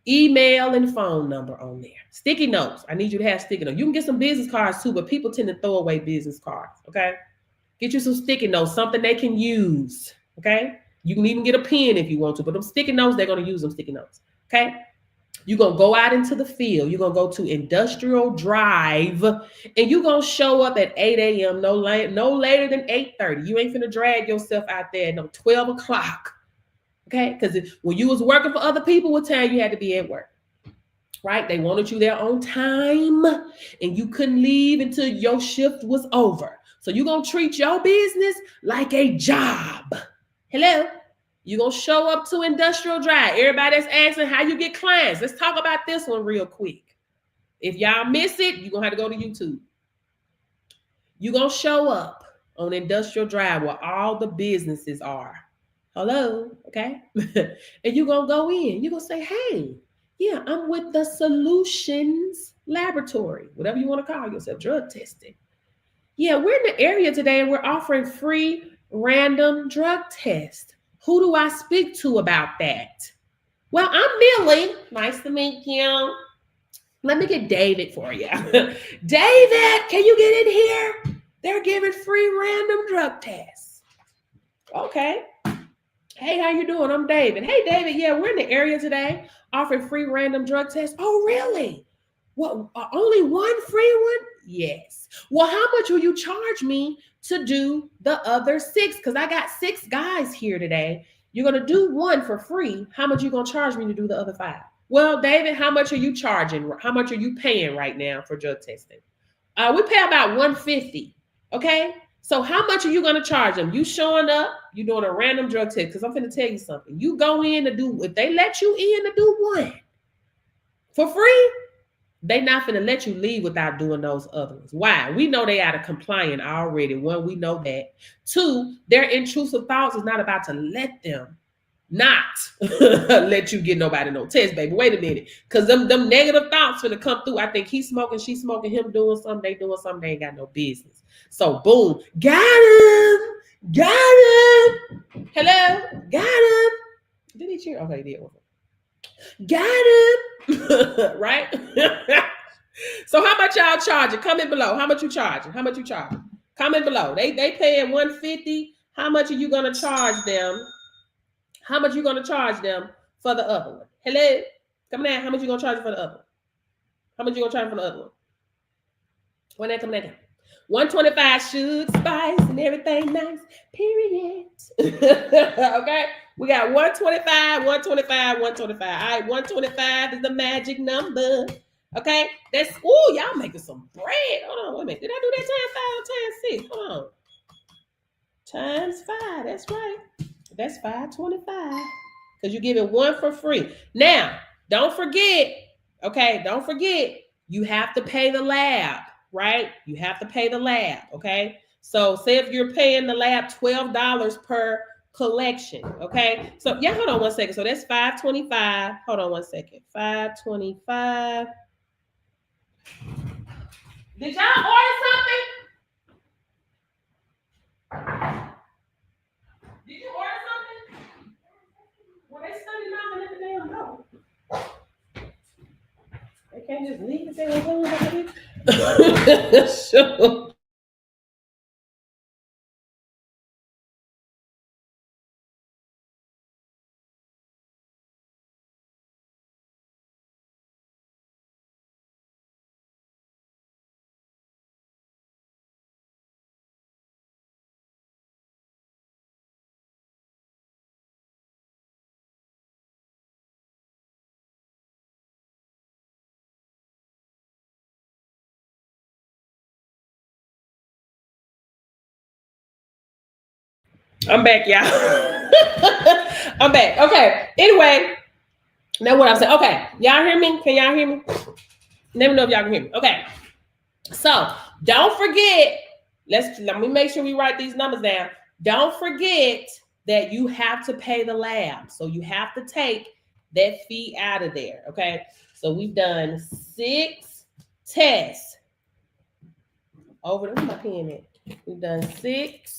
email, and phone number on there. Sticky notes. I need you to have sticky notes. You can get some business cards too, but people tend to throw away business cards. Okay. Get you some sticky notes, something they can use. Okay. You can even get a pen if you want to, but them sticky notes, they're going to use them sticky notes. Okay. You're going to go out into the field. You're going to go to Industrial Drive, and you're going to show up at 8 a.m. no later than 8:30. You ain't finna drag yourself out there at no 12 o'clock. Okay? Because when you was working for other people, what time you had to be at work? Right? They wanted you there on time, and you couldn't leave until your shift was over. So you're going to treat your business like a job. Hello? You're going to show up to Industrial Drive. Everybody that's asking how you get clients. Let's talk about this one real quick. If y'all miss it, you're going to have to go to YouTube. You're going to show up on Industrial Drive where all the businesses are. Hello, okay? And you're going to go in. You're going to say, hey, yeah, I'm with the Solutions Laboratory, whatever you want to call yourself, drug testing. Yeah, we're in the area today and we're offering free random drug tests. Who do I speak to about that? Well, I'm Millie. Nice to meet you. Let me get David for you. David, can you get in here? They're giving free random drug tests. Okay. Hey, how you doing? I'm David. Hey, David, yeah, we're in the area today offering free random drug tests. Oh, really? What, only one free one? Yes. Well, how much will you charge me to do the other 6? Because I got 6 guys here today. You're going to do one for free. How much are you going to charge me to do the other 5? Well, David, how much are you charging? How much are you paying right now for drug testing? We pay about $150. Okay. So how much are you going to charge them? You showing up, you doing a random drug test. Because I'm going to tell you something. You go in to do, if they let you in to do one for free, they not finna let you leave without doing those other ones. Why? We know they out of compliant already. 1, we know that. 2, their intrusive thoughts is not about to let them not let you get nobody no test, baby. Wait a minute. Because them negative thoughts finna come through. I think he's smoking, she's smoking, him doing something, they doing something, they ain't got no business. So boom, got him. Hello, got him. Did he cheer? Okay, he did one. Got him. Right? So how much y'all charging? Comment below. How much you charging? How much you charging? Comment below. They paying $150. How much are you gonna charge them? How much you gonna charge them for the other one? Hello, come down. How much you gonna charge for the other one? How much you gonna charge for the other one? When that come down, 125 sugar, spice, and everything nice. Period. Okay, we got 125, 125, 125. All right, 125 is the magic number. Okay, that's y'all making some bread. Hold on, wait a minute. Did I do that times 5 or times 6? Hold on. Times 5. That's right. That's 525. Because you're giving one for free. Now, don't forget, okay, don't forget, you have to pay the lab, right? You have to pay the lab, okay? So say if you're paying the lab $12 per collection, okay? So yeah, hold on one second. So that's $525. Hold on one second. $525. Did y'all order something? Did you order something? Well, they study knocking at the damn door. They can't just leave the damn home like this. Sure. I'm back, y'all. I'm back. Okay. Anyway, now what I'm saying. Okay, y'all hear me? Can y'all hear me? Let me know if y'all can hear me. Okay. So don't forget. Let me make sure we write these numbers down. Don't forget that you have to pay the lab. So you have to take that fee out of there. Okay. So we've done 6 tests. Over my pen at. We've done 6.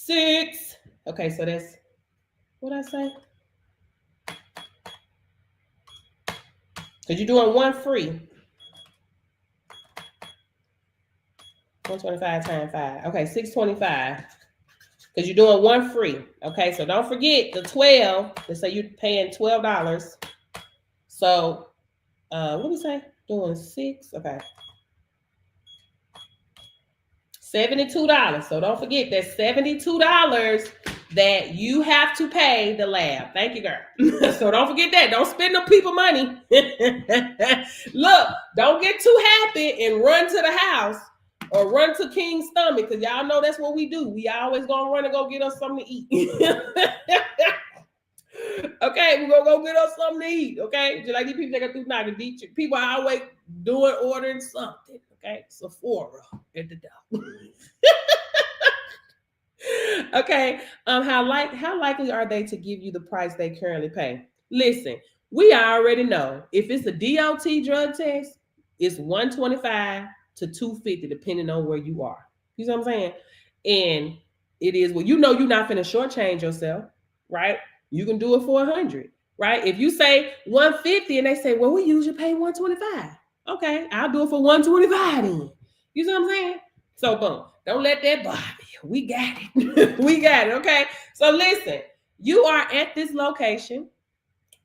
Okay, so that's what I say. Because you're doing one free. 125 times 5. Okay, 625. Because you're doing one free. Okay, so don't forget the 12. Let's say you're paying $12. So, what do we say? Doing 6. Okay. $72. So don't forget that $72 that you have to pay the lab. Thank you, girl. So don't forget that. Don't spend no people money. Look, don't get too happy and run to the house or run to King's Stomach, because y'all know that's what we do. We always gonna run and go get us something to eat. Okay, we're gonna go get us something to eat. Okay, just like these people that got through knocking, people are always ordering something. Okay, Sephora at the door. Okay, how likely are they to give you the price they currently pay? Listen, we already know if it's a DOT drug test, it's $125 to $250 depending on where you are. You know what I'm saying? And it is you're not finna shortchange yourself, right? You can do it for $100, right? If you say $150 and they say, well, we usually pay $125. Okay, I'll do it for $125 then. You see what I'm saying? So boom, don't let that bother you. We got it. We got it. Okay. So listen, you are at this location.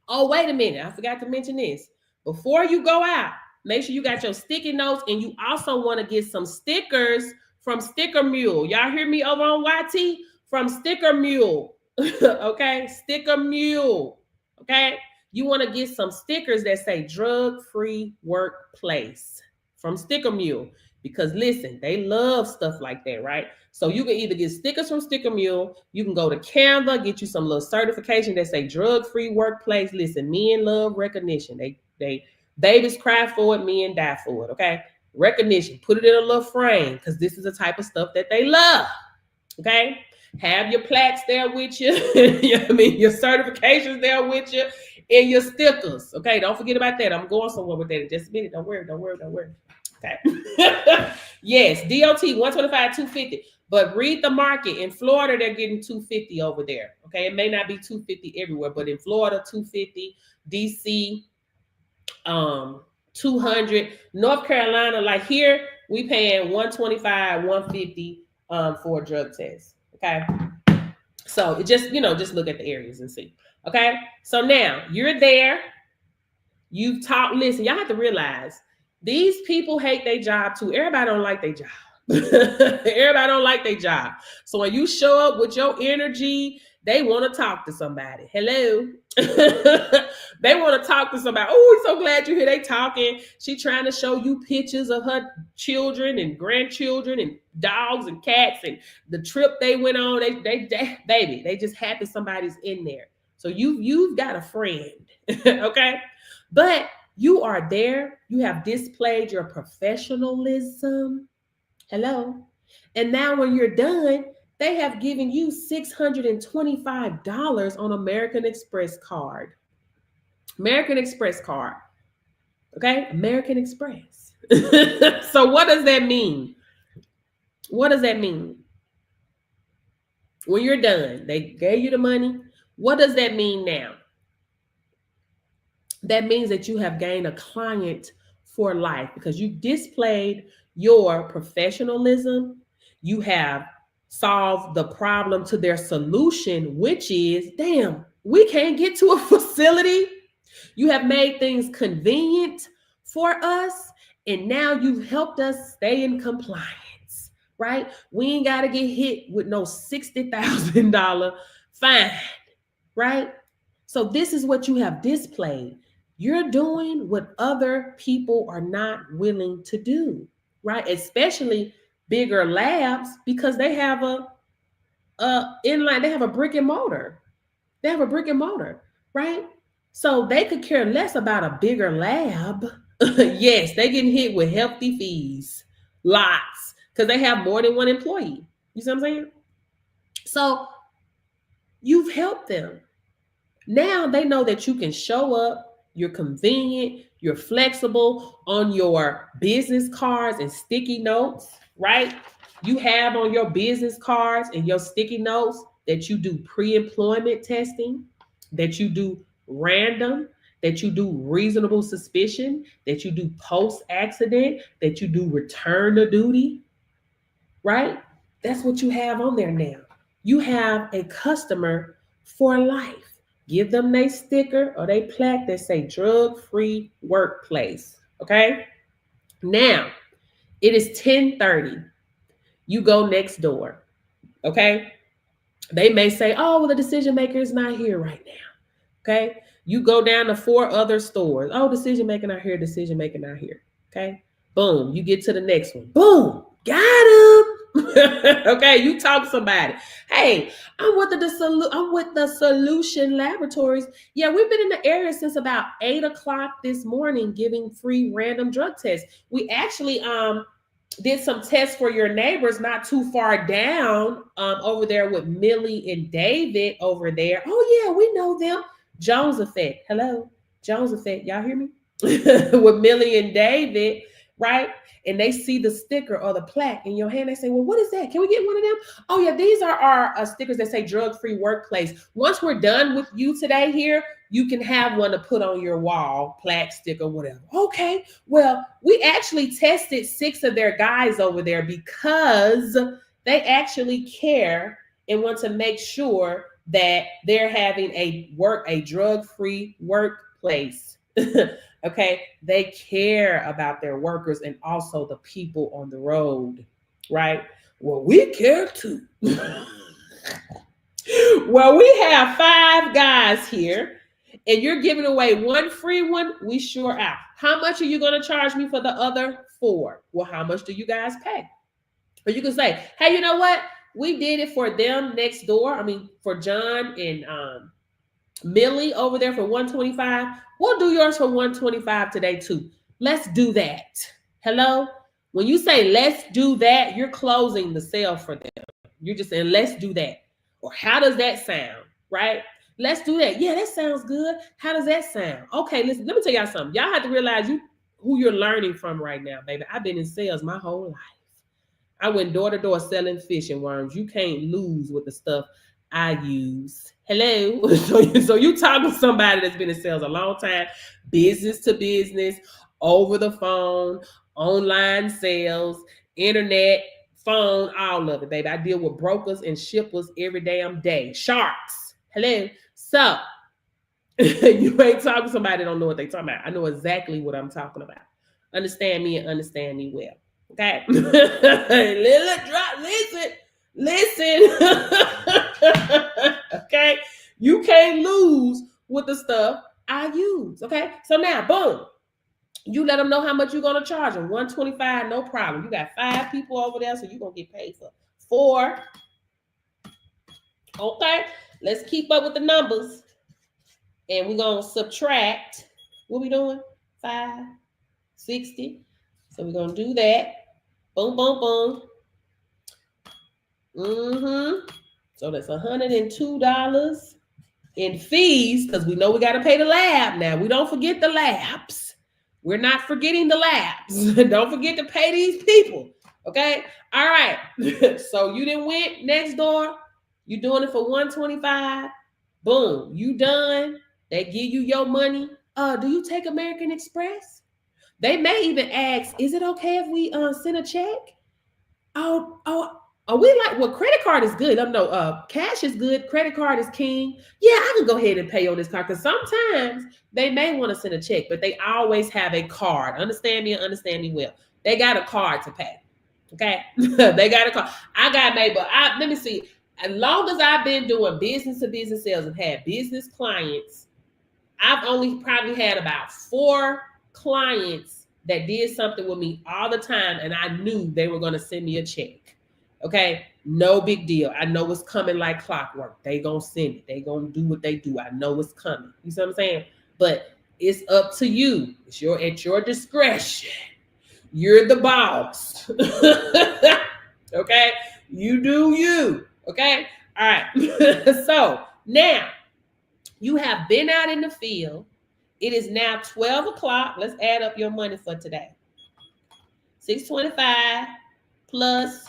Oh, wait a minute. I forgot to mention this. Before you go out, make sure you got your sticky notes, and you also want to get some stickers from Sticker Mule. Y'all hear me over on YT? From Sticker Mule. Okay, Sticker Mule. Okay, you want to get some stickers that say drug-free workplace from Sticker Mule, because listen, they love stuff like that, right? So you can either get stickers from Sticker Mule, you can go to Canva, get you some little certification that say drug-free workplace. Listen, men love recognition. They babies cry for it, men die for it. Okay, recognition. Put it in a little frame, because this is the type of stuff that they love. Okay. Have your plaques there with you. Your certifications there with you, and your stickers. Okay, don't forget about that. I'm going somewhere with that in just a minute. Don't worry. Okay. Yes, DOT 125, 250. But read the market. In Florida, they're getting 250 over there. Okay, it may not be 250 everywhere, but in Florida, 250, DC, 200, North Carolina, like here, We paying $125, $150 for a drug test. Okay. So it just, just look at the areas and see. Okay. So now you're there. You've talked. Listen, y'all have to realize these people hate their job too. Everybody don't like their job. Everybody don't like their job. So when you show up with your energy, they want to talk to somebody. Hello. They want to talk to somebody. Oh, we're so glad you're here. They talking. She trying to show you pictures of her children and grandchildren and dogs and cats and the trip they went on. They just happy somebody's in there. So you've got a friend. Okay. But you are there. You have displayed your professionalism. Hello. And now when you're done, they have given you $625 on American Express card. American Express card. Okay? American Express. So what does that mean? What does that mean? When you're done, they gave you the money. What does that mean now? That means that you have gained a client for life because you displayed your professionalism. You have solved the problem to their solution, which is, damn, we can't get to a facility. You have made things convenient for us, and now you've helped us stay in compliance, right? We ain't got to get hit with no $60,000 fine, right? So this is what you have displayed. You're doing what other people are not willing to do, right? Especially bigger labs, because they have a brick and mortar. They have a brick and mortar, right? So they could care less about a bigger lab. Yes, they getting hit with hefty fees, lots, because they have more than one employee. You see what I'm saying? So you've helped them. Now they know that you can show up. You're convenient, you're flexible on your business cards and sticky notes, right? You have on your business cards and your sticky notes that you do pre-employment testing, that you do random, that you do reasonable suspicion, that you do post-accident, that you do return to duty, right? That's what you have on there now. You have a customer for life. Give them their sticker or their plaque that say drug-free workplace. Okay. Now it is 10:30. You go next door. Okay. They may say, oh, well, the decision maker is not here right now. Okay. You go down to 4 other stores. Oh, decision maker not here. Decision maker not here. Okay. Boom. You get to the next one. Boom. Got him. Okay, you talk to somebody. Hey, I'm with the Solution Laboratories. Yeah, we've been in the area since about 8 o'clock this morning, giving free random drug tests. We actually did some tests for your neighbors not too far down over there with Millie and David over there. Oh yeah, we know them. Jones Effect. Hello, Jones Effect. Y'all hear me? With Millie and David, right? And they see the sticker or the plaque in your hand. They say, well, what is that? Can we get one of them? Oh, yeah, these are our stickers that say drug-free workplace. Once we're done with you today here, you can have one to put on your wall, plaque, sticker, whatever. Okay, well, we actually tested 6 of their guys over there because they actually care and want to make sure that they're having a drug-free workplace. Okay, they care about their workers and also the people on the road, right? Well, we care too. Well, we have 5 guys here, and you're giving away 1 free one. We sure out. How much are you going to charge me for the other 4? Well, how much do you guys pay? Or you can say, hey, you know what? We did it for them next door. I mean, for John and Millie over there for $125. We'll do yours for $125 today too. Let's do that. Hello? When you say let's do that, you're closing the sale for them. You're just saying let's do that. Or how does that sound? Right? Let's do that. Yeah, that sounds good. How does that sound? Okay, listen, let me tell y'all something. Y'all have to realize who you're learning from right now, baby. I've been in sales my whole life. I went door to door selling fish and worms. You can't lose with the stuff I use. Hello. So you talk to somebody that's been in sales a long time, business to business, over the phone, online sales, internet, phone, all of it, baby. I deal with brokers and shippers every damn day. Sharks. Hello. So you ain't talking to somebody that don't know what they talking about. I know exactly what I'm talking about. Understand me and understand me well. Okay. Listen. Okay. You can't lose with the stuff I use. Okay. So now, boom. You let them know how much you're gonna charge them. $125, no problem. You got 5 people over there, so you're gonna get paid for 4. Okay, let's keep up with the numbers. And we're gonna subtract. What we doing? 560. So we're gonna do that. Boom, boom, boom. So that's $102 in fees, because we know we gotta pay the lab now. We don't forget the labs. We're not forgetting the labs. Don't forget to pay these people. Okay. All right. So you didn't win next door. You doing it for $125. Boom. You done. They give you your money. Do you take American Express? They may even ask, is it okay if we send a check? We like, well, credit card is good. Cash is good. Credit card is king. Yeah, I can go ahead and pay on this card, because sometimes they may want to send a check, but they always have a card. Understand me and understand me well. They got a card to pay. Okay. They got a card. I got made, but let me see. As long as I've been doing business to business sales and had business clients, I've only probably had about 4 clients that did something with me all the time, and I knew they were going to send me a check. Okay, no big deal. I know it's coming like clockwork. They gonna send it. They gonna do what they do. I know it's coming. You see what I'm saying? But it's up to you. It's at your discretion. You're the boss. Okay, you do you. Okay, all right. So now you have been out in the field. It is now 12 o'clock. Let's add up your money for today. 625 plus.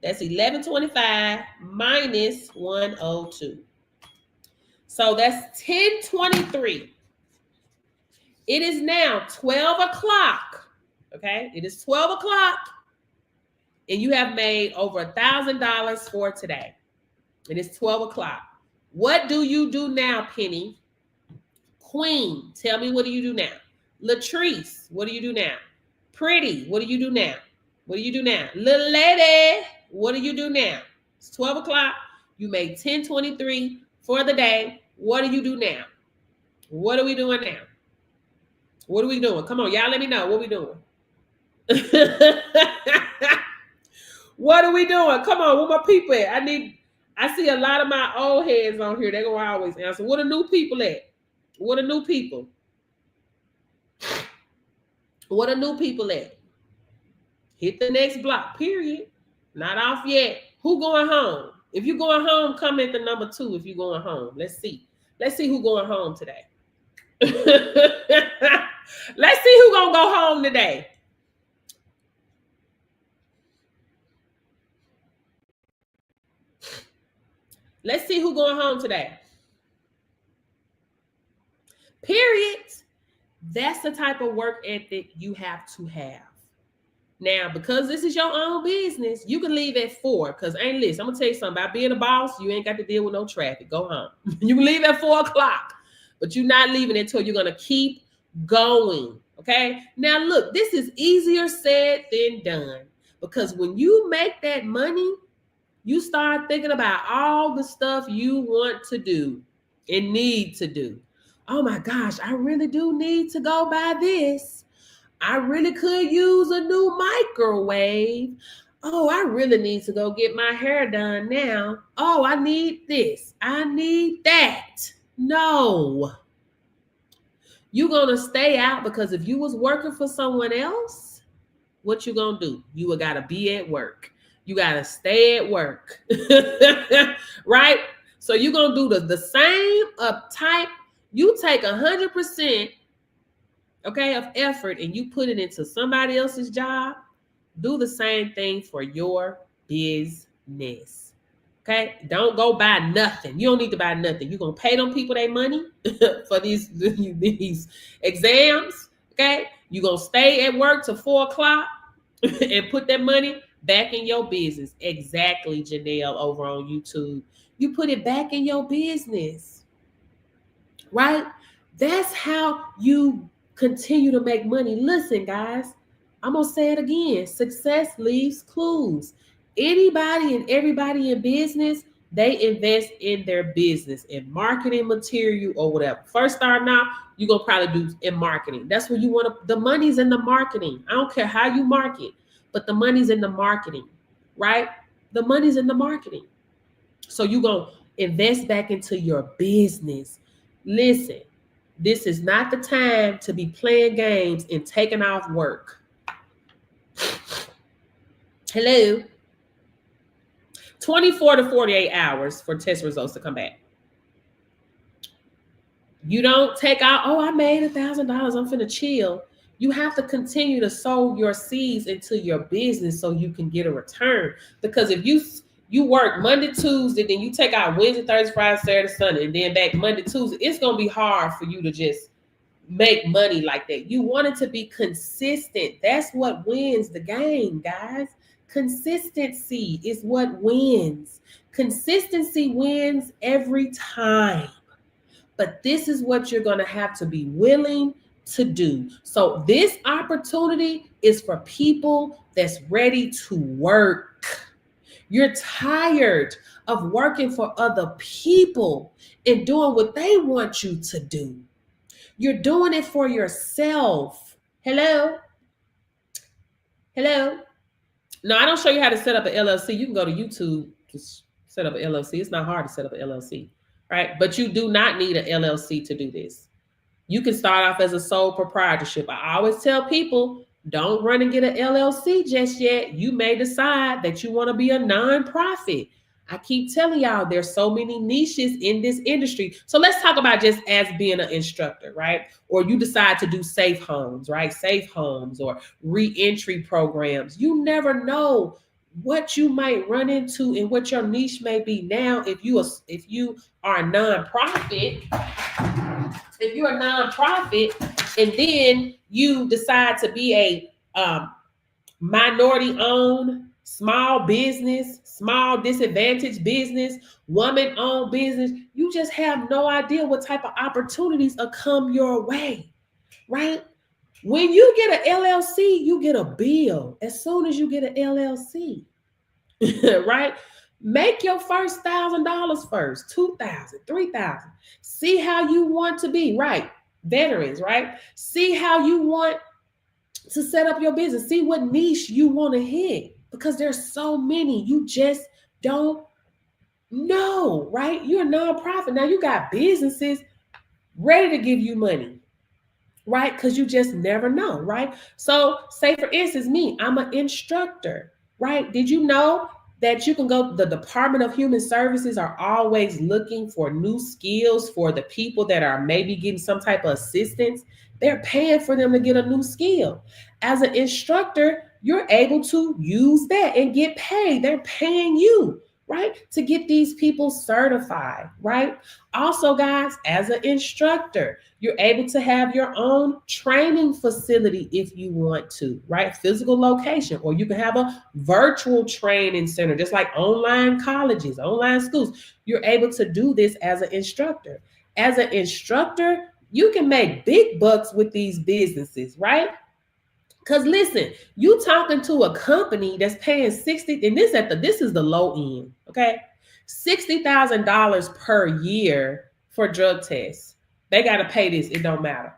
That's 1125 minus 102. So that's 1023. It is now 12 o'clock. Okay, it is 12 o'clock. And you have made over $1,000 for today. It is 12 o'clock. What do you do now, Penny? Queen, tell me, what do you do now? Latrice, what do you do now? Pretty, what do you do now? What do you do now? Little lady, what do you do now? It's 12 o'clock. You made 1023 for the day. What do you do now? What are we doing now? What are we doing? Come on, y'all let me know. What we doing? What are we doing? Come on, where my people at? I see a lot of my old heads on here. They're going to always answer. What are new people at? What are new people? What are new people at? Hit the next block, period. Not off yet. Who going home? If you're going home, comment the number 2 if you're going home. Let's see. Let's see who going home today. Let's see who going to go home today. Let's see who going home today. Period. That's the type of work ethic you have to have. Now, because this is your own business, you can leave at 4. Because I'm going to tell you something. About being a boss, you ain't got to deal with no traffic. Go home. You can leave at 4 o'clock. But you're not leaving until you're going to keep going. Okay? Now, look, this is easier said than done. Because when you make that money, you start thinking about all the stuff you want to do and need to do. Oh my gosh, I really do need to go buy this. I really could use a new microwave. Oh, I really need to go get my hair done now. Oh, I need this. I need that. No. You're going to stay out, because if you was working for someone else, what you going to do? You got to be at work. You got to stay at work. Right? So you're going to do the same type. You take 100%, okay, of effort, and you put it into somebody else's job. Do the same thing for your business. Okay? Don't go buy nothing. You don't need to buy nothing. You're going to pay them people their money for these exams. Okay? You're going to stay at work till 4 o'clock and put that money back in your business. Exactly, Janelle, over on YouTube. You put it back in your business, right? That's how you continue to make money. Listen, guys, I'm going to say it again. Success leaves clues. Anybody and everybody in business, they invest in their business, in marketing material or whatever. First starting out, you're going to probably do in marketing. That's where you want to, the money's in the marketing. I don't care how you market, but the money's in the marketing, right? The money's in the marketing. So you're going to invest back into your business. Listen, this is not the time to be playing games and taking off work. Hello? 24 to 48 hours for test results to come back. You don't take out, oh, I made $1,000. I'm finna chill. You have to continue to sow your seeds into your business so you can get a return. Because if you work Monday, Tuesday, then you take out Wednesday, Thursday, Friday, Saturday, Sunday, and then back Monday, Tuesday, it's going to be hard for you to just make money like that. You want it to be consistent. That's what wins the game, guys. Consistency is what wins. Consistency wins every time. But this is what you're going to have to be willing to do. So this opportunity is for people that's ready to work. You're tired of working for other people and doing what they want you to do. You're doing it for yourself. Hello? Hello? No, I don't show you how to set up an LLC. You can go to YouTube to set up an LLC. It's not hard to set up an LLC, right? But you do not need an LLC to do this. You can start off as a sole proprietorship. I always tell people, don't run and get an LLC just yet. You may decide that you want to be a nonprofit. I keep telling y'all there's so many niches in this industry. So let's talk about just as being an instructor, right? Or you decide to do safe homes, right? Safe homes or re-entry programs. You never know what you might run into and what your niche may be. Now, if you are a nonprofit, if you're a nonprofit and then you decide to be a minority-owned small business, small disadvantaged business, woman-owned business, you just have no idea what type of opportunities will come your way, right? When you get an LLC, you get a bill as soon as you get an LLC, right? Make your first $1,000 first, $2,000, $3,000. See how you want to be, right? Veterans, right? See how you want to set up your business. See what niche you want to hit, because there's so many. You just don't know, right? You're a nonprofit. Now you got businesses ready to give you money, right? Because you just never know, right? So say for instance, me, I'm an instructor, right? Did you know that you can go, the Department of Human Services are always looking for new skills for the people that are maybe getting some type of assistance. They're paying for them to get a new skill. As an instructor, you're able to use that and get paid. They're paying you, right, to get these people certified, right? Also, guys, as an instructor, you're able to have your own training facility if you want to, right? Physical location, or you can have a virtual training center, just like online colleges, online schools. You're able to do this as an instructor. As an instructor, you can make big bucks with these businesses, right? Because listen, you talking to a company that's paying $60,000, and this is the low end, okay? $60,000 per year for drug tests. They got to pay this. It don't matter.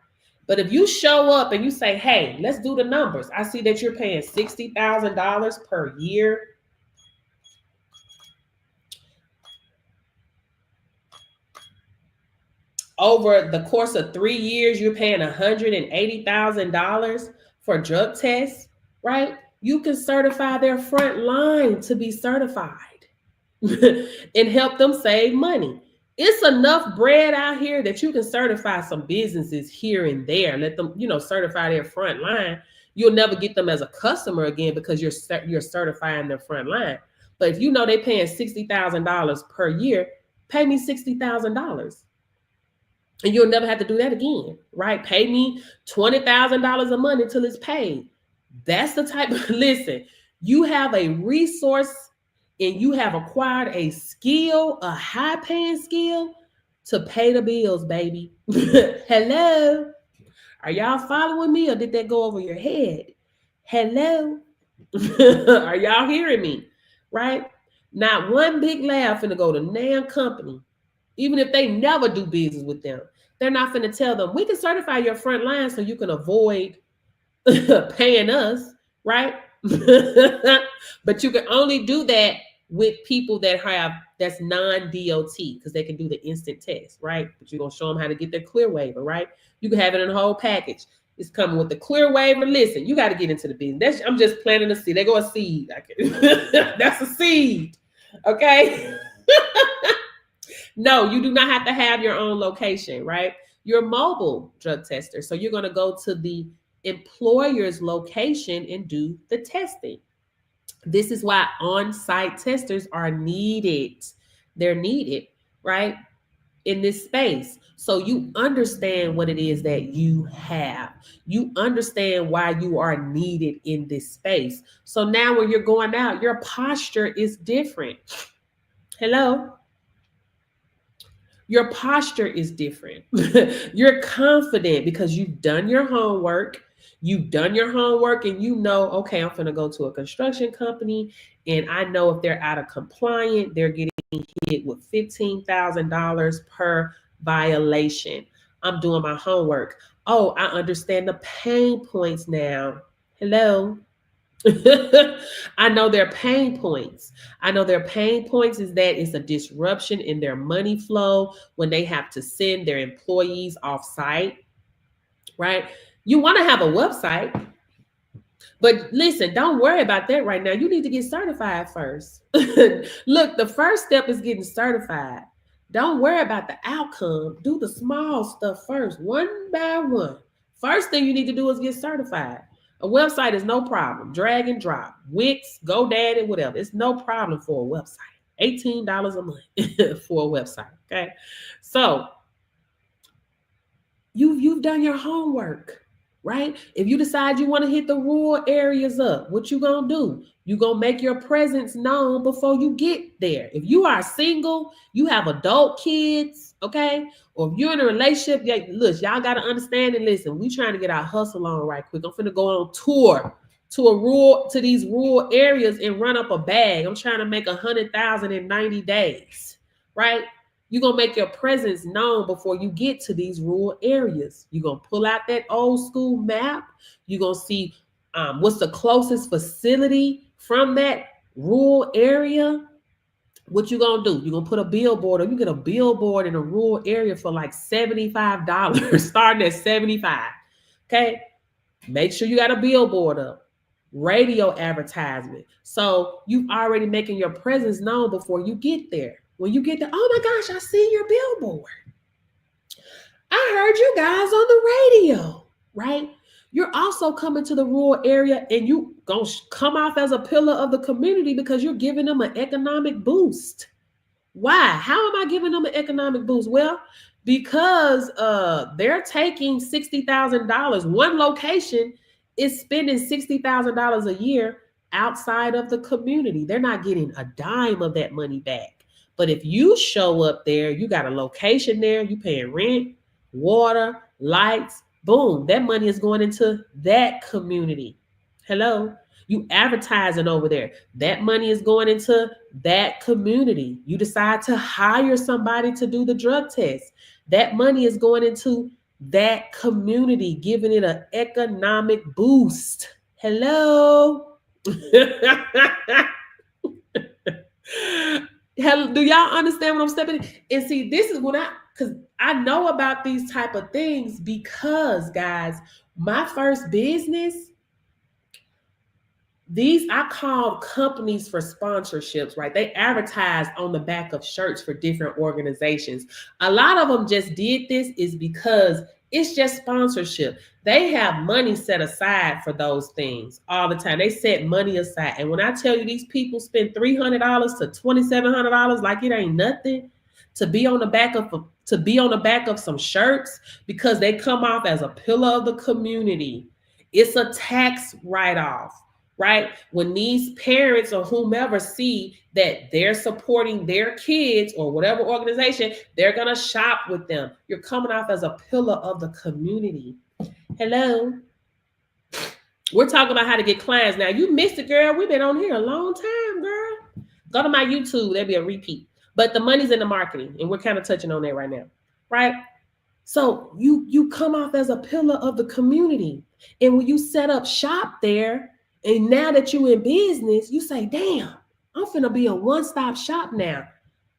But if you show up and you say, hey, let's do the numbers. I see that you're paying $60,000 per year. Over the course of 3 years, you're paying $180,000 for drug tests, right? You can certify their front line to be certified and help them save money. It's enough bread out here that you can certify some businesses here and there. Let them, certify their front line. You'll never get them as a customer again because you're certifying their front line. But if you know they're paying $60,000 per year, pay me $60,000. And you'll never have to do that again, right? Pay me $20,000 a month until it's paid. That's the type of, listen, you have a resource and you have acquired a skill, a high paying skill to pay the bills, baby. Hello. Are y'all following me or did that go over your head? Hello. Are y'all hearing me? Right? Not one big lab finna go to NAM company, even if they never do business with them. They're not finna tell them, we can certify your front line so you can avoid paying us, right? But you can only do that with people that have that's non-DOT because they can do the instant test, right? But you're gonna show them how to get their clear waiver, right? You can have it in a whole package. It's coming with the clear waiver. Listen, you got to get into the business. I'm just planting a seed. They go a seed. That's a seed. Okay. No, you do not have to have your own location, right? You're a mobile drug tester. So you're going to go to the employer's location and do the testing. This is why on-site testers are needed. They're needed, right? In this space. So you understand what it is that you have. You understand why you are needed in this space. So now when you're going out, your posture is different. Hello? Your posture is different. You're confident because you've done your homework. You've done your homework and you know, okay, I'm going to go to a construction company and I know if they're out of compliant, they're getting hit with $15,000 per violation. I'm doing my homework. Oh, I understand the pain points now. Hello. I know their pain points. I know their pain points is that it's a disruption in their money flow when they have to send their employees off site, right? You want to have a website, but listen, don't worry about that right now. You need to get certified first. Look, the first step is getting certified. Don't worry about the outcome. Do the small stuff first, one by one. First thing you need to do is get certified. A website is no problem. Drag and drop. Wix, GoDaddy, whatever. It's no problem for a website. $18 a month for a website. Okay. So you've done your homework, right? If you decide you want to hit the rural areas up, what you gonna do? You gonna make your presence known before you get there. If you are single, you have adult kids, okay? Or if you're in a relationship, yeah, look, y'all gotta understand and listen. We trying to get our hustle on right quick. I'm finna go on tour to these rural areas and run up a bag. I'm trying to make 100,000 in 90 days, right? You're going to make your presence known before you get to these rural areas. You're going to pull out that old school map. You're going to see what's the closest facility from that rural area. What you going to do? You're going to put a billboard, or you get a billboard in a rural area for like $75, starting at $75. Okay. Make sure you got a billboard up. Radio advertisement. So you've already making your presence known before you get there. When you get there, oh my gosh, I see your billboard. I heard you guys on the radio, right? You're also coming to the rural area and you gonna come off as a pillar of the community because you're giving them an economic boost. Why? How am I giving them an economic boost? Well, because they're taking $60,000. One location is spending $60,000 a year outside of the community. They're not getting a dime of that money back. But if you show up there, you got a location there, you paying rent, water, lights, boom, that money is going into that community. Hello? You advertising over there. That money is going into that community. You decide to hire somebody to do the drug test. That money is going into that community, giving it an economic boost. Hello? Do y'all understand what I'm stepping in? And see, this is because I know about these type of things because, guys, my first business, I called companies for sponsorships, right? They advertised on the back of shirts for different organizations. A lot of them just did this is because it's just sponsorship. They have money set aside for those things all the time. They set money aside. And when I tell you these people spend $300 to $2,700 like it ain't nothing, to be on the back of some shirts because they come off as a pillar of the community. It's a tax write-off, right? When these parents or whomever see that they're supporting their kids or whatever organization, they're gonna shop with them. You're coming off as a pillar of the community. Hello. We're talking about how to get clients. Now, you missed it, girl. We've been on here a long time, girl. Go to my YouTube. There'll be a repeat. But the money's in the marketing, and we're kind of touching on that right now, right? So you come off as a pillar of the community. And when you set up shop there, and now that you're in business, you say, damn, I'm finna be a one-stop shop now.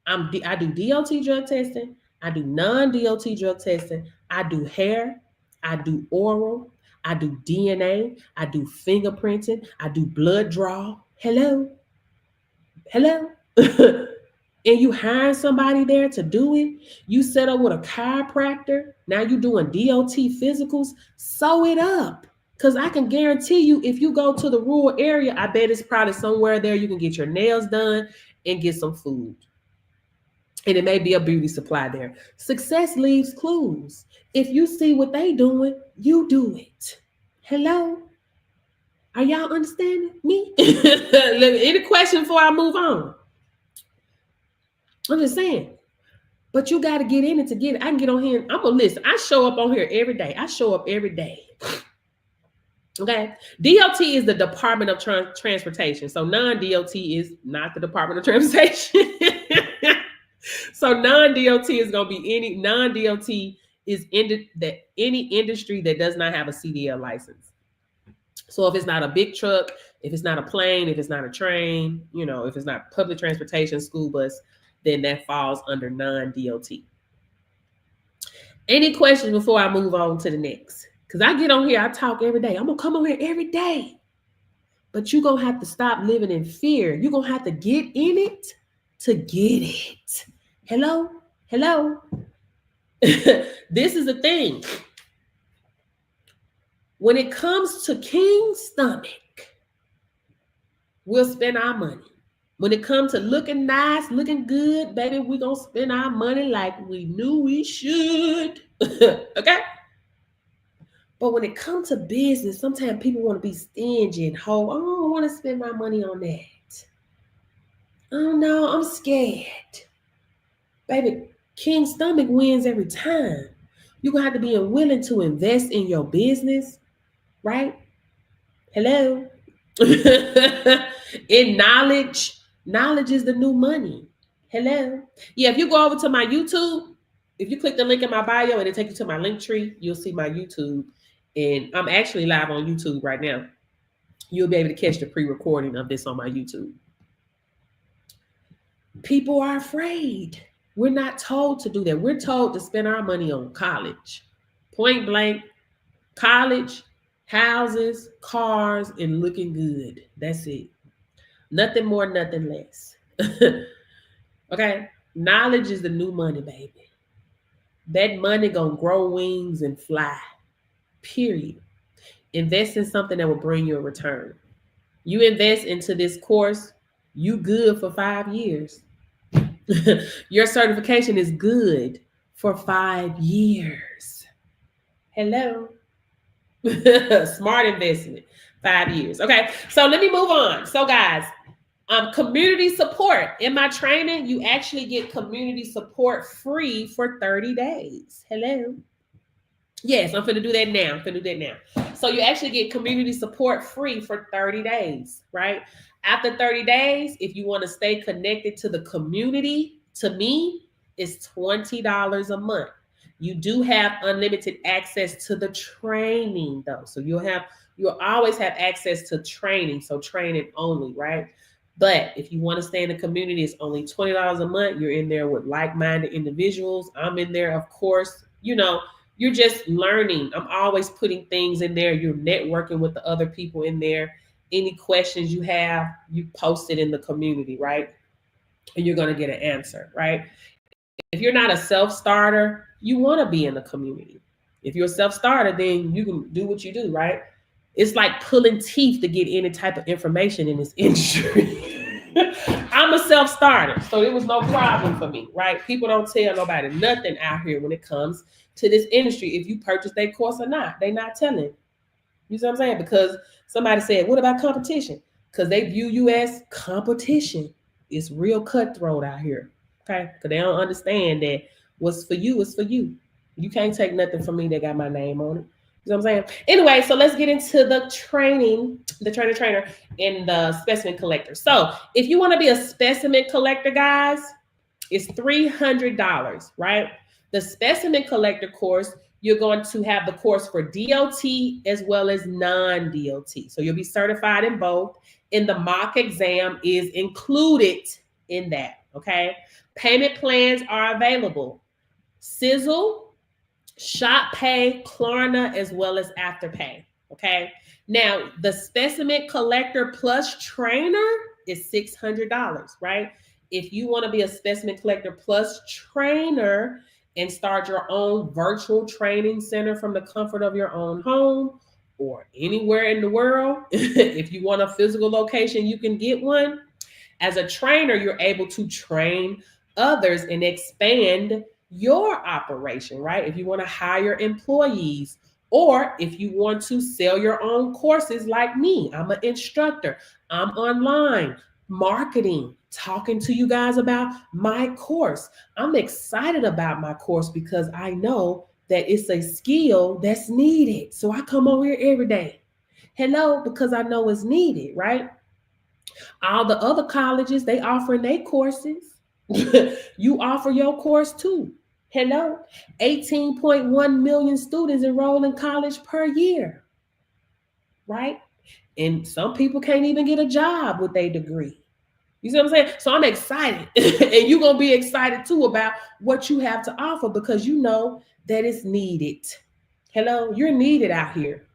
I do DOT drug testing. I do non-DOT drug testing. I do hair. I do oral. I do DNA. I do fingerprinting. I do blood draw. Hello. And you hire somebody there to do it. You set up with a chiropractor. Now you're doing DOT physicals. Sew it up. Because I can guarantee you, if you go to the rural area, I bet it's probably somewhere there you can get your nails done and get some food. And it may be a beauty supply there. Success leaves clues. If you see what they doing, you do it. Hello? Are y'all understanding me? Any question before I move on? I'm just saying. But you got to get in it to get it. I can get on here. I'm going to listen. I show up on here every day. I show up every day. Okay. DOT is the Department of Transportation. So non-DOT is not the Department of Transportation. So non-DOT is going to be any non-DOT is any industry that does not have a CDL license. So if it's not a big truck, if it's not a plane, if it's not a train, if it's not public transportation, school bus, then that falls under non-DOT. Any questions before I move on to the next? Because I get on here, I talk every day. I'm going to come on here every day. But you're going to have to stop living in fear. You're going to have to get in it to get it. Hello? This is the thing. When it comes to King Stomach, we'll spend our money. When it comes to looking nice, looking good, baby, we're going to spend our money like we knew we should. Okay? But when it comes to business, sometimes people want to be stingy and hold, I don't want to spend my money on that. Oh no, I'm scared. Baby, King Stomach wins every time. You're going to have to be willing to invest in your business, right? Hello? In knowledge. Knowledge is the new money. Hello? Yeah, if you go over to my YouTube, if you click the link in my bio and it takes you to my link tree, you'll see my YouTube. And I'm actually live on YouTube right now. You'll be able to catch the pre-recording of this on my YouTube. People are afraid. We're not told to do that. We're told to spend our money on college. Point blank, college, houses, cars, and looking good. That's it. Nothing more, nothing less. Okay? Knowledge is the new money, baby. That money gonna grow wings and fly. Period. Invest in something that will bring you a return. You invest into this course, you good for 5 years. Your certification is good for 5 years. Hello. Smart investment. 5 years. Okay. So let me move on. So guys, community support. In my training, you actually get community support free for 30 days. Hello. Yes, I'm finna do that now. So you actually get community support free for 30 days, right? After 30 days, if you want to stay connected to the community, to me, it's $20 a month. You do have unlimited access to the training though. So you'll always have access to training. So training only, right? But if you want to stay in the community, it's only $20 a month. You're in there with like-minded individuals. I'm in there, of course, you're just learning. I'm always putting things in there. You're networking with the other people in there. Any questions you have, you post it in the community, right? And you're going to get an answer, right? If you're not a self-starter, you want to be in the community. If you're a self-starter, then you can do what you do, right? It's like pulling teeth to get any type of information in this industry. I'm a self-starter, so it was no problem for me, right? People don't tell nobody nothing out here when it comes to this industry. If you purchase their course or not, they not telling. You see what I'm saying? Because somebody said, what about competition? Because they view you as competition. It's real cutthroat out here. Okay? Because they don't understand that what's for you is for you. You can't take nothing from me that got my name on it. You know what I'm saying? Anyway, so let's get into the trainer, and the specimen collector. So if you want to be a specimen collector, guys, it's $300, right? The specimen collector course, you're going to have the course for DOT as well as non-DOT. So you'll be certified in both. And the mock exam is included in that, okay? Payment plans are available. Sizzle, Shop Pay, Klarna, as well as Afterpay, okay? Now, the specimen collector plus trainer is $600, right? If you want to be a specimen collector plus trainer and start your own virtual training center from the comfort of your own home or anywhere in the world, if you want a physical location, you can get one. As a trainer, you're able to train others and expand your operation, right? If you want to hire employees, or if you want to sell your own courses like me, I'm an instructor, I'm online, marketing, talking to you guys about my course. I'm excited about my course because I know that it's a skill that's needed. So I come over here every day. Hello, because I know it's needed, right? All the other colleges, they offering their courses. You offer your course too. Hello, 18.1 million students enroll in college per year, right? And some people can't even get a job with their degree. You see what I'm saying? So I'm excited. And you're going to be excited too about what you have to offer because you know that it's needed. Hello, you're needed out here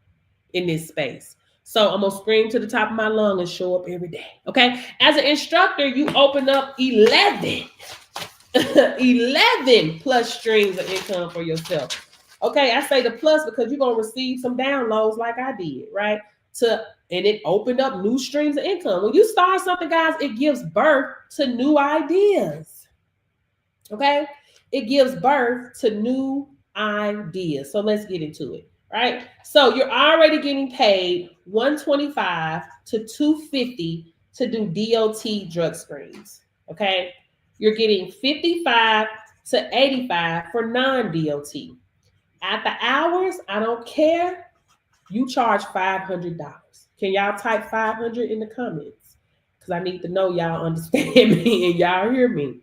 in this space. So I'm going to scream to the top of my lung and show up every day. Okay. As an instructor, you open up 11 plus streams of income for yourself. Okay. I say the plus because you're going to receive some downloads like I did, right? And it opened up new streams of income. When you start something, guys, it gives birth to new ideas. Okay. It gives birth to new ideas. So let's get into it. Right? So you're already getting paid $125 to $250 to do DOT drug screens. Okay? You're getting $55 to $85 for non-DOT. At the hours, I don't care. You charge $500. Can y'all type 500 in the comments? Because I need to know y'all understand me and y'all hear me.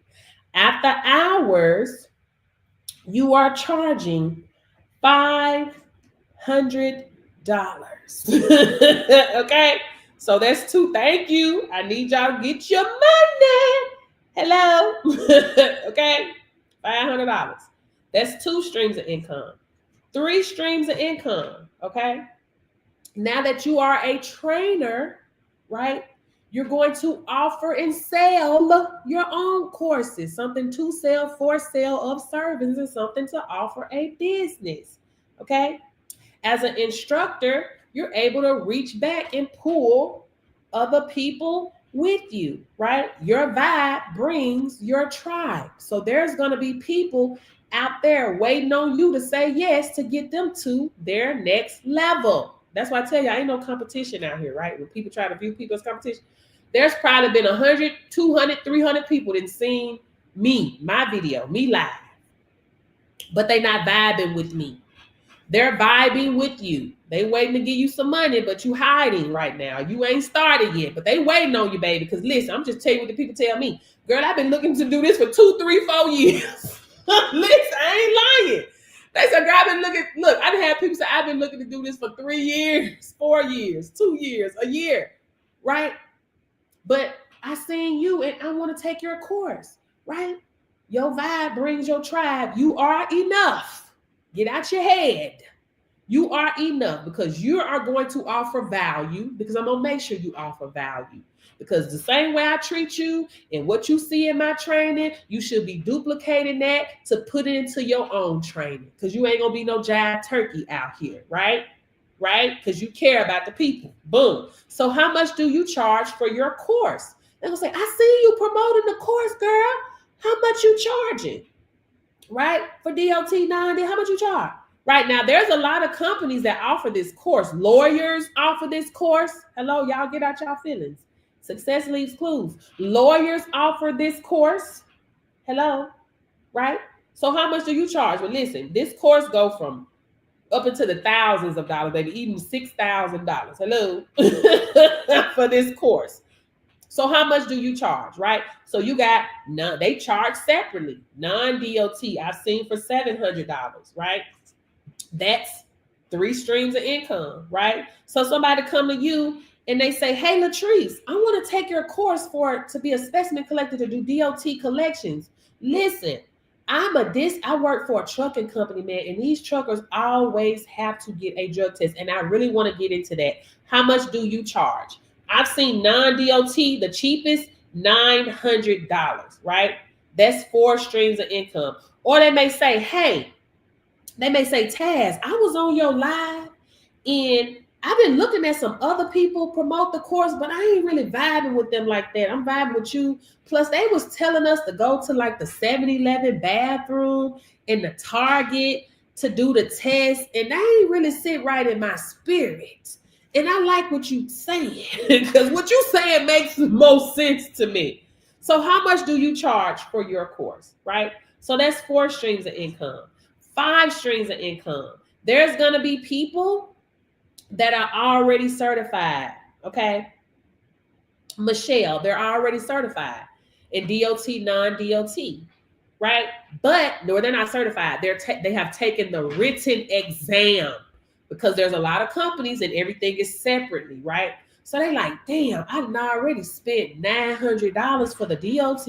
At the hours, you are charging $500. Okay, so that's two. Thank you. I need y'all to get your money. Hello. Okay, $500. That's 2 streams of income. 3 streams of income. Okay, now that you are a trainer, right, you're going to offer and sell your own courses, something to sell, for sale of services, and something to offer a business. Okay, as an instructor, you're able to reach back and pull other people with you, right? Your vibe brings your tribe. So there's going to be people out there waiting on you to say yes to get them to their next level. That's why I tell you, ain't no competition out here, right? When people try to view people as competition, there's probably been 100, 200, 300 people that seen me, my video, me live, but they not vibing with me. They're vibing with you. They waiting to give you some money, but you hiding right now. You ain't started yet, but they waiting on you, baby. Because listen, I'm just telling you what the people tell me. Girl, I've been looking to do this for 2, 3, 4 years. Listen, I ain't lying. They said, girl, I've been looking. Look, I done had people say, I've been looking to do this for 3 years, 4 years, 2 years, a year, right? But I seen you and I want to take your course, right? Your vibe brings your tribe. You are enough. Get out your head. You are enough because you are going to offer value, because I'm going to make sure you offer value. Because the same way I treat you and what you see in my training, you should be duplicating that to put it into your own training. Because you ain't going to be no jive turkey out here, right? Right? Because you care about the people. Boom. So how much do you charge for your course? They're gonna say, I see you promoting the course, girl. How much you charging? Right? For DOT 90, how much you charge? Right now, there's a lot of companies that offer this course. Lawyers offer this course. Hello, y'all get out y'all feelings. Success leaves clues. Lawyers offer this course. Hello, right? So how much do you charge? Well, listen, this course go from up into the thousands of dollars, baby, even $6,000. Hello, for this course. So how much do you charge, right? So you got none. They charge separately, non-DOT. I've seen for $700, right? That's 3 streams of income, right? So somebody come to you and they say, hey, Latrice, I want to take your course to be a specimen collector to do DOT collections. Listen, I work for a trucking company, man, and these truckers always have to get a drug test. And I really want to get into that. How much do you charge? I've seen non-DOT, the cheapest, $900, right? That's 4 streams of income. Or they may say, hey, Taz, I was on your live and I've been looking at some other people promote the course, but I ain't really vibing with them like that. I'm vibing with you. Plus, they was telling us to go to like the 7-Eleven bathroom and the Target to do the test, and that ain't really sit right in my spirit. And I like what you saying, because what you saying makes the most sense to me. So how much do you charge for your course, right? So that's 4 streams of income. 5 streams of income. There's going to be people that are already certified, okay? Michelle, they're already certified in DOT, non-DOT, right? But no, they're not certified. They have taken the written exam, because there's a lot of companies and everything is separately, right? So they like, damn, I done already spent $900 for the DOT,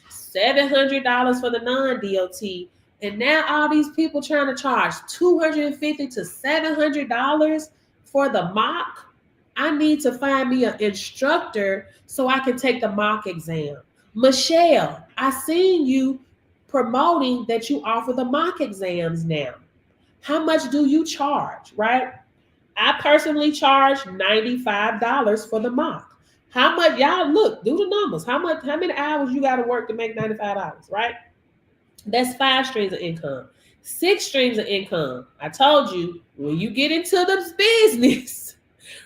$700 for the non-DOT, and now all these people trying to charge $250 to $700 for the mock. I need to find me an instructor so I can take the mock exam. Michelle, I seen you promoting that you offer the mock exams now. How much do you charge, right? I personally charge $95 for the mock. How much, y'all look, do the numbers. How many hours you got to work to make $95, right? That's 5 streams of income. 6 streams of income. I told you, when you get into this business,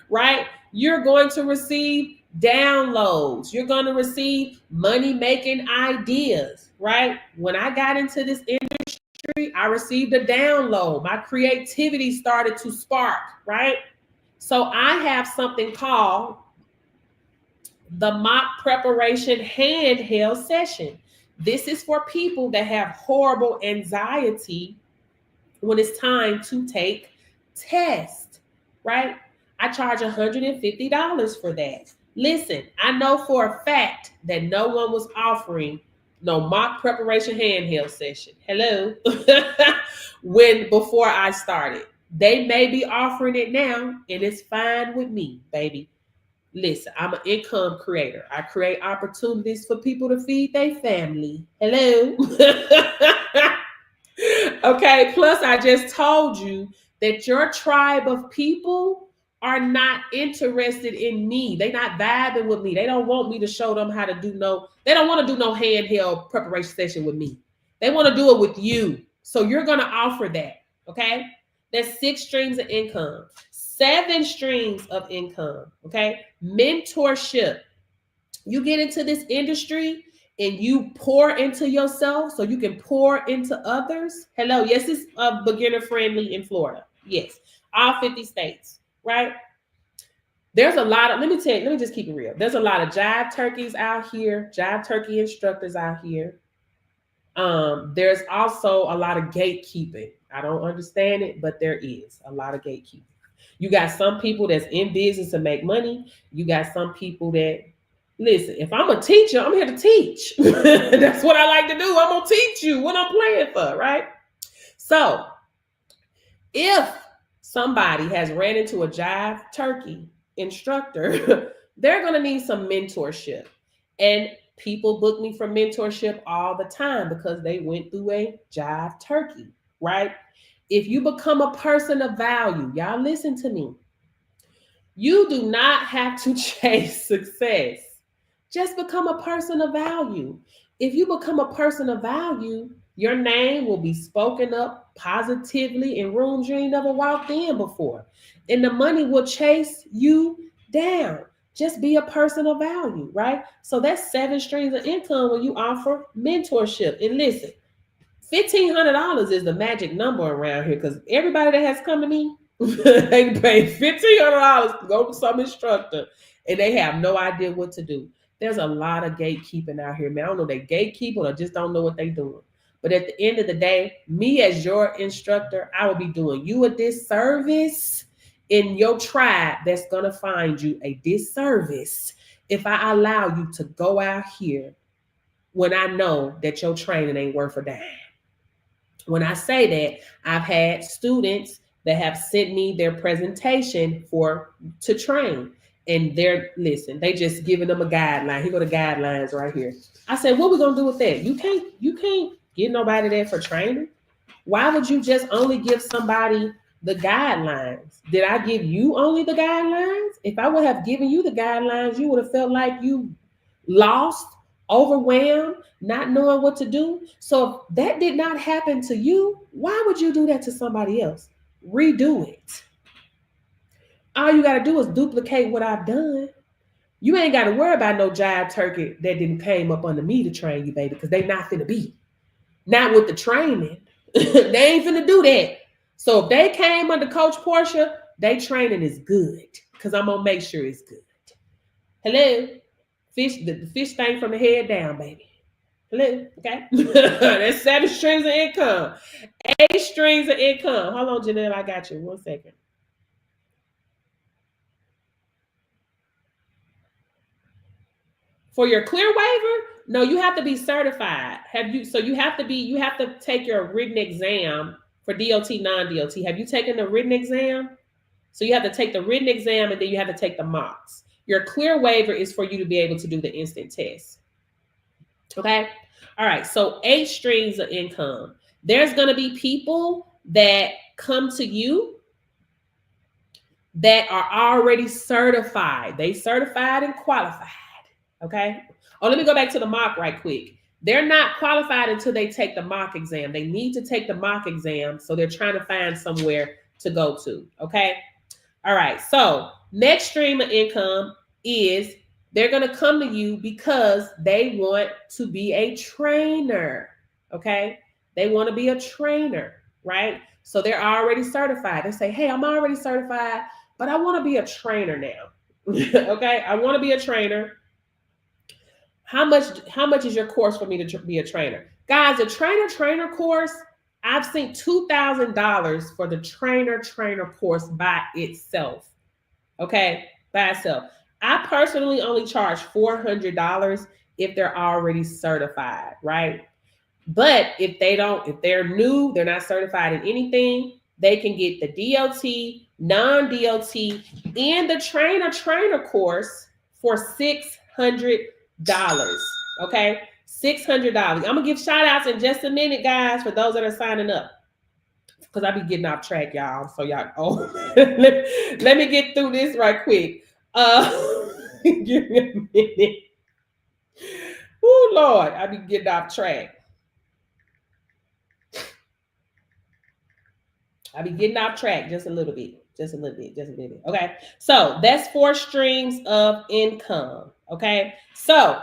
right, you're going to receive downloads. You're going to receive money-making ideas, right? When I got into this industry, I received a download. My creativity started to spark, right? So I have something called the mock preparation handheld session. This is for people that have horrible anxiety when it's time to take tests, right? I charge $150 for that. Listen, I know for a fact that no one was offering no mock preparation handheld session. Hello. Before I started. They may be offering it now, and it's fine with me, baby. Listen, I'm an income creator. I create opportunities for people to feed their family. Hello. Okay, plus I just told you that your tribe of people are not interested in me. They're not vibing with me. They don't want me to show them how to they don't want to do no handheld preparation session with me. They want to do it with you. So you're going to offer that, okay? That's 6 streams of income. 7 streams of income, okay? Mentorship. You get into this industry and you pour into yourself so you can pour into others. Hello, yes, it's beginner friendly in Florida. Yes, all 50 states, right? There's a lot of, let me just keep it real. There's a lot of jive turkeys out here, jive turkey instructors out here. There's also a lot of gatekeeping. I don't understand it, but there is a lot of gatekeeping. You got some people that's in business to make money. You got some people that, listen, if I'm a teacher, I'm here to teach. That's what I like to do. I'm going to teach you what I'm playing for, right? So if somebody has ran into a jive turkey instructor, they're going to need some mentorship. And people book me for mentorship all the time because they went through a jive turkey, right? If you become a person of value, y'all listen to me. You do not have to chase success. Just become a person of value. If you become a person of value, your name will be spoken up positively in rooms you ain't never walked in before. And the money will chase you down. Just be a person of value, right? So that's 7 streams of income when you offer mentorship. And listen, $1,500 is the magic number around here because everybody that has come to me, they pay $1,500 to go to some instructor and they have no idea what to do. There's a lot of gatekeeping out here, man. I don't know they gatekeeping or just don't know what they're doing. But at the end of the day, me as your instructor, I will be doing you a disservice in your tribe that's going to find you a disservice if I allow you to go out here when I know that your training ain't worth a dime. When I say that, I've had students that have sent me their presentation to train. And they just giving them a guideline. Here go the guidelines right here. I said, what we gonna do with that? You can't get nobody there for training. Why would you just only give somebody the guidelines? Did I give you only the guidelines? If I would have given you the guidelines, you would have felt like you lost, overwhelmed, not knowing what to do. So if that did not happen to you, why would you do that to somebody else? Redo it. All you got to do is duplicate what I've done. You ain't got to worry about no jive turkey that didn't came up under me to train you, baby, because they not finna be. Not with the training. They ain't finna do that. So if they came under Coach Portia, they training is good because I'm going to make sure it's good. Hello? The fish thing from the head down, baby. Hello? Okay? That's 7 streams of income. 8 streams of income. Hold on, Janelle. I got you. 1 second. For your clear waiver, no, you have to be certified. You have to take your written exam for DOT, non-DOT. Have you taken the written exam? So you have to take the written exam and then you have to take the mocks. Your clear waiver is for you to be able to do the instant test. Okay? All right, so 8 streams of income. There's going to be people that come to you that are already certified. They certified and qualified. Okay. Oh, let me go back to the mock right quick. They're not qualified until they take the mock exam. They need to take the mock exam. So they're trying to find somewhere to go to. Okay. All right. So next stream of income is they're going to come to you because they want to be a trainer. Okay. They want to be a trainer, right? So they're already certified. They say, hey, I'm already certified, but I want to be a trainer now. Okay. I want to be a trainer. How much is your course for me to be a trainer? Guys, the trainer course, I've seen $2,000 for the trainer course by itself. Okay, by itself. I personally only charge $400 if they're already certified, right? But if they're new, they're not certified in anything, they can get the DOT, non-DOT, and the trainer course for $600. Okay, $600. I'm gonna give shout outs in just a minute, guys, for those that are signing up, because I be getting off track, y'all. So y'all, let me get through this right quick. Give me a minute. Oh Lord, I be getting off track. I be getting off track just a little bit. Okay, so that's 4 streams of income. Okay, so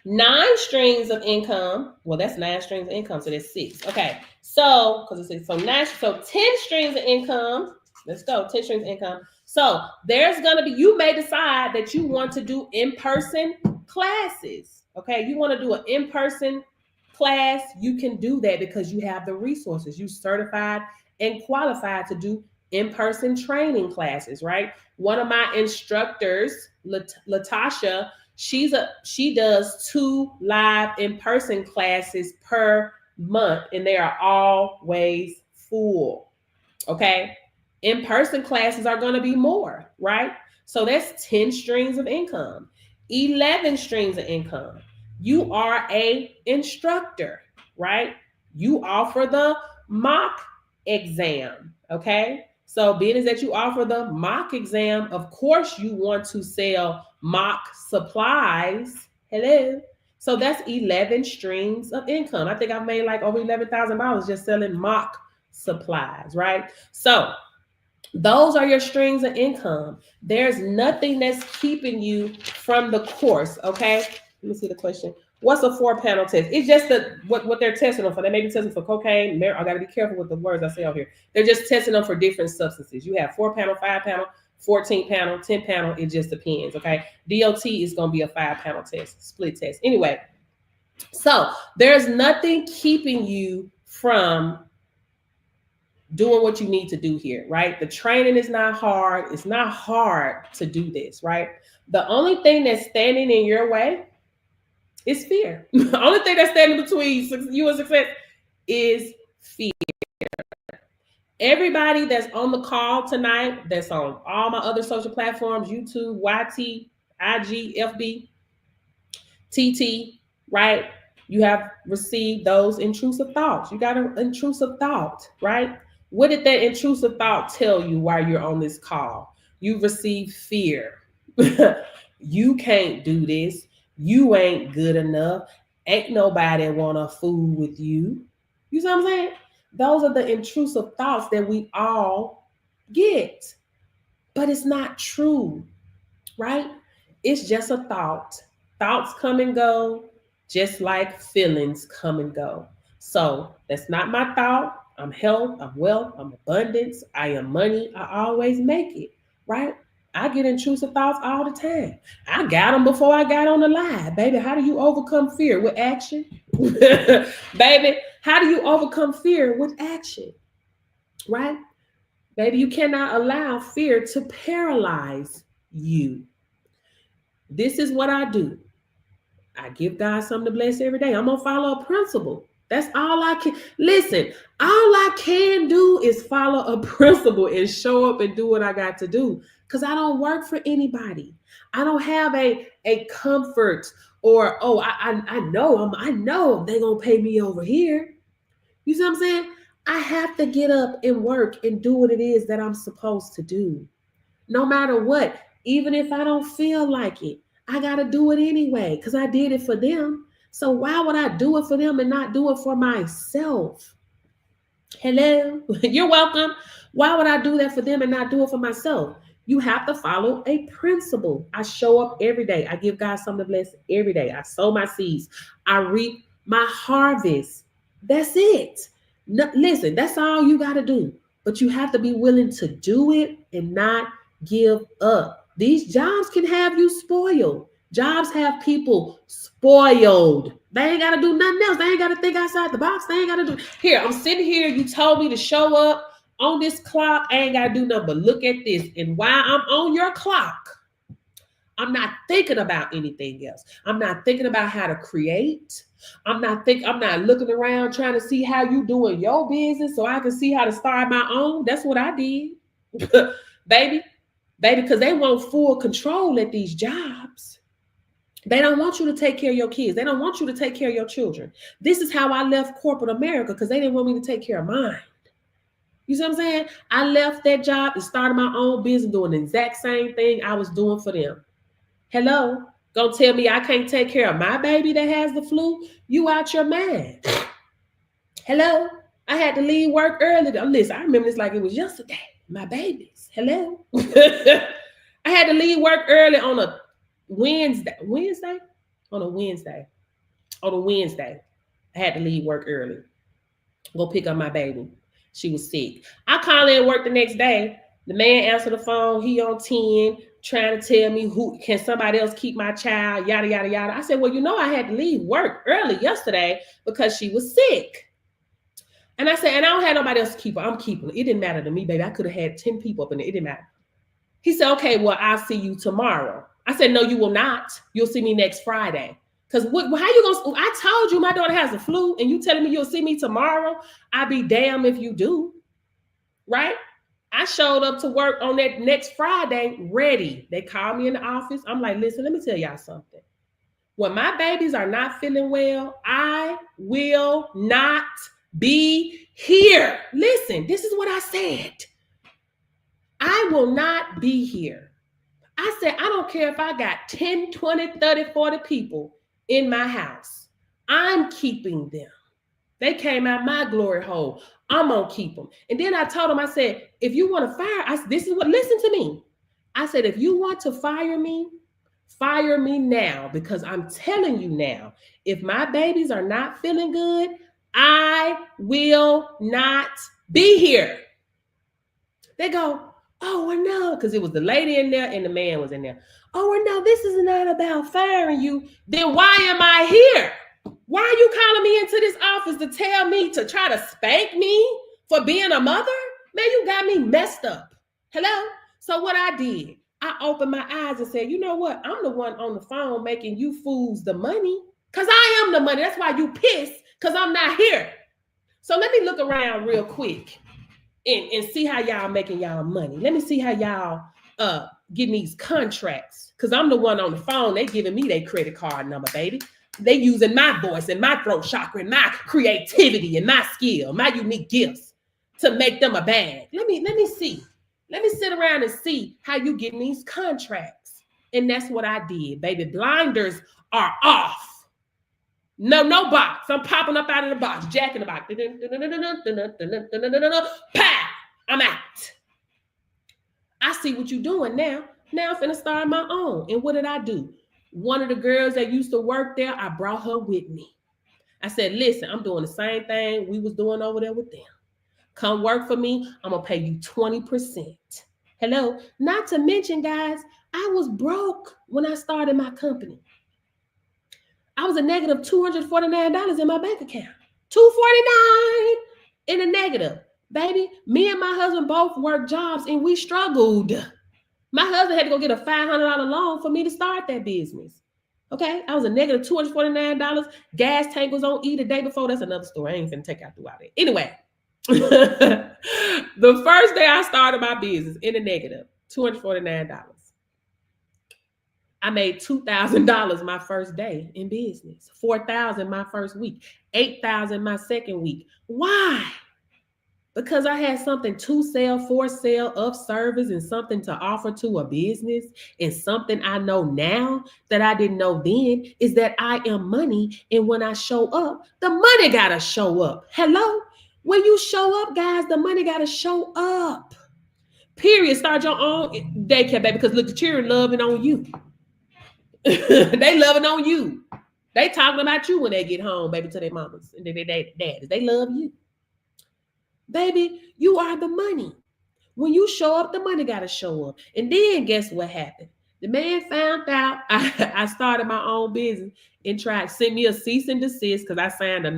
9 streams of income. Well, that's 9 streams of income, so that's 6. Okay, so because it's 6, so 10 streams of income. Let's go, 10 streams of income. So there's gonna be, you may decide that you want to do in-person classes. Okay, you want to do an in-person class, you can do that because you have the resources. You certified and qualified to do in-person training classes, right? One of my instructors, Latasha, she does 2 live in-person classes per month, and they are always full. Okay, in-person classes are going to be more, right? So that's 10 streams of income. 11 streams of income. You are a instructor, right? You offer the mock exam, okay? So being is that you offer the mock exam, of course you want to sell mock supplies. Hello. So that's 11 streams of income. I think I've made like over $11,000 just selling mock supplies, right? So those are your streams of income. There's nothing that's keeping you from the course, okay? Let me see the question. What's a 4-panel test? It's just what they're testing them for. They may be testing for cocaine. I got to be careful with the words I say over here. They're just testing them for different substances. You have 4-panel, 5-panel, 14-panel, 10-panel. It just depends, okay? DOT is going to be a 5-panel test, split test. Anyway, so there's nothing keeping you from doing what you need to do here, right? The training is not hard. It's not hard to do this, right? The only thing that's standing in your way is fear. The only thing that's standing between you and success is fear. Everybody that's on the call tonight, that's on all my other social platforms, YouTube, YT, IG, FB, TT, right? You have received those intrusive thoughts. You got an intrusive thought, right? What did that intrusive thought tell you while you're on this call? You received fear. You can't do this. You ain't good enough. Ain't nobody want to fool with you. You see what I'm saying? Those are the intrusive thoughts that we all get. But it's not true, right? It's just a thought. Thoughts come and go, just like feelings come and go. So that's not my thought. I'm health, I'm wealth, I'm abundance, I am money. I always make it, right? I get intrusive thoughts all the time. I got them before I got on the live. Baby, how do you overcome fear? With action. Baby, how do you overcome fear? With action, right? Baby, you cannot allow fear to paralyze you. This is what I do. I give God something to bless every day. I'm going to follow a principle. That's all I can. Listen, all I can do is follow a principle and show up and do what I got to do. Because I don't work for anybody. I don't have a comfort or, I know they're going to pay me over here. You see what I'm saying? I have to get up and work and do what it is that I'm supposed to do. No matter what, even if I don't feel like it, I got to do it anyway because I did it for them. So why would I do it for them and not do it for myself? Hello, you're welcome. Why would I do that for them and not do it for myself? You have to follow a principle. I show up every day. I give God something to bless every day. I sow my seeds. I reap my harvest. That's it. No, listen, that's all you got to do. But you have to be willing to do it and not give up. These jobs can have you spoiled. Jobs have people spoiled. They ain't got to do nothing else. They ain't got to think outside the box. They ain't got to do. Here, I'm sitting here. You told me to show up on this clock. I ain't got to do nothing but look at this. And while I'm on your clock, I'm not thinking about anything else. I'm not thinking about how to create. I'm not looking around trying to see how you doing your business so I can see how to start my own. That's what I did. Baby, because they want full control at these jobs. They don't want you to take care of your kids. They don't want you to take care of your children. This is how I left corporate America because they didn't want me to take care of mine. You see what I'm saying? I left that job and started my own business doing the exact same thing I was doing for them. Hello? Gonna tell me I can't take care of my baby that has the flu? You out your mind. Hello? I had to leave work early. Listen, I remember this like it was yesterday. My babies. Hello? I had to leave work early on a Wednesday. On a Wednesday. I had to leave work early. Go pick up my baby. She was sick. I call in work the next day. The man answered the phone. He on 10, trying to tell me who can somebody else keep my child, yada, yada, yada. I said, well, I had to leave work early yesterday because she was sick. And I said, and I don't have nobody else to keep her. I'm keeping her. It didn't matter to me, baby. I could have had 10 people up in there. It didn't matter. He said, okay, well, I'll see you tomorrow. I said, no, you will not. You'll see me next Friday. Because how you going to, I told you my daughter has the flu and you telling me you'll see me tomorrow? I'd be damned if you do. Right? I showed up to work on that next Friday ready. They called me in the office. I'm like, listen, let me tell y'all something. When my babies are not feeling well, I will not be here. Listen, this is what I said. I will not be here. I said, I don't care if I got 10, 20, 30, 40 people in my house. I'm keeping them. They came out my glory hole. I'm going to keep them. And then I told them, I said, if you want to fire, listen to me. I said, if you want to fire me now, because I'm telling you now, if my babies are not feeling good, I will not be here. They go, oh, well, no, because it was the lady in there and the man was in there. Oh, well, no, this is not about firing you. Then why am I here? Why are you calling me into this office to tell me to try to spank me for being a mother? Man, you got me messed up. Hello? So what I did, I opened my eyes and said, you know what? I'm the one on the phone making you fools the money because I am the money. That's why you pissed because I'm not here. So let me look around real quick and see how y'all making y'all money. Let me see how y'all getting these contracts because I'm the one on the phone. They giving me their credit card number, baby. They using my voice and my throat chakra and my creativity and my skill, my unique gifts to make them a bag. Let me see. Let me sit around and see how you getting these contracts. And that's what I did, baby. Blinders are off. No box. I'm popping up out of the box, jacking the box. Pow! I'm out. I see what you're doing now. Now I'm finna start my own. And what did I do? One of the girls that used to work there, I brought her with me. I said, listen, I'm doing the same thing we was doing over there with them. Come work for me. I'm going to pay you 20%. Hello? Not to mention, guys, I was broke when I started my company. I was a negative $249 in my bank account. $249 in a negative. Baby, me and my husband both worked jobs and we struggled. My husband had to go get a $500 loan for me to start that business. Okay? I was a negative $249. Gas tank was on E the day before. That's another story. I ain't finna take out throughout it. Anyway, the first day I started my business in a negative, $249. I made $2,000 my first day in business, $4,000 my first week, $8,000 my second week. Why? Because I had something to sell, for sale, of service, and something to offer to a business. And something I know now that I didn't know then is that I am money. And when I show up, the money got to show up. Hello? When you show up, guys, the money got to show up. Period. Start your own daycare, baby, because look, the children loving on you. They loving on you. They talking about you when they get home, baby, to their mamas and their daddies. They love you. Baby, you are the money. When you show up, the money got to show up. And then guess what happened? The man found out I started my own business and tried to send me a cease and desist because I signed a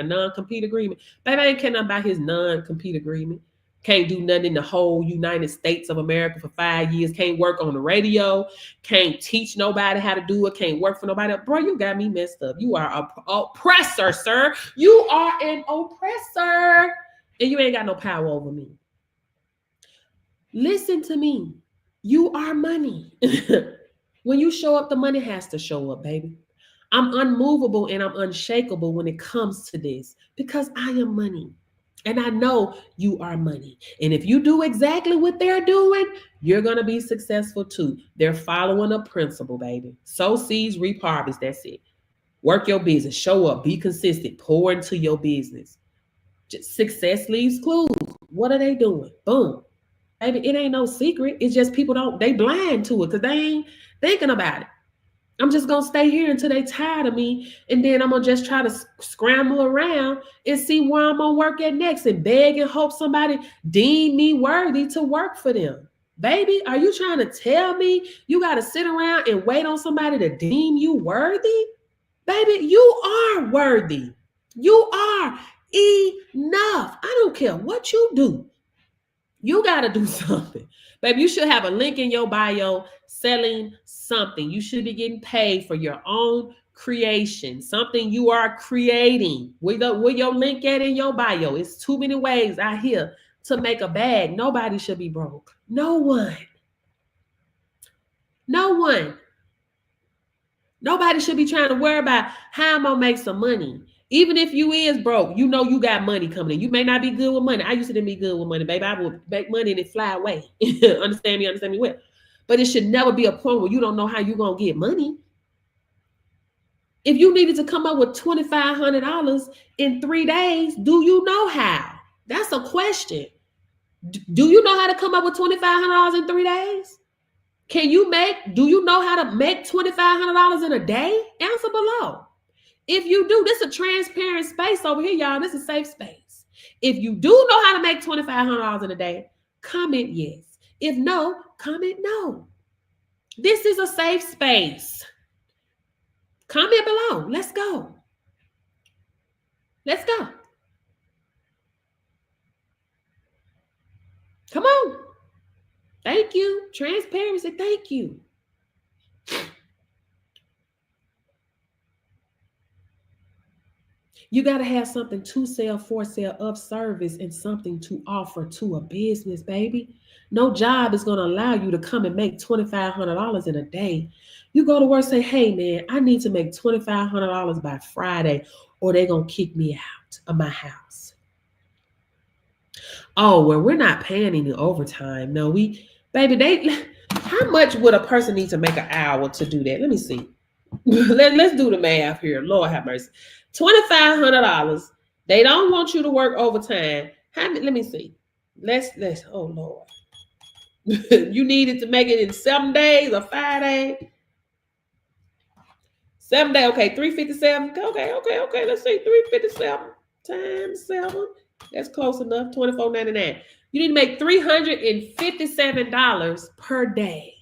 non-compete agreement. Baby, I ain't care nothing about his non-compete agreement. Can't do nothing in the whole United States of America for 5 years. Can't work on the radio. Can't teach nobody how to do it. Can't work for nobody. Bro, you got me messed up. You are an oppressor, sir. You are an oppressor. And you ain't got no power over me. Listen to me. You are money. When you show up, the money has to show up, baby. I'm unmovable and I'm unshakable when it comes to this because I am money. And I know you are money. And if you do exactly what they're doing, you're going to be successful too. They're following a principle, baby. Sow seeds, reap harvest. That's it. Work your business. Show up. Be consistent. Pour into your business. Just success leaves clues. What are they doing? Boom. Baby, it ain't no secret. It's just people they blind to it because they ain't thinking about it. I'm just going to stay here until they tired of me. And then I'm going to just try to scramble around and see where I'm going to work at next and beg and hope somebody deem me worthy to work for them. Baby, are you trying to tell me you got to sit around and wait on somebody to deem you worthy? Baby, you are worthy. You are enough. I don't care what you do. You got to do something. Baby, you should have a link in your bio selling something. You should be getting paid for your own creation, something you are creating. Where your link at in your bio? It's too many ways out here to make a bag. Nobody should be broke. No one. No one. Nobody should be trying to worry about how I'm going to make some money. Even if you is broke, you know you got money coming in. You may not be good with money. I used to be good with money, baby. I would make money and it fly away. Understand me well. But it should never be a point where you don't know how you're going to get money. If you needed to come up with $2,500 in 3 days, do you know how? That's a question. Do you know how to come up with $2,500 in 3 days? Do you know how to make $2,500 in a day? Answer below. If you do, this is a transparent space over here, y'all. This is a safe space. If you do know how to make $2,500 in a day, comment yes. If no, comment no. This is a safe space. Comment below. Let's go. Let's go. Come on. Thank you. Transparency. Thank you. You got to have something to sell, for sale, of service, and something to offer to a business, baby. No job is going to allow you to come and make $2,500 in a day. You go to work, say, hey, man, I need to make $2,500 by Friday, or they're going to kick me out of my house. Oh, well, we're not paying any overtime. No, how much would a person need to make an hour to do that? Let me see. Let's do the math here. Lord have mercy. $2,500. They don't want you to work overtime. Let me see. Let's. Oh Lord. You needed to make it in 7 days or 5 days. 7 days. Okay, 357. Okay. Let's say 357 times 7. That's close enough. $24.99. You need to make $357 per day.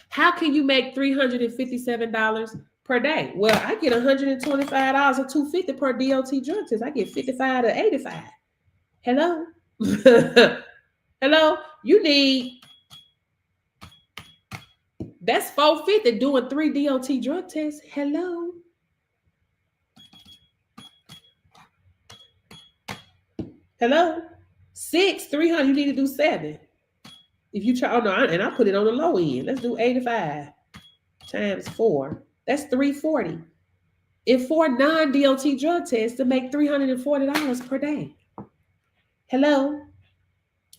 How can you make $357 per day? Well, I get $125 or $250 per DOT drug test. I get 55 to 85. Hello? Hello? You need, that's $450 doing 3 DOT drug tests. Hello? Hello? 6, 300, you need to do 7. If you try, and I put it on the low end. Let's do 85 times 4. That's $340. If 4 non-DOT drug tests to make $340 per day. Hello?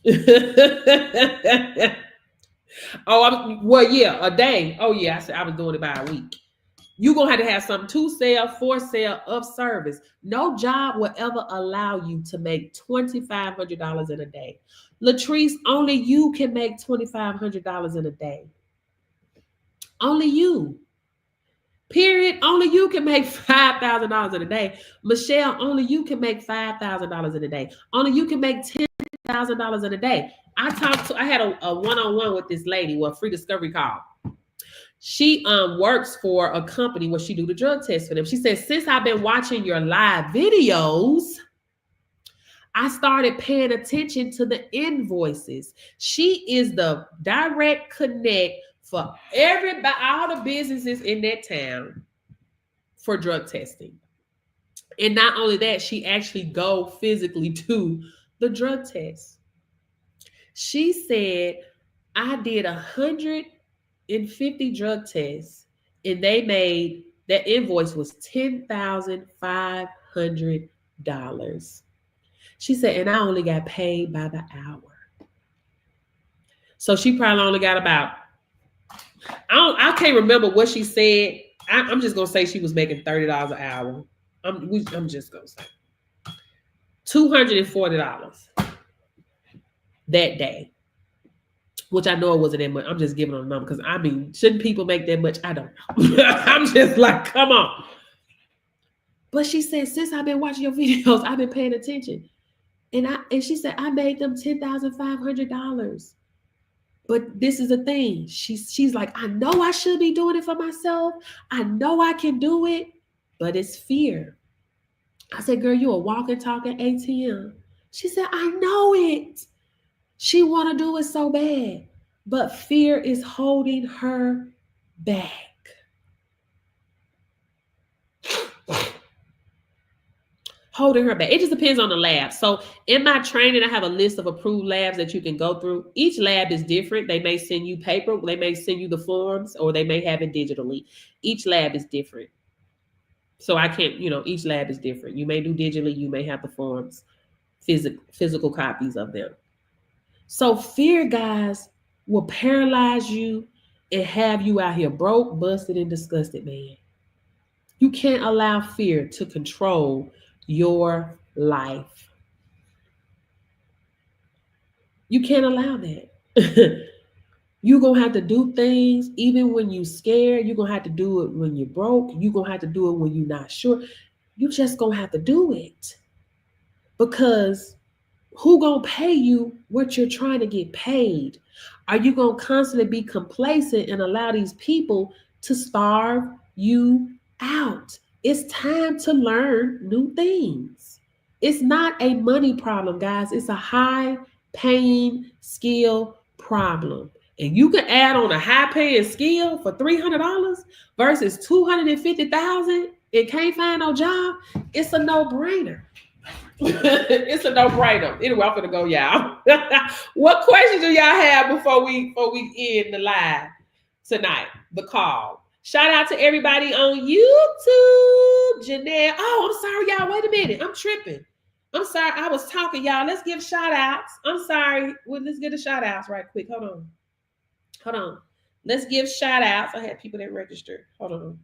A day. Oh yeah, I said I was doing it by a week. You're going to have something to sell, for sale, of service. No job will ever allow you to make $2,500 in a day. Latrice, only you can make $2,500 in a day. Only you. Period. Only you can make $5,000 in a day. Michelle, only you can make $5,000 in a day. Only you can make $10,000 in a day. I had a one-on-one with this lady, free discovery call. She works for a company where she do the drug test for them. She said, since I've been watching your live videos, I started paying attention to the invoices. She is the direct connect for all the businesses in that town for drug testing. And not only that, she actually go physically to the drug test. She said, I did 150 drug tests, and that invoice was $10,500. She said, and I only got paid by the hour. So she probably only got about, I can't remember what she said. I'm just going to say she was making $30 an hour. I'm just going to say $240 that day, which I know it wasn't that much. I'm just giving them a number because, shouldn't people make that much? I don't know. I'm just like, come on. But she said, since I've been watching your videos, I've been paying attention. And she said, I made them $10,500. But this is the thing. She's like, I know I should be doing it for myself. I know I can do it, but it's fear. I said, girl, you a walking, talking ATM. She said, I know it. She want to do it so bad, but fear is holding her back. Holding her back. It just depends on the lab. So in my training, I have a list of approved labs that you can go through. Each lab is different. They may send you paper, they may send you the forms, or they may have it digitally. Each lab is different. So I can't, each lab is different. You may do digitally, you may have the forms, physical copies of them. So fear, guys, will paralyze you and have you out here broke, busted, and disgusted, man. You can't allow fear to control your life. You can't allow that. You're going to have to do things even when you're scared. You're going to have to do it when you're broke. You're going to have to do it when you're not sure. You just going to have to do it. Because who going to pay you what you're trying to get paid? Are you going to constantly be complacent and allow these people to starve you out? It's time to learn new things. It's not a money problem, guys. It's a high paying skill problem. And you can add on a high paying skill for $300 versus $250,000 and can't find no job. It's a no-brainer. It's a no-brainer. Anyway, I'm gonna go, y'all. What questions do y'all have before we end the live tonight? The call. Shout out to everybody on YouTube. Janelle. Oh, I'm sorry, y'all. Wait a minute. I'm tripping. I'm sorry. I was talking, y'all. Let's give shout outs. I'm sorry. Well, let's get the shout outs right quick. Hold on. Let's give shout outs. I had people that registered. Hold on.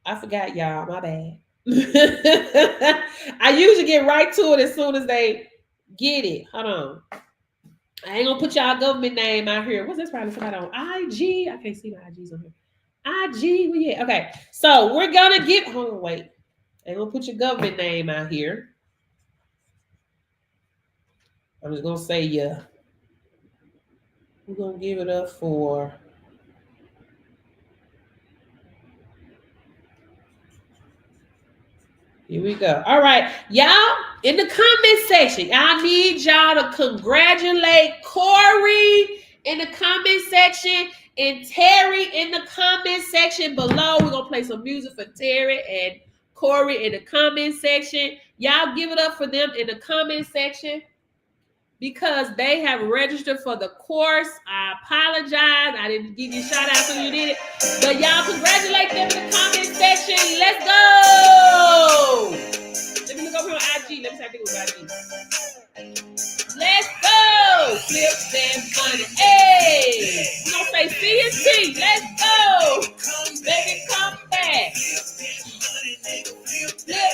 I forgot, y'all. My bad. I usually get right to it as soon as they get it. Hold on. I ain't gonna put y'all government name out here. What's this? Probably somebody on IG. I can't see my IGs on here. IG, well, yeah. Okay. So we're gonna get. Hold on, wait. I ain't gonna put your government name out here. I'm just gonna say yeah. We're gonna give it up for. Here we go. All right, y'all, in the comment section, I need y'all to congratulate Corey in the comment section and Terry in the comment section below. We're going to play some music for Terry and Corey in the comment section. Y'all give it up for them in the comment section because they have registered for the course. I apologize. I didn't give you a shout out so you did it. But y'all congratulate them in the comment section. Let's go. Let me look over on IG. Let me see if I think it was IG. Let's go. Flip that money. Hey. We're going to say CNT. Let's go. Baby, come back. Flip.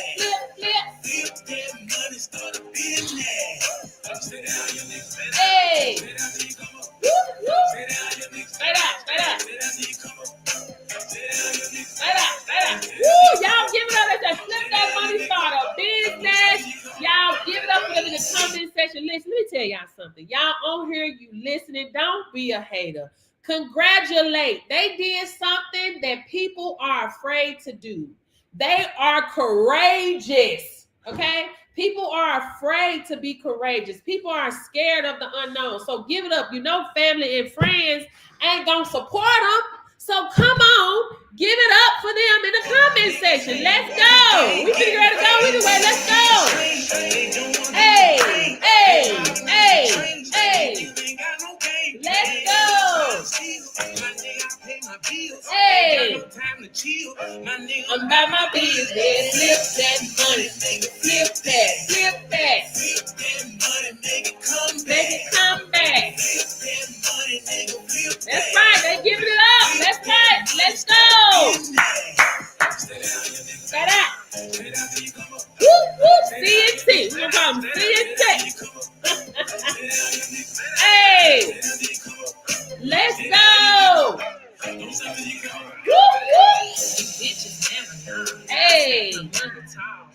Hey. Straight out. Woo, y'all give it up. Let's flip that money, start a business. Y'all give it up for them in the comment section. Listen, let me tell y'all something. Y'all on here, you listening, don't be a hater. Congratulate. They did something that people are afraid to do. They are courageous. Okay? People are afraid to be courageous. People are scared of the unknown. So give it up. You know, family and friends ain't gonna support them. So come on, give it up for them in the comment section. Let's go. We finna get ready to go anyway. Let's go. Hey. Let's go. Hey. I'm about my business. Flip that money. Flip that. Make it come back. That's right. They giving it up. That's right. Let's go. Straight out. Woo. CNT. We're going to call them CNT. Hey. Let's go. Woo. Hey.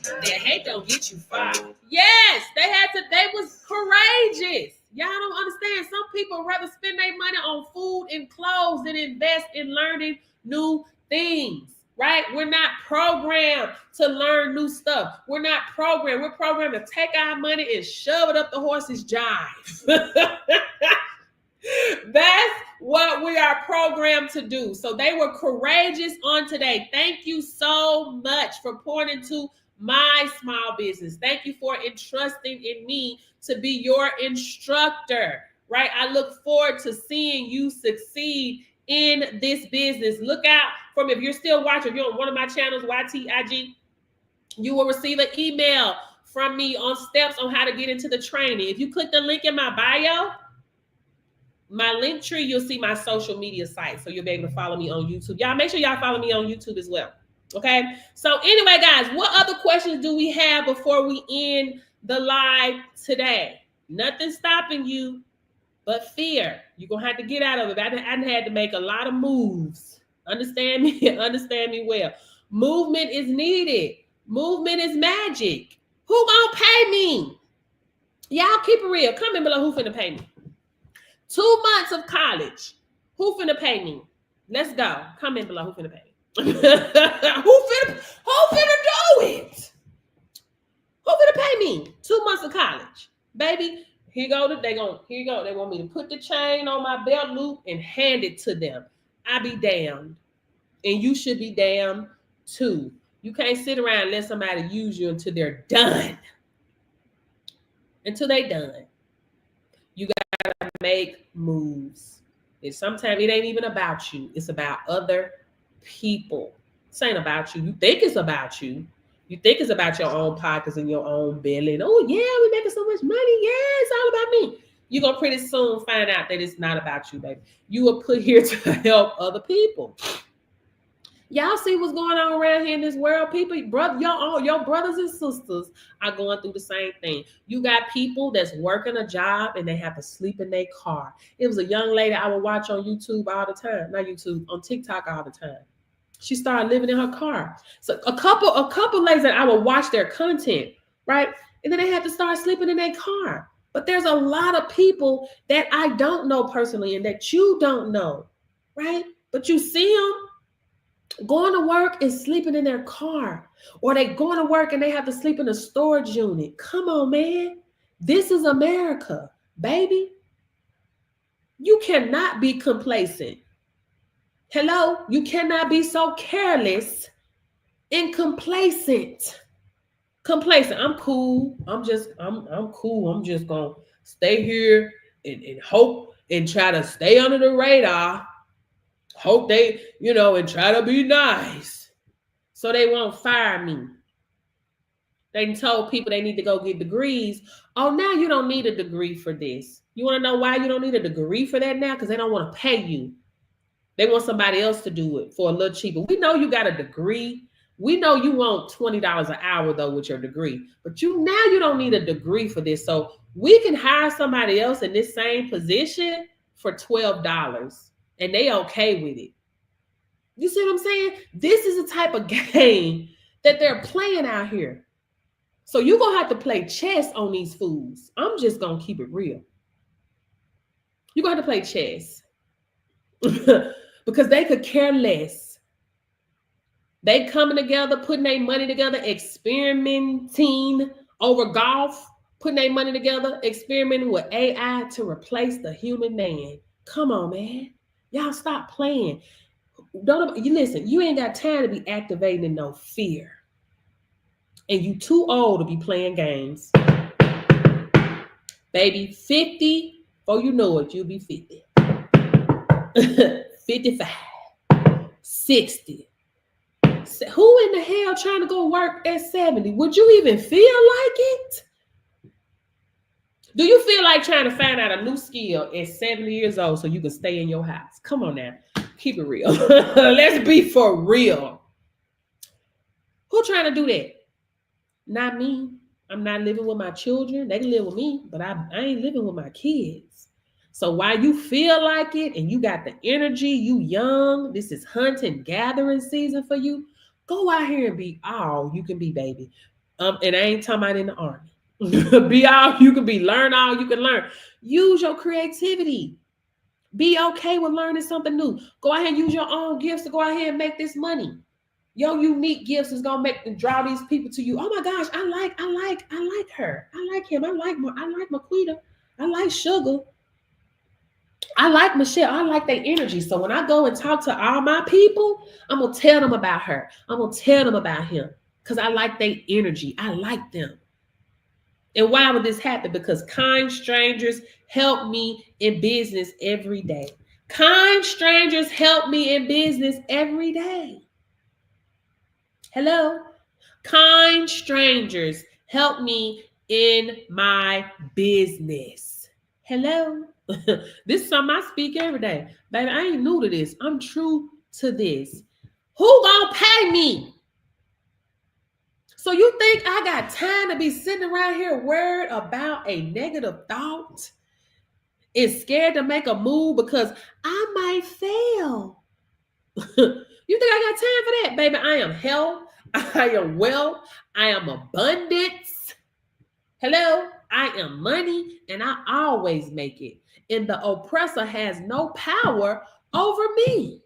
That hate don't get you fired. Yes, they was courageous. Y'all don't understand. Some people rather spend their money on food and clothes than invest in learning new things, right? We're not programmed to learn new stuff. We're programmed to take our money and shove it up the horse's jive. That's what we are programmed to do. So they were courageous on today. Thank you so much for pouring into my small business. Thank you for entrusting in me to be your instructor, right? I look forward to seeing you succeed in this business. Look out from, if you're still watching, if you're on one of my channels, YTIG, You will receive an email from me on steps on how to get into the training. If you click the link in my bio, my link tree, you'll see my social media site. So you'll be able to follow me on YouTube. Y'all make sure y'all follow me on YouTube as well. Okay. So anyway, guys, what other questions do we have before we end the live today? Nothing stopping you but fear. You're going to have to get out of it. I had to make a lot of moves. Understand me? Understand me well. Movement is needed. Movement is magic. Who gonna pay me? Y'all keep it real. Comment below who finna pay me. 2 months of college. Who finna pay me? Let's go. Comment below who finna pay me. who finna do it? Who finna pay me? 2 months of college. Baby, here you go. They want me to put the chain on my belt loop and hand it to them. I be damned. And you should be damned too. You can't sit around and let somebody use you until they're done. Until they done. You gotta make moves. And sometimes it ain't even about you. It's about other people. This ain't about you. You think it's about you. You think it's about your own pockets and your own belly. And, oh, yeah, we're making so much money. Yeah, it's all about me. You're going to pretty soon find out that it's not about you, baby. You were put here to help other people. Y'all see what's going on around here in this world? People, your brothers and sisters are going through the same thing. You got people that's working a job and they have to sleep in their car. It was a young lady I would watch on YouTube all the time. Not YouTube, on TikTok all the time. She started living in her car. So a couple ladies that I would watch their content, right? And then they had to start sleeping in their car. But there's a lot of people that I don't know personally and that you don't know, right? But you see them going to work and sleeping in their car, or they going to work and they have to sleep in a storage unit. Come on, man. This is America, baby. You cannot be complacent. Hello, you cannot be so careless and complacent. I'm cool. I'm cool. I'm just gonna stay here and hope and try to stay under the radar. Hope they, and try to be nice so they won't fire me. They told people they need to go get degrees. Oh, now you don't need a degree for this. You want to know why you don't need a degree for that now? Because they don't want to pay you. They want somebody else to do it for a little cheaper. We know you got a degree. We know you want $20 an hour, though, with your degree. But now you don't need a degree for this. So we can hire somebody else in this same position for $12. And they okay with it. You see what I'm saying? This is the type of game that they're playing out here. So you're going to have to play chess on these fools. I'm just going to keep it real. You're going to have to play chess. Because they could care less. They coming together, putting their money together, experimenting over golf, putting their money together, experimenting with AI to replace the human man. Come on, man. Y'all stop playing. Listen, you ain't got time to be activating no fear. And you too old to be playing games. Baby, 50, before you know it, you'll be 50. 55, 60. Who in the hell trying to go work at 70? Would you even feel like it? Do you feel like trying to find out a new skill at 70 years old so you can stay in your house? Come on now. Keep it real. Let's be for real. Who trying to do that? Not me. I'm not living with my children. They can live with me, but I ain't living with my kids. So while you feel like it and you got the energy, you young, this is hunting, gathering season for you, go out here and be all you can be, baby. And I ain't talking about in the army. Be all you can be, learn all you can learn. Use your creativity. Be okay with learning something new. Go ahead and use your own gifts to go ahead and make this money. Your unique gifts is gonna draw these people to you. Oh my gosh, I like her. I like him. I like Marquita. I like Sugar. I like Michelle. I like their energy. So when I go and talk to all my people, I'm gonna tell them about her. I'm gonna tell them about him because I like their energy. I like them. And why would this happen? Because kind strangers help me in business every day. Kind strangers help me in business every day. Hello? Kind strangers help me in my business. Hello. This is something I speak every day. Baby, I ain't new to this. I'm true to this. Who gonna pay me? So you think I got time to be sitting around here worried about a negative thought? Is scared to make a move because I might fail. You think I got time for that, baby? I am health. I am wealth. I am abundance. Hello, I am money, and I always make it. And the oppressor has no power over me.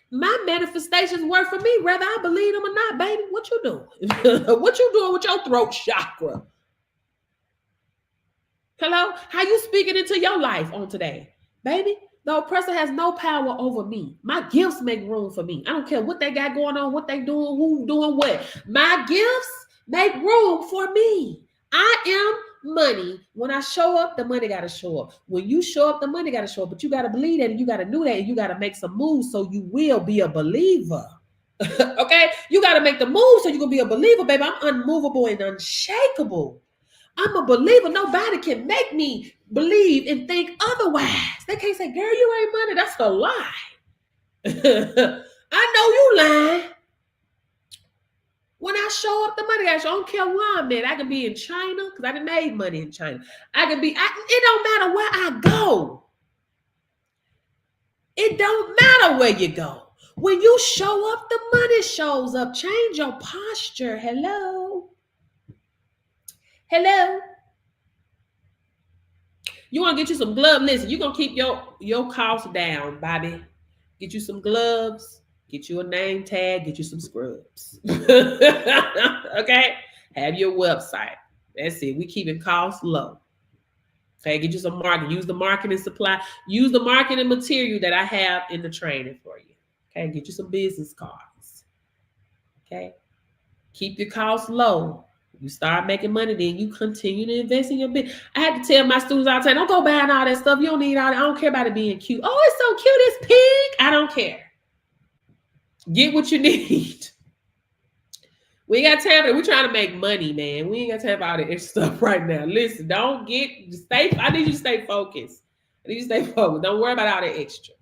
My manifestations work for me, whether I believe them or not, baby. What you doing? What you doing with your throat chakra? Hello, how you speaking into your life on today, baby? The oppressor has no power over me. My gifts make room for me. I don't care what they got going on, what they doing, who doing what. My gifts make room for me. I am money. When I show up, the money got to show up. When you show up, the money got to show up. But you got to believe that, and you got to know that, and you got to make some moves so you will be a believer. Okay? You got to make the move so you can be a believer, baby. I'm unmovable and unshakable. I'm a believer. Nobody can make me believe and think otherwise. They can't say, girl, you ain't money. That's a lie. I know you lying. When I show up, the money, I don't care where I'm at. I can be in China because I done made money in China. It don't matter where I go. It don't matter where you go. When you show up, the money shows up. Change your posture. Hello. Hello. You want to get you some gloves. Listen, you're going to keep your costs down, Bobby. Get you some gloves. Get you a name tag. Get you some scrubs. Okay? Have your website. That's it. We keeping costs low. Okay? Get you some marketing. Use the marketing supply. Use the marketing material that I have in the training for you. Okay? Get you some business cards. Okay? Keep your costs low. You start making money, then you continue to invest in your business. I had to tell my students all the time, don't go buying all that stuff. You don't need all that. I don't care about it being cute. Oh, it's so cute. It's pink. I don't care. Get what you need. We ain't got time for it. We're trying to make money, man. We ain't got time for all that extra stuff right now. Listen, I need you to stay focused. I need you to stay focused. Don't worry about all that extra.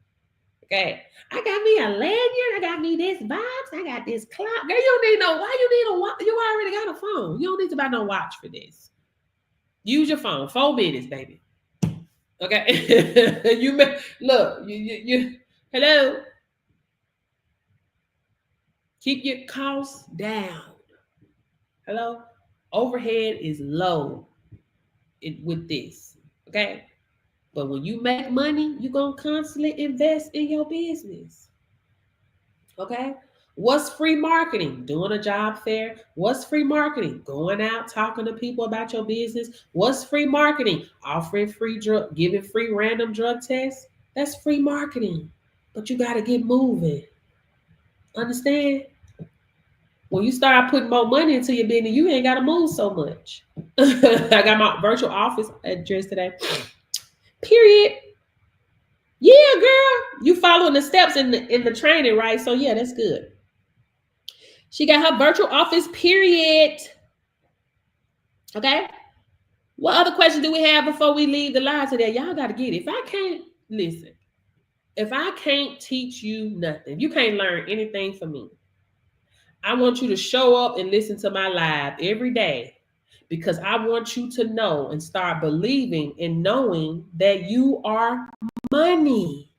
Okay. I got me a lanyard. I got me this box. I got this clock. Girl, you don't need why you need a watch? You already got a phone. You don't need to buy no watch for this. Use your phone. 4 minutes, baby. Okay. Hello. Keep your costs down. Hello. Overhead is low with this. Okay. But when you make money, you're going to constantly invest in your business. Okay? What's free marketing? Doing a job fair. What's free marketing? Going out, talking to people about your business. What's free marketing? Offering free drug, giving free random drug tests. That's free marketing. But you got to get moving. Understand? When you start putting more money into your business, you ain't got to move so much. I got my virtual office address today. Period. Yeah, girl. You following the steps in the training, right? So yeah, that's good. She got her virtual office, period. Okay. What other questions do we have before we leave the live today? Y'all got to get it. If I can't teach you nothing, you can't learn anything from me. I want you to show up and listen to my live every day because I want you to know and start believing and knowing that you are money.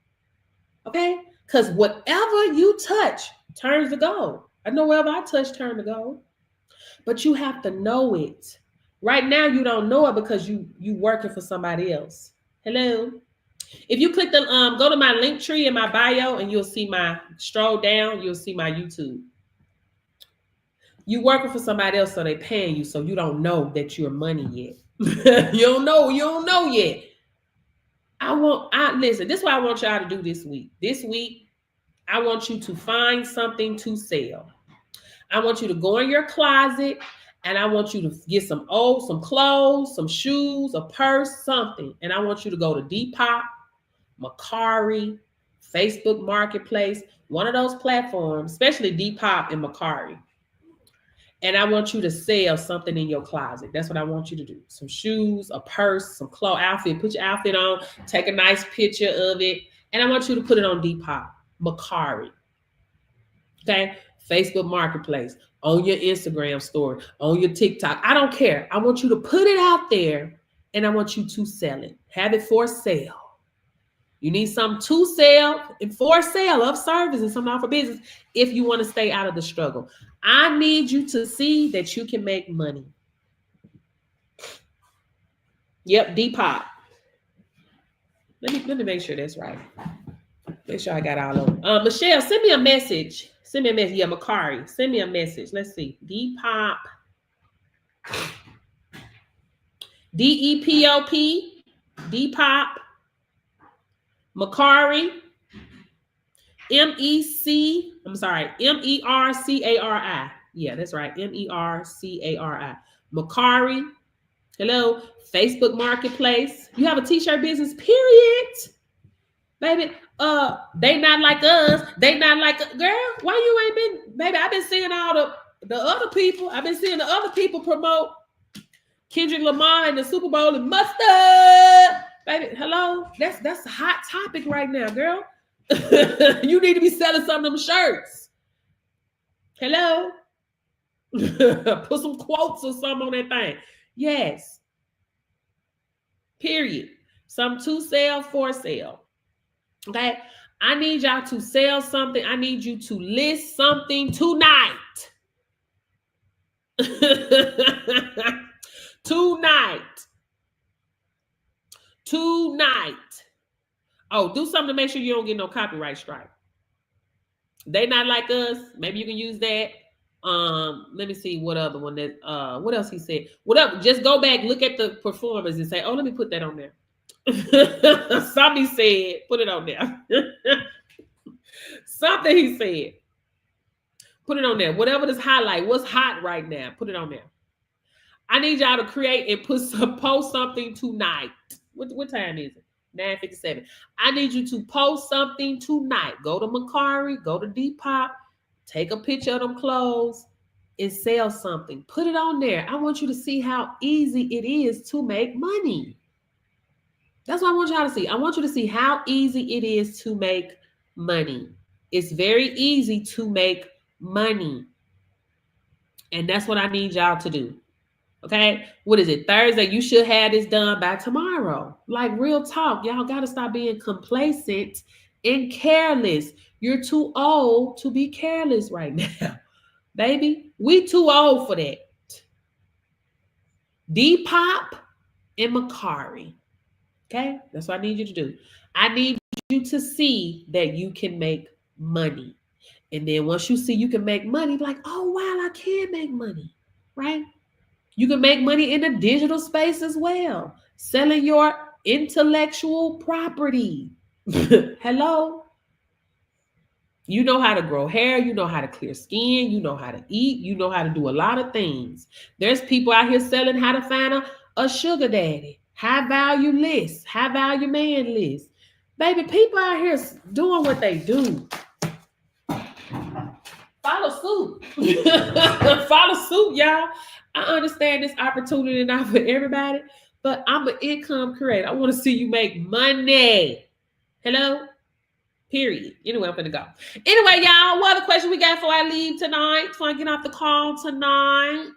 Okay? Because whatever you touch turns to gold. I know wherever I touch turn to gold. But you have to know it. Right now, you don't know it because you working for somebody else. Hello? If you click go to my link tree in my bio and you'll see stroll down, you'll see my YouTube. You working for somebody else, so they paying you, so you don't know that you're money yet. You don't know yet. Listen, this is what I want y'all to do this week. This week, I want you to find something to sell. I want you to go in your closet and I want you to get some clothes, some shoes, a purse, something. And I want you to go to Depop, Mercari, Facebook Marketplace, one of those platforms, especially Depop and Mercari. And I want you to sell something in your closet. That's what I want you to do. Some shoes, a purse, some clothes, outfit. Put your outfit on. Take a nice picture of it. And I want you to put it on Depop, Mercari. Okay? Facebook Marketplace, on your Instagram story, on your TikTok. I don't care. I want you to put it out there and I want you to sell it. Have it for sale. You need something to sell and for sale of service and something for business if you want to stay out of the struggle. I need you to see that you can make money. Yep, Depop. Let me make sure that's right. Make sure I got all of them. Michelle, send me a message. Send me a message. Yeah, Mercari. Send me a message. Let's see. Depop. D-E-P-O-P. Depop. Mercari. M-E-C. I'm sorry. M-E-R-C-A-R-I. Yeah, that's right. M-E-R-C-A-R-I. Mercari. Hello. Facebook Marketplace. You have a t-shirt business, period. Baby, they not like us. They not like girl. Why you ain't been, baby? I've been seeing all the other people. I've been seeing the other people promote Kendrick Lamar and the Super Bowl and mustard. Baby, hello. That's a hot topic right now, girl. You need to be selling some of them shirts. Hello. Put some quotes or something on that thing. Yes. Period. Some to sell, for sale. Okay, I need y'all to sell something. I need you to list something tonight. Tonight. Oh, do something to make sure you don't get no copyright strike. They not like us. Maybe you can use that. Let me see what other one that what else he said. Whatever. Just go back, look at the performance and say, oh, let me put that on there. Something said, put it on there. Something he said, put it on there. Whatever this highlight, what's hot right now, put it on there. I need y'all to create and post something tonight. What time is it? 9:57. I need you to post something tonight. Go to Mercari, go to Depop, take a picture of them clothes and sell something. Put it on there. I want you to see how easy it is to make money. That's what I want y'all to see. I want you to see how easy it is to make money. It's very easy to make money. And that's what I need y'all to do. Okay? What is it? Thursday? You should have this done by tomorrow. Like real talk. Y'all got to stop being complacent and careless. You're too old to be careless right now. Baby, we too old for that. Depop and Mercari. Okay, that's what I need you to do. I need you to see that you can make money. And then once you see you can make money, like, oh, wow, I can make money, right? You can make money in the digital space as well. Selling your intellectual property. Hello? You know how to grow hair. You know how to clear skin. You know how to eat. You know how to do a lot of things. There's people out here selling how to find a sugar daddy. High value list, high value man list. Baby, people out here doing what they do. Follow suit. Follow suit, y'all. I understand this opportunity not for everybody, but I'm an income creator. I want to see you make money. Hello? Period. Anyway, I'm gonna go. Anyway, y'all, what other question we got before I leave tonight? Before I get off the call tonight?